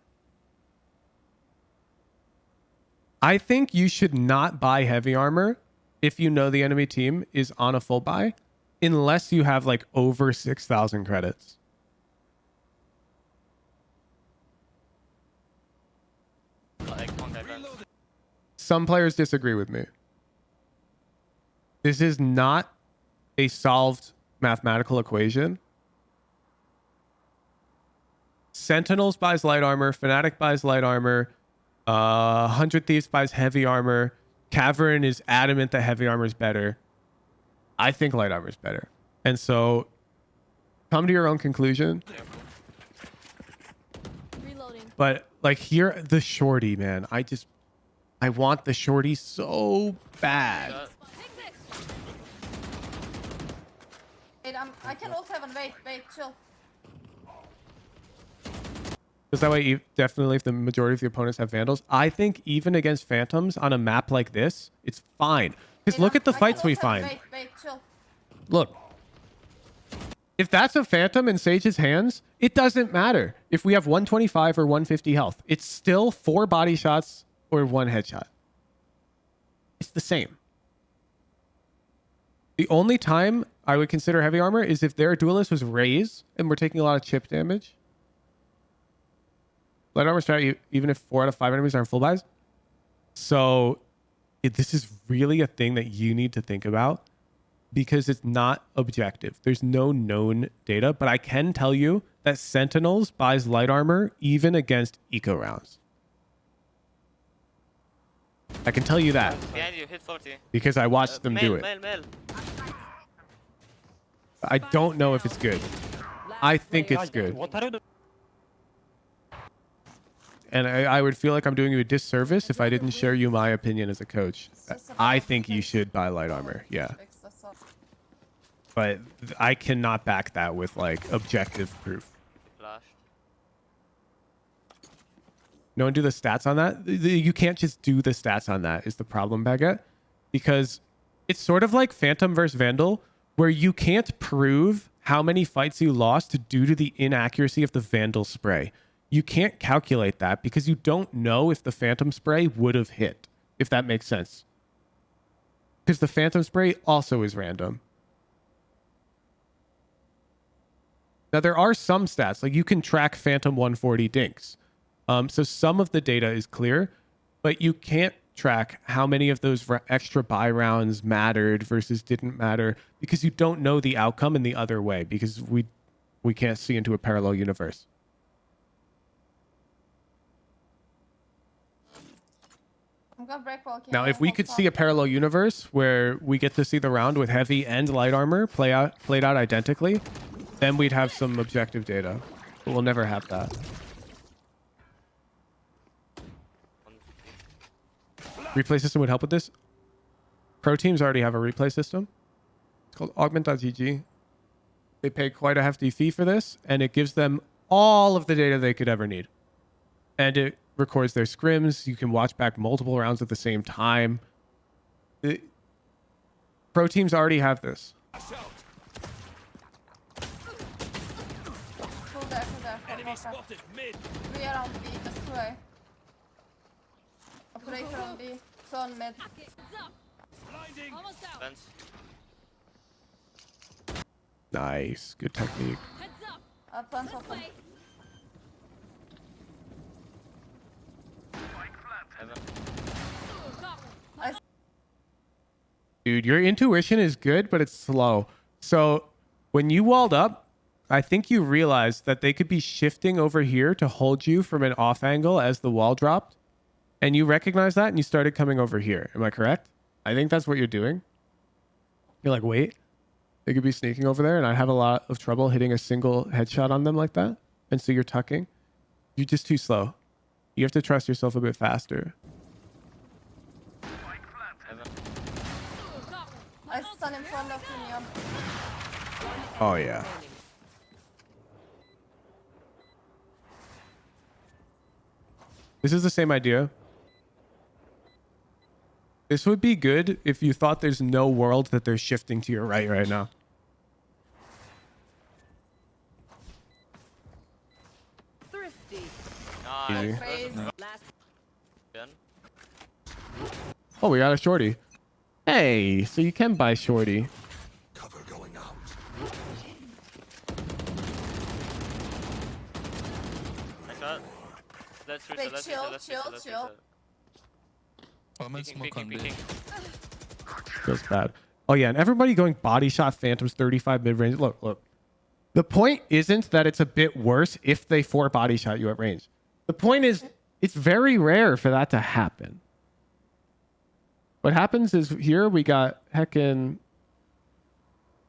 I think you should not buy heavy armor if you know the enemy team is on a full buy, unless you have like over 6,000 credits. Some players disagree with me. This is not a solved mathematical equation. Sentinels buys light armor, Fnatic buys light armor, 100 Thieves buys heavy armor. Cavern is adamant that heavy armor is better. I think light armor is better. And so come to your own conclusion. Reloading. But like here, the shorty, man. I want the shorty so bad. Wait, I can ult heaven. Wait, chill. Because that way, definitely if the majority of the opponents have Vandals, I think even against Phantoms on a map like this, it's fine. Because look at the fights we find. Wait, chill. Look. If that's a Phantom in Sage's hands, it doesn't matter if we have 125 or 150 health. It's still 4 body shots or 1 headshot. It's the same. The only time I would consider heavy armor is if their duelist was Raze and we're taking a lot of chip damage. Light armor strat, even if 4 out of 5 enemies are full buys. So this is really a thing that you need to think about because it's not objective. There's no known data, but I can tell you that Sentinels buys light armor even against eco rounds. I can tell you that Behind you, hit 40. because I watched them do it. Mail. I don't know if it's good. I think it's good. What are you doing? And I would feel like I'm doing you a disservice if I didn't share you my opinion as a coach. I think you should buy light armor. Yeah. But I cannot back that with like objective proof. Flash. No one do the stats on that. You can't just do the stats on that is the problem, Baguette. Because it's sort of like Phantom versus Vandal, where you can't prove how many fights you lost due to the inaccuracy of the Vandal spray. You can't calculate that because you don't know if the Phantom spray would have hit, if that makes sense. Because the Phantom spray also is random. Now, there are some stats, like you can track Phantom 140 dinks. So some of the data is clear, but you can't track how many of those extra buy rounds mattered versus didn't matter because you don't know the outcome in the other way because we can't see into a parallel universe. I'm gonna break wall. Now, if we could see a parallel universe where we get to see the round with heavy and light armor played out identically, then we'd have some objective data. But we'll never have that. Replay system would help with this. Pro teams already have a replay system. It's called augment.gg. They pay quite a hefty fee for this, and it gives them all of the data they could ever need. And it records their scrims. You can watch back multiple rounds at the same time. Pro teams already have this. Full there. Enemy spotted mid. We are on B, just away. Operator on B, so on mid. Fence. Nice. Good technique. Plants open. Dude, your intuition is good, but it's slow. So when you walled up, I think you realized that they could be shifting over here to hold you from an off angle as the wall dropped. And you recognized that and you started coming over here. Am I correct? I think that's what you're doing. You're like, wait, they could be sneaking over there and I have a lot of trouble hitting a single headshot on them like that. And so you're tucking. You're just too slow. You have to trust yourself a bit faster. I stun in front of Minion. Oh, yeah. This is the same idea. This would be good if you thought there's no world that they're shifting to your right now. Thrifty. Easy. Last. Oh, we got a shorty. Hey, so you can buy shorty. Cover going out. I got. Let's Wait, reset, let's chill. reset, let's reset. I'm in smoke on B. Feels bad. Oh, yeah, and everybody going body shot Phantoms 35 mid-range. Look. The point isn't that it's a bit worse if they 4 body shot you at range. The point is it's very rare for that to happen. What happens is here we got heckin'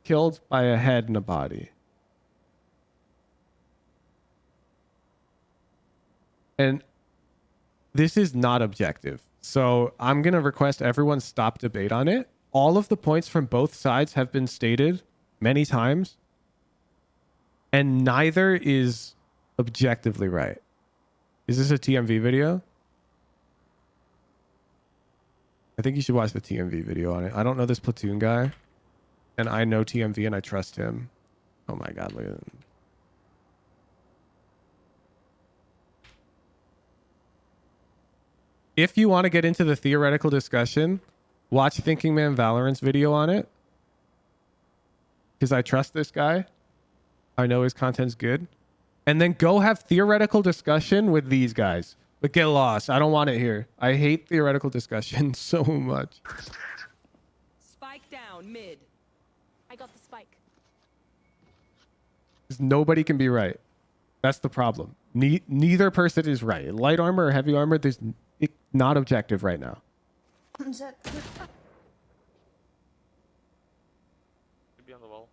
killed by a head and a body. And this is not objective. So I'm going to request everyone stop debate on it. All of the points from both sides have been stated many times. And neither is objectively right. Is this a TMV video? I think you should watch the TMV video on it. I don't know this platoon guy. And I know TMV and I trust him. Oh my God, look at him. If you want to get into the theoretical discussion, watch Thinking Man Valorant's video on it. because I trust this guy. I know his content's good. And then go have theoretical discussion with these guys. But get lost. I don't want it here. I hate theoretical discussion so much. Spike down mid. I got the spike. 'Cause nobody can be right. That's the problem. Neither person is right. Light armor or heavy armor, it's not objective right now. Jet. Should be on the wall.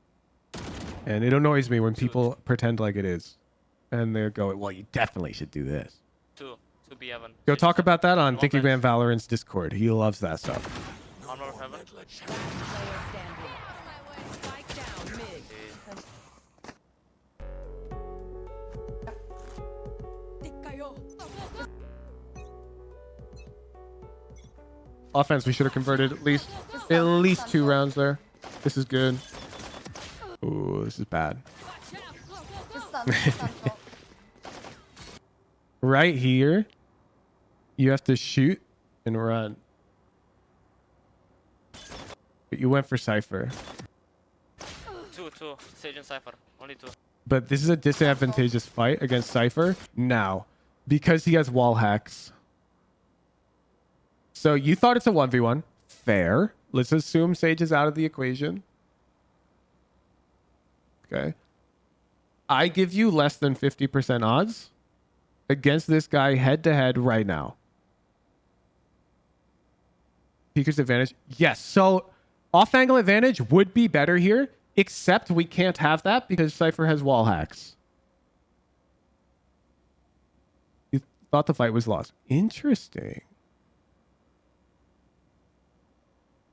And it annoys me when people pretend like it is. And they go, well, you definitely should do this. Two B heaven. Go talk about that on One Thinking Man bench. Valorant's Discord. He loves that stuff. One more heaven. Player standing. Spike down mid. Offense, we should have converted at least 2 rounds there. This is good. Ooh, this is bad. Just stun. Right here, you have to shoot and run. But you went for Cypher. Two. Sage and Cypher. Only 2. But this is a disadvantageous fight against Cypher now because he has wall hacks. So you thought it's a 1v1. Fair. Let's assume Sage is out of the equation. Okay. I give you less than 50% odds against this guy head to head right now. Peeker's advantage. Yes. So off angle advantage would be better here, except we can't have that because Cypher has wall hacks. You thought the fight was lost. Interesting.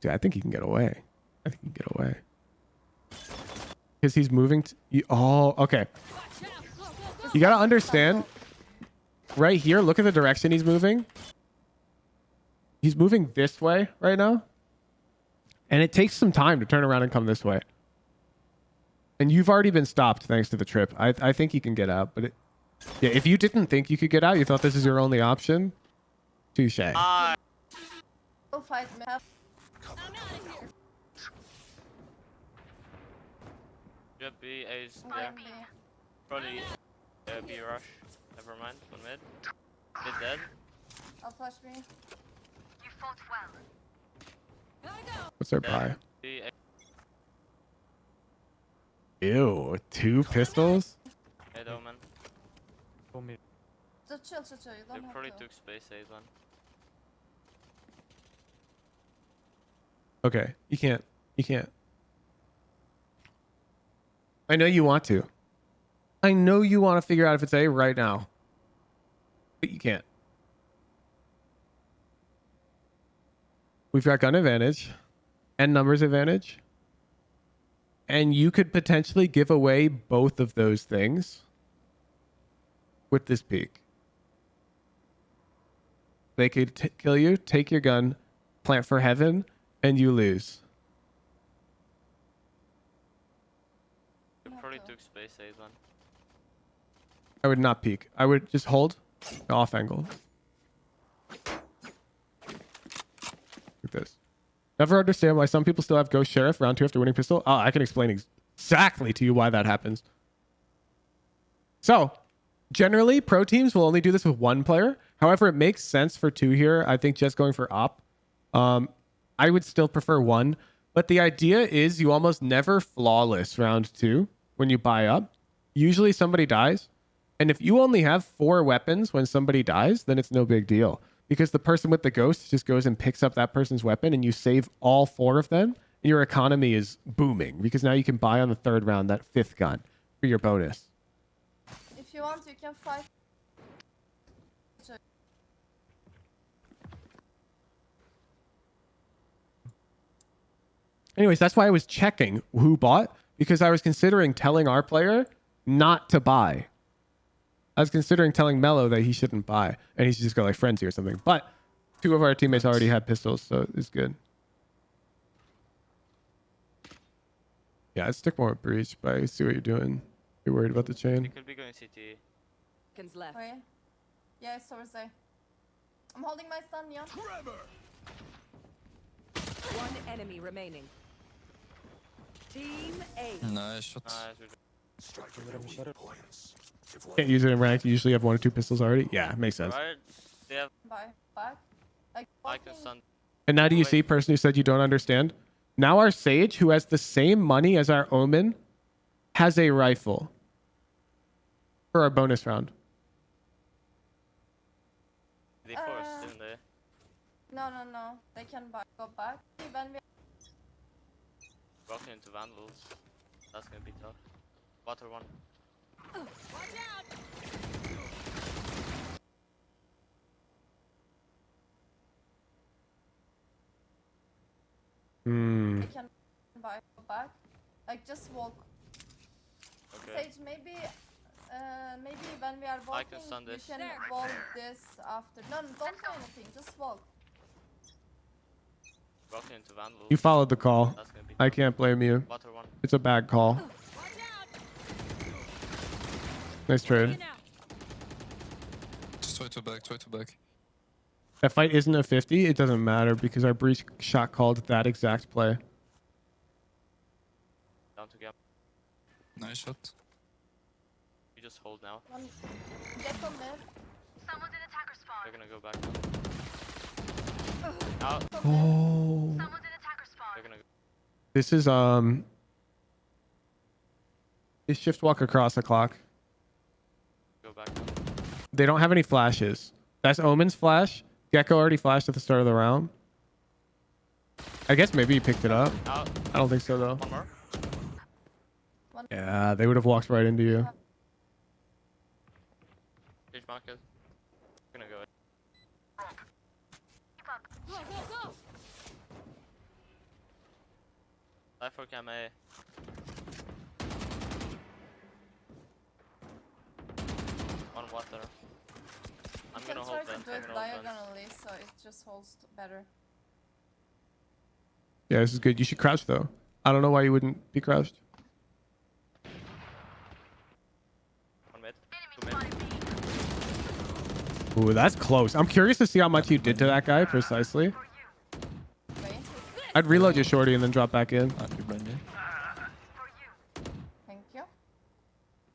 Dude, I think he can get away. Because he's moving to... Oh, okay. You got to understand... Right here, look at the direction he's moving. He's moving this way right now. And it takes some time to turn around and come this way. And you've already been stopped thanks to the trip. I think he can get out. But yeah, if you didn't think you could get out, you thought this is your only option, touche. Go fight me. Jet B, A's there. Mine B. Probably B rush. Never mind. One mid. Mid dead. I'll flash me. What's their buy? B, Ew, 2 pistols? A Omen. Just chill. You They don't have probably to. took space A's one. Okay, you can't. I know you want to. I know you want to figure out if it's A right now. But you can't. We've got gun advantage and numbers advantage. And you could potentially give away both of those things with this peek. They could kill you, take your gun, plant for heaven, and you lose. They probably took space A's one. I would not peek. I would just hold off angle. Like this. Never understand why some people still have Ghost Sheriff round 2 after winning pistol. Oh, I can explain exactly to you why that happens. So, generally, pro teams will only do this with 1 player. However, it makes sense for 2 here. I think just going for op. I would still prefer 1. But the idea is you almost never flawless round 2 when you buy up. Usually somebody dies. And if you only have 4 weapons when somebody dies, then it's no big deal. Because the person with the ghost just goes and picks up that person's weapon and you save all 4 of them. And your economy is booming because now you can buy on the 3rd round that 5th gun for your bonus. If you want, you can fight. Anyways, that's why I was checking who bought, because I was considering telling our player not to buy. I was considering telling Mello that he shouldn't buy, and he should just go like frenzy or something. But 2 of our teammates already had pistols, so it's good. Yeah, I'd stick more with breach, but I see what you're doing. You're worried about the They chain. could be going CT. Seconds left. Wait. Yeah, it's towards A. I'm holding my stun, yeah. One enemy remaining. Team Nice shot. Striking their weak points. If one Can't use it in ranked. You usually have 1 or 2 pistols already. Yeah, makes sense. Right? They have Bye. Back. Like I can walking. stun. And now do you see, person who said you don't understand? Now our Sage, who has the same money as our Omen, has a rifle for our bonus round. They forced, didn't they? No. They can go back. When we Walking into Vandals. That's gonna be tough. Water one. Hmm. they can go back. Like just walk. Okay. Sage, maybe when we are I walking, can stun you this. can walk this after. No, don't do anything. Just walk. Walking into Vandals. You followed the call. That's gonna be I tough. can't blame you. Water one. It's a bad call. Nice trade. Just try to back, try to back. That fight isn't a 50. It doesn't matter because our breach shot called that exact play. Down to gap. Nice shot. You just hold now. One. Get from mid. They're gonna go back. Out. Oh. They're gonna go. This is This shift walk across the clock. Go back. They don't have any flashes. That's Omen's flash. Gecko already flashed at the start of the round. I guess maybe he picked it up. Out. I don't think so though. One more. Yeah, they would have walked right into you. Huge market. Gonna go. Life for cam A. On water. I'm You gonna can hold try to vent. do I'm it gonna hold vent. diagonally, so it just holds better. Yeah, this is good. You should crouch though. I don't know why you wouldn't be crouched. One mid. Two mid. Ooh, that's close. I'm curious to see how much you did to that guy precisely. Wait. I'd reload your shorty and then drop back in. Ah, you blind me. Thank you.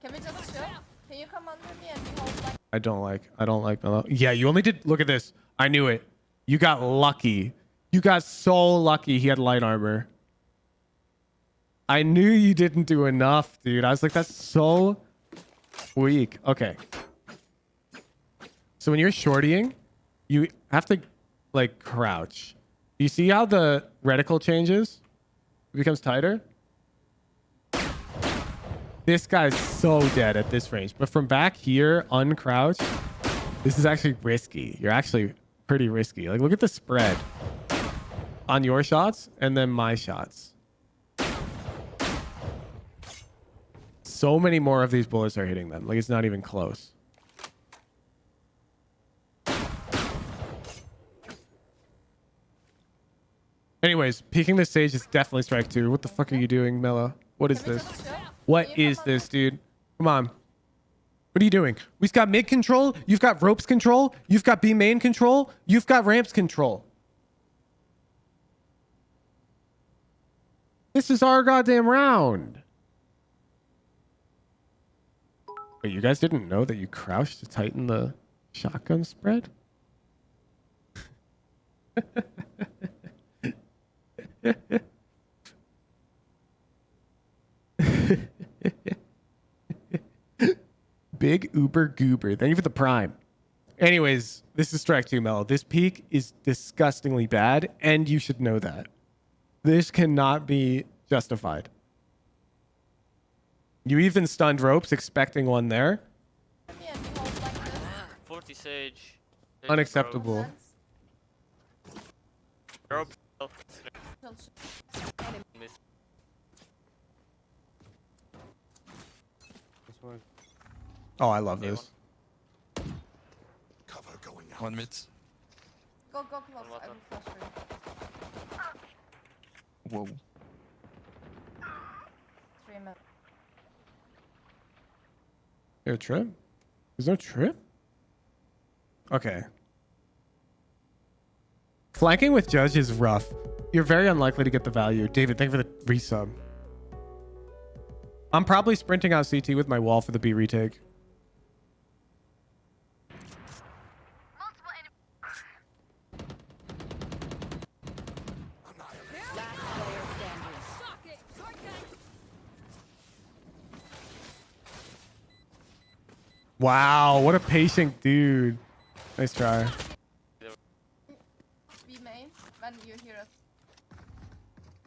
Can we just chill? Can you come under me and we hold like I don't like Mellow. Yeah, you only did. Look at this. I knew it. You got lucky. You got so lucky he had light armor. I knew you didn't do enough, dude. I was like, that's so weak. Okay. So when you're shortying, you have to like crouch. You see how the reticle changes? It becomes tighter. This guy's so dead at this range. But from back here, uncrouched, this is actually risky. You're actually pretty risky. Like, look at the spread on your shots and then my shots. So many more of these bullets are hitting them. Like, it's not even close. Anyways, peeking the stage is definitely strike 2. What the fuck are you doing, Mela? What is Can we this? just chill? What is this, dude? Come on. What are you doing? We've got mid control. You've got ropes control. You've got B main control. You've got ramps control. This is our goddamn round. Wait, you guys didn't know that you crouched to tighten the shotgun spread? Big Uber Goober. Thank you for the prime. Anyways, this is strike 2, Mel. This peak is disgustingly bad, and you should know that. This cannot be justified. You even stunned ropes expecting one there. me and we hold like this? 40 sage. Unacceptable. Rope. Chill, chill. Miss. Oh, I love this. cover going out. One mid. Go close. I will flash for you. Whoa. 3 minutes. Is there a trip? There's no trip? Okay. Flanking with Judge is rough. You're very unlikely to get the value. David, thank you for the resub. I'm probably sprinting out CT with my wall for the B retake. Wow, what a patient dude. Nice try. Be main when you hear us.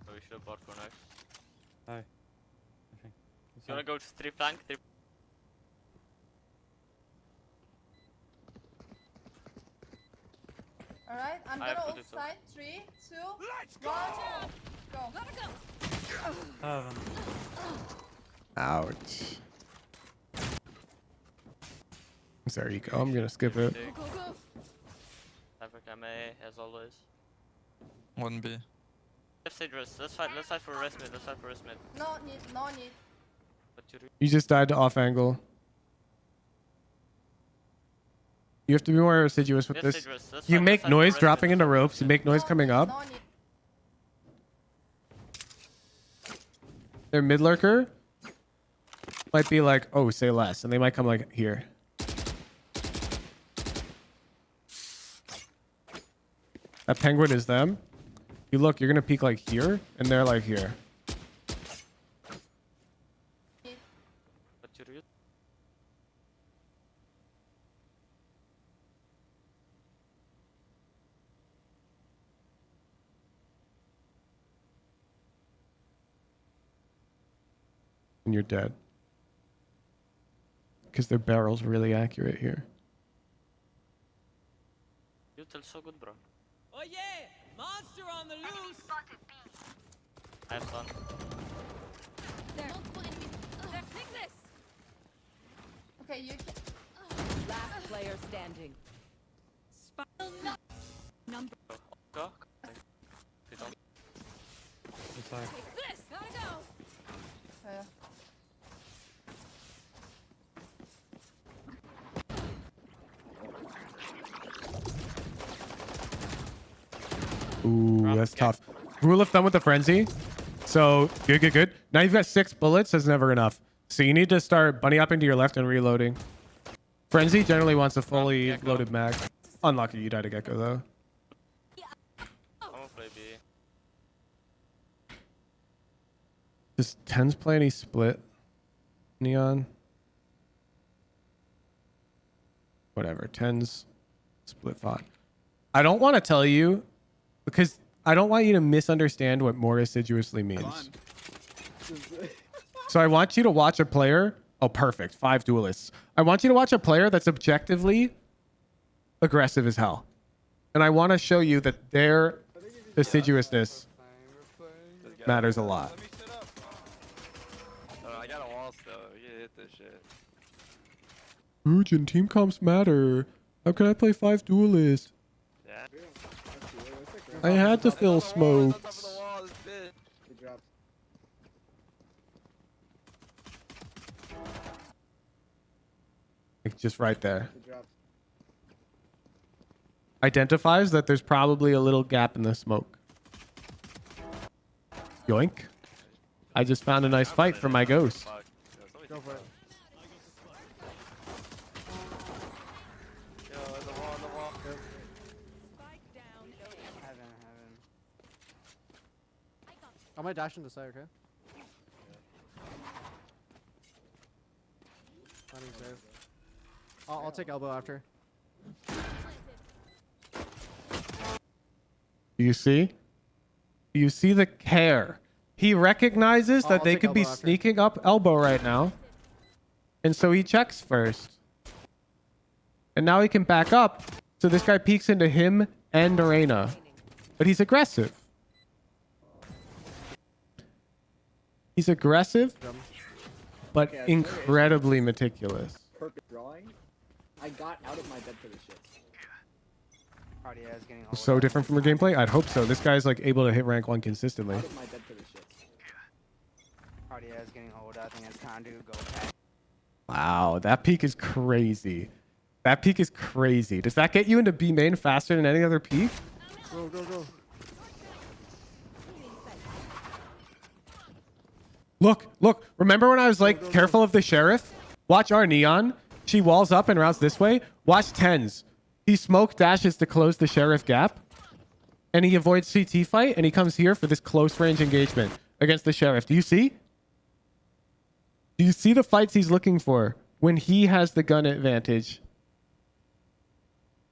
We should have bought for next. Hi. You wanna go to 3 flank? 3... Alright, I'm I have gonna to ult do so. side. 3, 2, 1, go. Ouch. There you go. I'm gonna skip it. Africa May, as always. 1B. Left side rest. Let's fight for rest mid. Let's fight for rest mid. No need, no need. But you You just died to off angle. You have to be more assiduous with Left this. side rest. Let's You fight make for noise rest dropping mid. into ropes. You make noise No coming need, up. No need. Their mid lurker might be like, oh, say less. And they might come like here. That penguin is them. You look, you're going to peek like here. And they're like here. But you real? And you're dead. Because their barrel's really accurate here. You tell so good, bro. Oh yeah! Monster on the loose! I have stun. There. There, take this! Okay, you can. Last player standing. Number. Go. If you don't. Inside. Take this! Gotta go! Ooh, that's tough. Rule of thumb with the frenzy. So good. Now you've got 6 bullets. That's never enough. So you need to start bunny hopping to your left and reloading. Frenzy generally wants a fully loaded mag. Unlucky you died to Gecko though. I'm gonna play B. Does 10's play any split? Neon? Whatever. 10's split VOD. I don't want to tell you because I don't want you to misunderstand what more assiduously means. So I want you to watch a player. Oh, perfect. 5 duelists. I want you to watch a player that's objectively aggressive as hell. And I want to show you that their assiduousness matters a lot. I got a wall still. You hit this shit. Rujin, team comps matter. How can I play 5 duelists? Yeah. I had to fill smokes. Like just right there. Identifies that there's probably a little gap in the smoke. Yoink. I just found a nice fight for my ghost. Go for it. I might dash into side, okay? Planning save. I'll take elbow after. Do you see? Do you see the care? He recognizes that I'll they take could be elbow after. sneaking up elbow right now. And so he checks first. And now he can back up. So this guy peeks into him and Arena. But he's aggressive. He's aggressive, but incredibly meticulous. Perfect drawing. I got out of my bed for this shit. Is getting So different from your gameplay? I'd hope so. This guy's like able to hit rank 1 consistently. out of my bed for this shit. Is getting old. I think it's time to go back. Wow, that peak is crazy. That peak is crazy. Does that get you into B main faster than any other peak? Go. Look, look. Remember when I was like, careful of the sheriff? Watch our neon. She walls up and routes this way. Watch tens. He smoke dashes to close the sheriff gap. And he avoids CT fight. And he comes here for this close range engagement against the sheriff. Do you see? Do you see the fights he's looking for when he has the gun advantage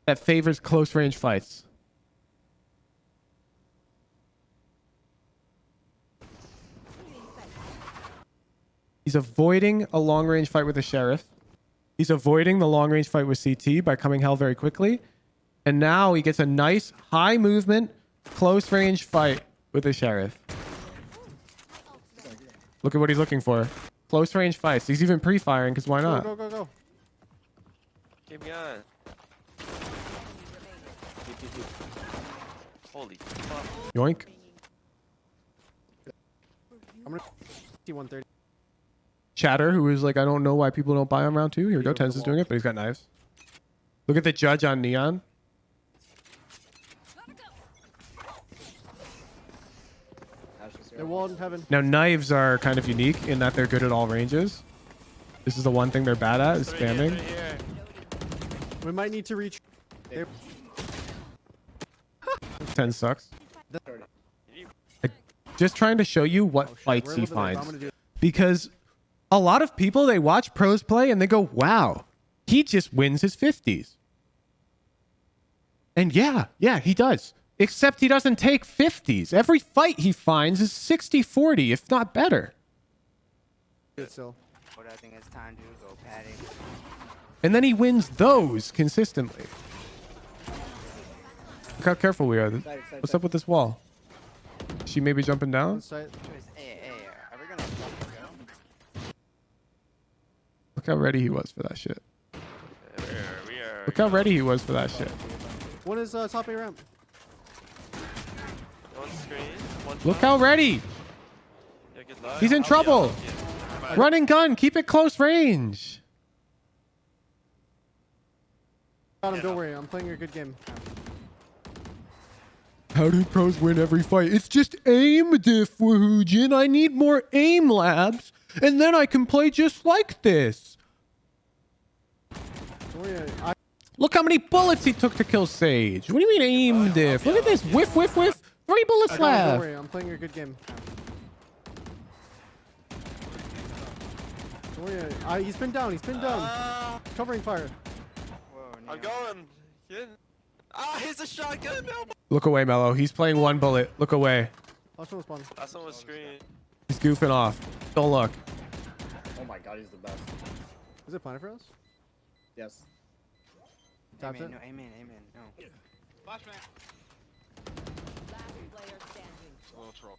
that favors close range fights? He's avoiding a long range fight with the sheriff. He's avoiding the long range fight with CT by coming hell very quickly. And now he gets a nice high movement, close range fight with the sheriff. Look at what he's looking for. Close range fights. He's even pre-firing because why not? Go, go, go. Keep me on. Holy fuck. Yoink. I'm gonna see 130. Chatter, who is like, I don't know why people don't buy on round 2. Here we go. Tens is doing it, but he's got knives. Look at the judge on neon. They're walled in heaven. Now knives are kind of unique in that they're good at all ranges. This is the one thing they're bad at is spamming. We might need to reach. 10 sucks. Just trying to show you what fights he finds. Because a lot of people, they watch pros play and they go, wow, he just wins his 50s. And yeah, he does. Except he doesn't take 50s. Every fight he finds is 60-40, if not better. What I think it's time to go, Patty. And then he wins those consistently. Look how careful we are. What's up with this wall? She may be jumping down? Look how ready he was for that shit. Look how ready he was for that shit. One is top A ramp. One screen. One Look how ready. He's in trouble. Run and gun. Keep it close range. Got him, don't worry. I'm playing a good game. How do pros win every fight? It's just aim diff, Woohoojin. I need more aim labs, and then I can play just like this. Look how many bullets he took to kill Sage. What do you mean aim diff? Look at this. Whiff, whiff, whiff. 3 bullets Don't left. worry, I'm playing a good game. Don't worry. He's pinned down. He's pinned down. Covering fire. I'm going. He's a shotgun. No. Look away, Mello. He's playing 1 bullet. Look away. Last one was spawn. Last one was screen. He's goofing off. Don't look. Oh my god, he's the best. Is it planning for us? Yes. Taps it. No, amen, no. Flashbang. Little troll.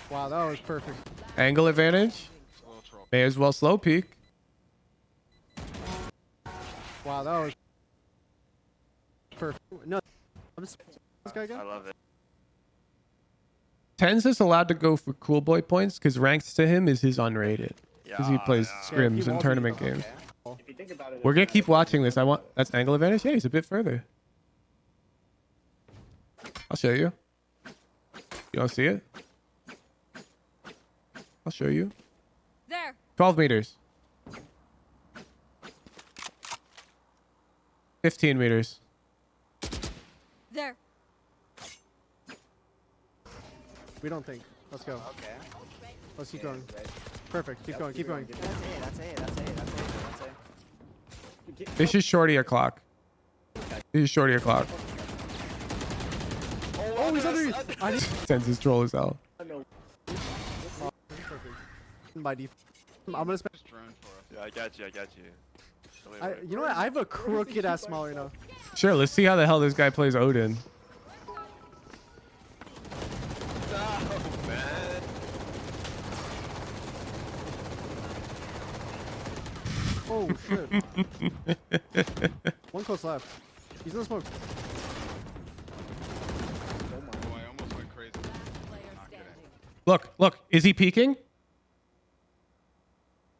Wow, that was perfect. Angle advantage. May as well slow peek. Wow, that was perfect. No, this guy again? I love it. Tens is allowed to go for cool boy points because ranked to him is his unrated. Because he plays scrims and tournament games. If you think about it, We're gonna keep watching this. That's angle advantage. Yeah, he's a bit further. I'll show you. You don't see it? I'll show you. There. 12 meters. 15 meters. There. We don't think. Let's go. Okay. Let's keep going. Perfect. Keep going. Keep going. That's it. This is shorty o'clock. This is shorty o'clock. Oh, he's underneath. Tens his troll as hell. By default. I'm gonna spend. Yeah, I got you. You know what? I have a crooked ass smile right now. Sure, let's see how the hell this guy plays Odin. Oh shit. One close left. He's in the smoke. I almost went crazy. Look. Is he peeking?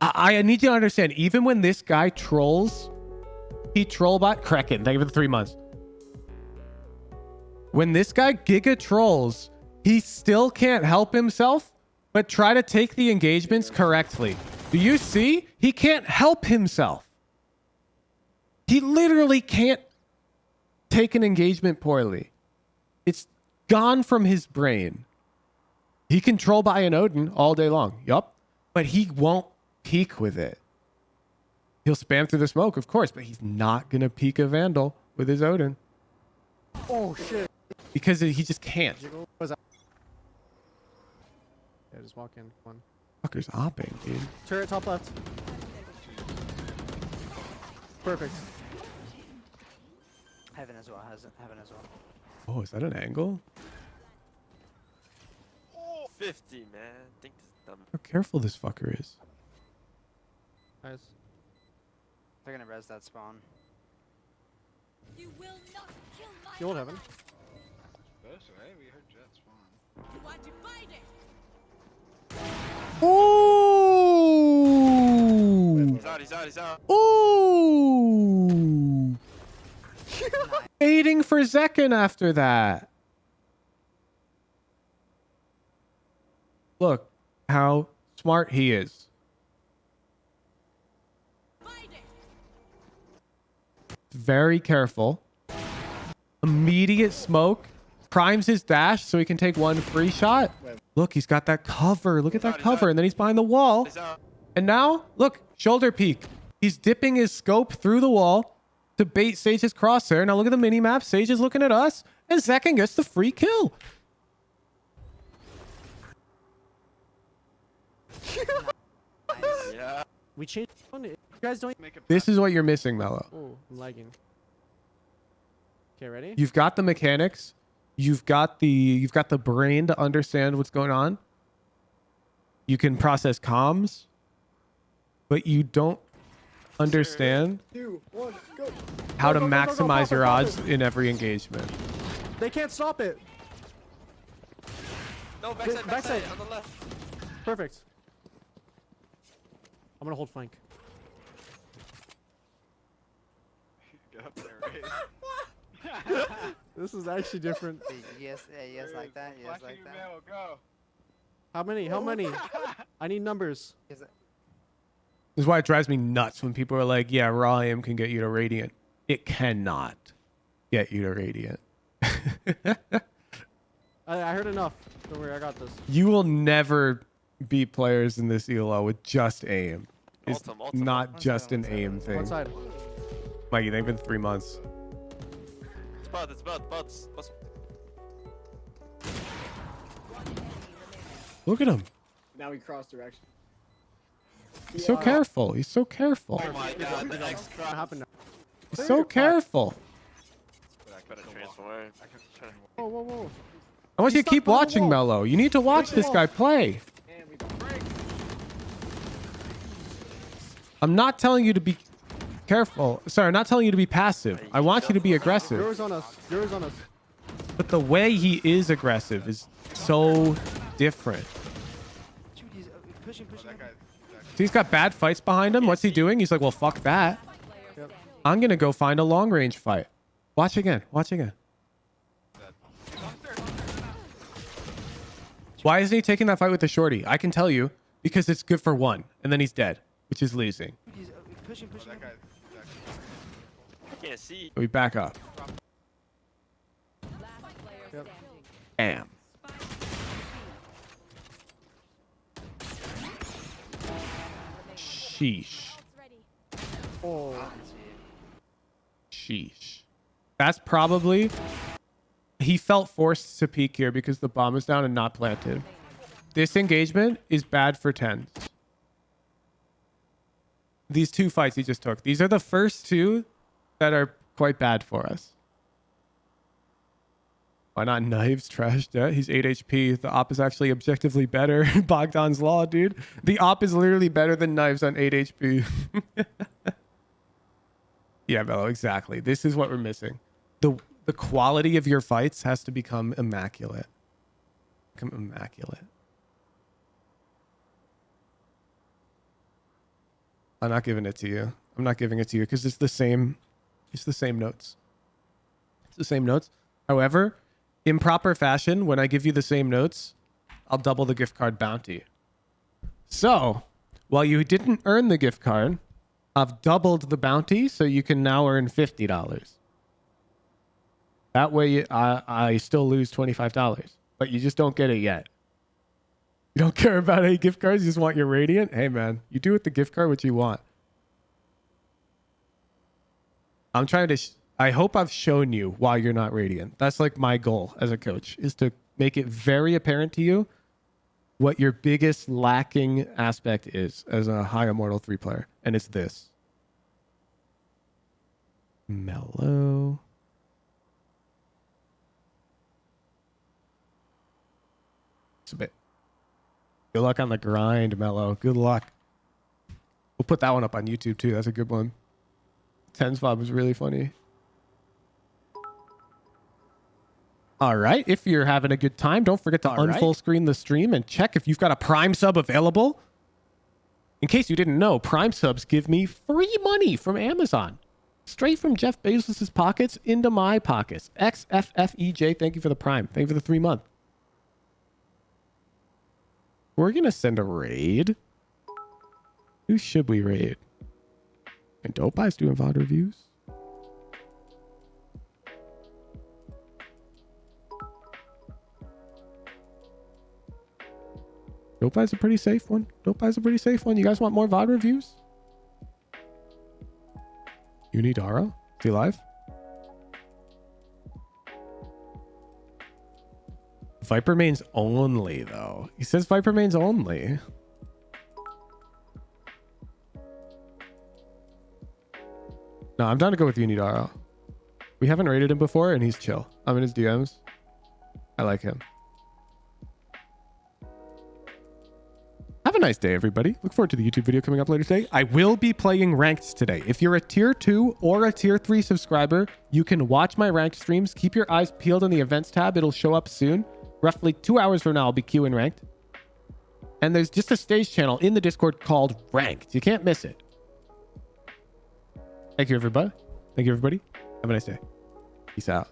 I need you to understand, even when this guy trolls, he trollbot Kraken. Thank you for the 3 months. When this guy giga trolls, he still can't help himself but try to take the engagements correctly. Do you see? He can't help himself. He literally can't take an engagement poorly. It's gone from his brain. He can troll by an Odin all day long. Yup. But he won't peek with it. He'll spam through the smoke, of course, but he's not going to peek a Vandal with his Odin. Oh shit. Because he just can't. Yeah, just walk in. One. Fucker's opping, dude. Turret top left. Perfect. Heaven as well. Heaven as well. Oh, is that an angle? 50, man. Think this is dumb. How careful this fucker is. Nice. They're gonna res that spawn. You will not kill my You won't have him. That's right. We heard Jet spawn. You want to fight it. Ooh! He's out. Ooh! Waiting for Zekken after that. Look how smart he is. Very careful. Immediate smoke. Primes his dash so he can take one free shot. Look, he's got that cover. Look at that cover. And then he's behind the wall. And now, look, shoulder peek. He's dipping his scope through the wall to bait Sage's crosshair. Now look at the mini map. Sage is looking at us. And Zekken gets the free kill. Yeah. We changed one. You guys don't make it. This is what you're missing, Mello. Oh, I'm lagging. Okay, ready? You've got the mechanics. You've got the brain to understand what's going on. You can process comms, but you don't understand how to maximize your odds in every engagement. They can't stop it. No, backside on the left. Perfect. I'm gonna hold flank. Get up there, right? This is actually different. Yes, like that. Yes, like that. Go. How many? How many? I need numbers. This is why it drives me nuts when people are like, yeah, raw aim can get you to Radiant. It cannot get you to Radiant. I heard enough. Don't worry, I got this. You will never beat players in this ELO with just aim. It's not just an aim thing. One side. Mikey, they've been 3 months. It's bots. Look at him. Now we cross direction. He's so careful. He's so careful. Oh my god, the X What happened now? He's so careful. better transform. Whoa, whoa, whoa. I want you to keep watching, Mello. You need to watch this guy play. I'm not telling you to be careful. Sorry, I'm not telling you to be passive. I want you to be aggressive. Yours on us. Yours on us. But the way he is aggressive is so different. Pushing. He's got bad fights behind him. What's he doing? He's like, well, fuck that. Yep. I'm going to go find a long range fight. Watch again. Why isn't he taking that fight with the shorty? I can tell you, because it's good for one, and then he's dead, which is losing. Pushing. I can't see. We back up. Yep. Bam. Sheesh. Oh. Sheesh. That's probably... He felt forced to peek here because the bomb is down and not planted. This engagement is bad for 10s. These two fights he just took. These are the first two that are quite bad for us. Why not knives? Trash. Yeah, he's 8 HP. The op is actually objectively better. Bogdan's Law, dude. The op is literally better than knives on 8 HP. Yeah, Bello, exactly. This is what we're missing. The quality of your fights has to become immaculate. I'm not giving it to you. I'm not giving it to you because it's the same notes. It's the same notes. However, in proper fashion, when I give you the same notes, I'll double the gift card bounty. So, while you didn't earn the gift card, I've doubled the bounty, so you can now earn $50. That way, I still lose $25, but you just don't get it yet. You don't care about any gift cards, you just want your Radiant? Hey, man, you do with the gift card what you want. I'm trying to... I hope I've shown you why you're not Radiant. That's like my goal as a coach, is to make it very apparent to you what your biggest lacking aspect is as a high Immortal 3 player. And it's this. Mellow. It's a bit. Good luck on the grind, Mellow. Good luck. We'll put that one up on YouTube too. That's a good one. Tens Bob was really funny. All right. If you're having a good time, don't forget to unfull screen the stream and check if you've got a Prime sub available. In case you didn't know, Prime subs give me free money from Amazon. Straight from Jeff Bezos' pockets into my pockets. XFFEJ, thank you for the Prime. Thank you for the 3 month. We're going to send a raid. Who should we raid? And Dope Eye's doing VOD reviews. Dope Eye's a pretty safe one. Dope Eye's a pretty safe one. You guys want more VOD reviews? Unidaro? Is he live? Viper mains only, though. He says Viper mains only. No, I'm down to go with Unidaro. We haven't rated him before, and he's chill. I'm in his DMs. I like him. Have a nice day, everybody. Look forward to the YouTube video coming up later today. I will be playing Ranked today. If you're a tier 2 or a tier 3 subscriber, you can watch my Ranked streams. Keep your eyes peeled on the events tab. It'll show up soon. Roughly 2 hours from now, I'll be queuing Ranked. And there's just a stage channel in the Discord called Ranked. You can't miss it. Thank you, everybody. Thank you, everybody. Have a nice day. Peace out.